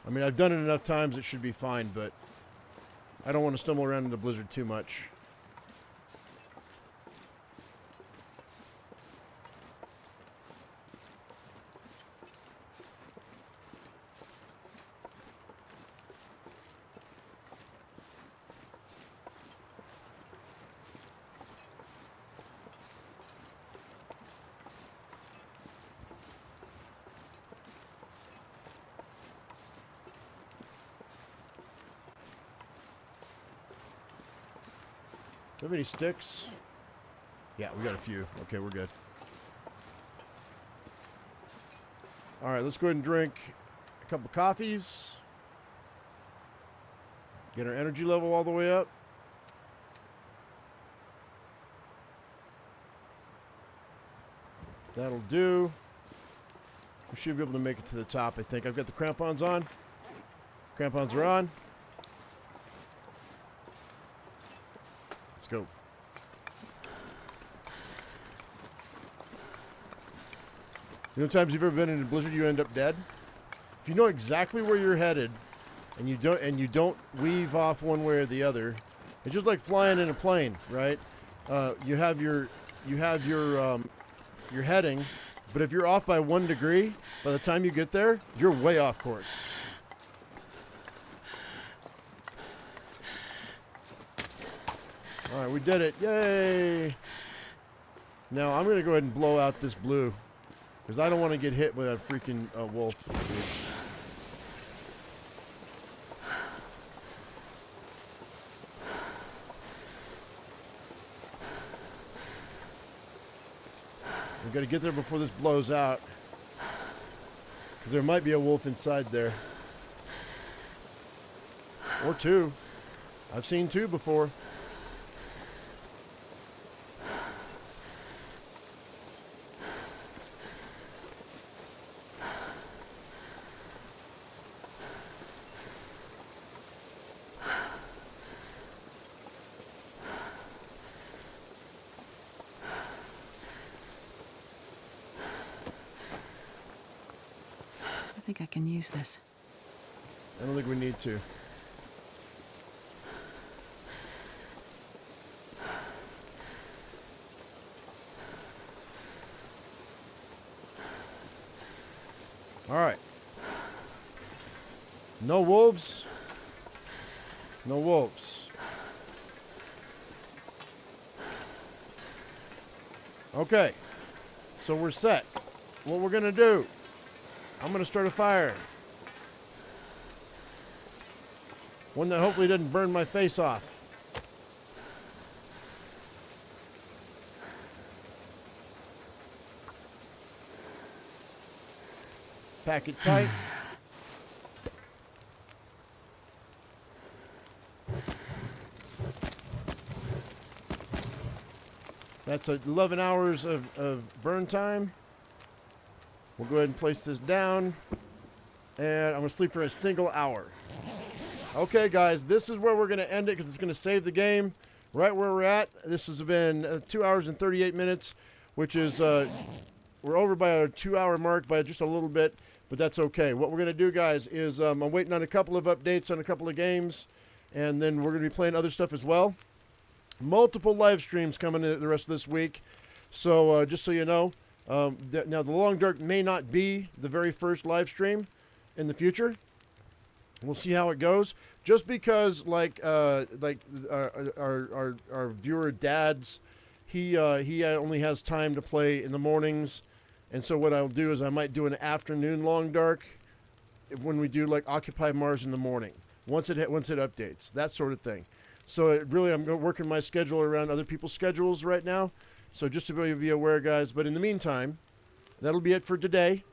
I mean, I've done it enough times, it should be fine, but I don't want to stumble around in the blizzard too much. Do we have any sticks? Yeah, we got a few. Okay, we're good. Alright, let's go ahead and drink a couple coffees. Get our energy level all the way up. That'll do. We should be able to make it to the top, I think. I've got the crampons on. Crampons are on. Go. You know, times you've ever been in a blizzard, you end up dead. If you know exactly where you're headed, and you don't weave off one way or the other, it's just like flying in a plane, right? You have your heading, but if you're off by 1 degree, by the time you get there, you're way off course. All right, we did it. Yay! Now, I'm going to go ahead and blow out this blue, because I don't want to get hit with that freaking wolf. We've got to get there before this blows out, because there might be a wolf inside there. Or two. I've seen two before. I think I can use this. I don't think we need to. All right. No wolves. No wolves. Okay. So we're set. What we're going to do, I'm going to start a fire. One that hopefully doesn't burn my face off. Pack it tight. That's 11 hours of burn time. We'll go ahead and place this down. And I'm going to sleep for a single hour. Okay, guys, this is where we're going to end it because it's going to save the game. right where we're at. This has been 2 hours and 38 minutes, which is, we're over by our 2-hour mark by just a little bit, but that's okay. What we're going to do, guys, is I'm waiting on a couple of updates on a couple of games, and then we're going to be playing other stuff as well. Multiple live streams coming in the rest of this week. So just so you know, now the Long Dark may not be the very first live stream in the future. We'll see how it goes. Just because, like our viewer Dads, he only has time to play in the mornings, and so what I'll do is I might do an afternoon Long Dark when we do like Occupy Mars in the morning. Once it updates, that sort of thing. So I'm working my schedule around other people's schedules right now. So just to be aware, guys. But in the meantime, that'll be it for today.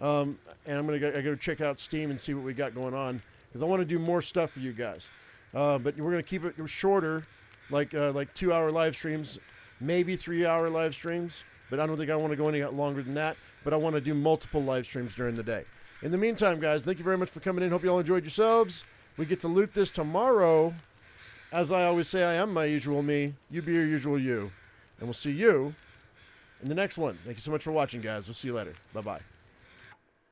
And I gotta check out Steam and see what we got going on, because I want to do more stuff for you guys. But we're gonna keep it shorter, like 2-hour live streams, maybe 3-hour live streams. But I don't think I want to go any longer than that. But I want to do multiple live streams during the day. In the meantime, guys, thank you very much for coming in. Hope you all enjoyed yourselves. We get to loot this tomorrow. As I always say, I am my usual me. You be your usual you. And we'll see you in the next one. Thank you so much for watching, guys. We'll see you later. Bye-bye.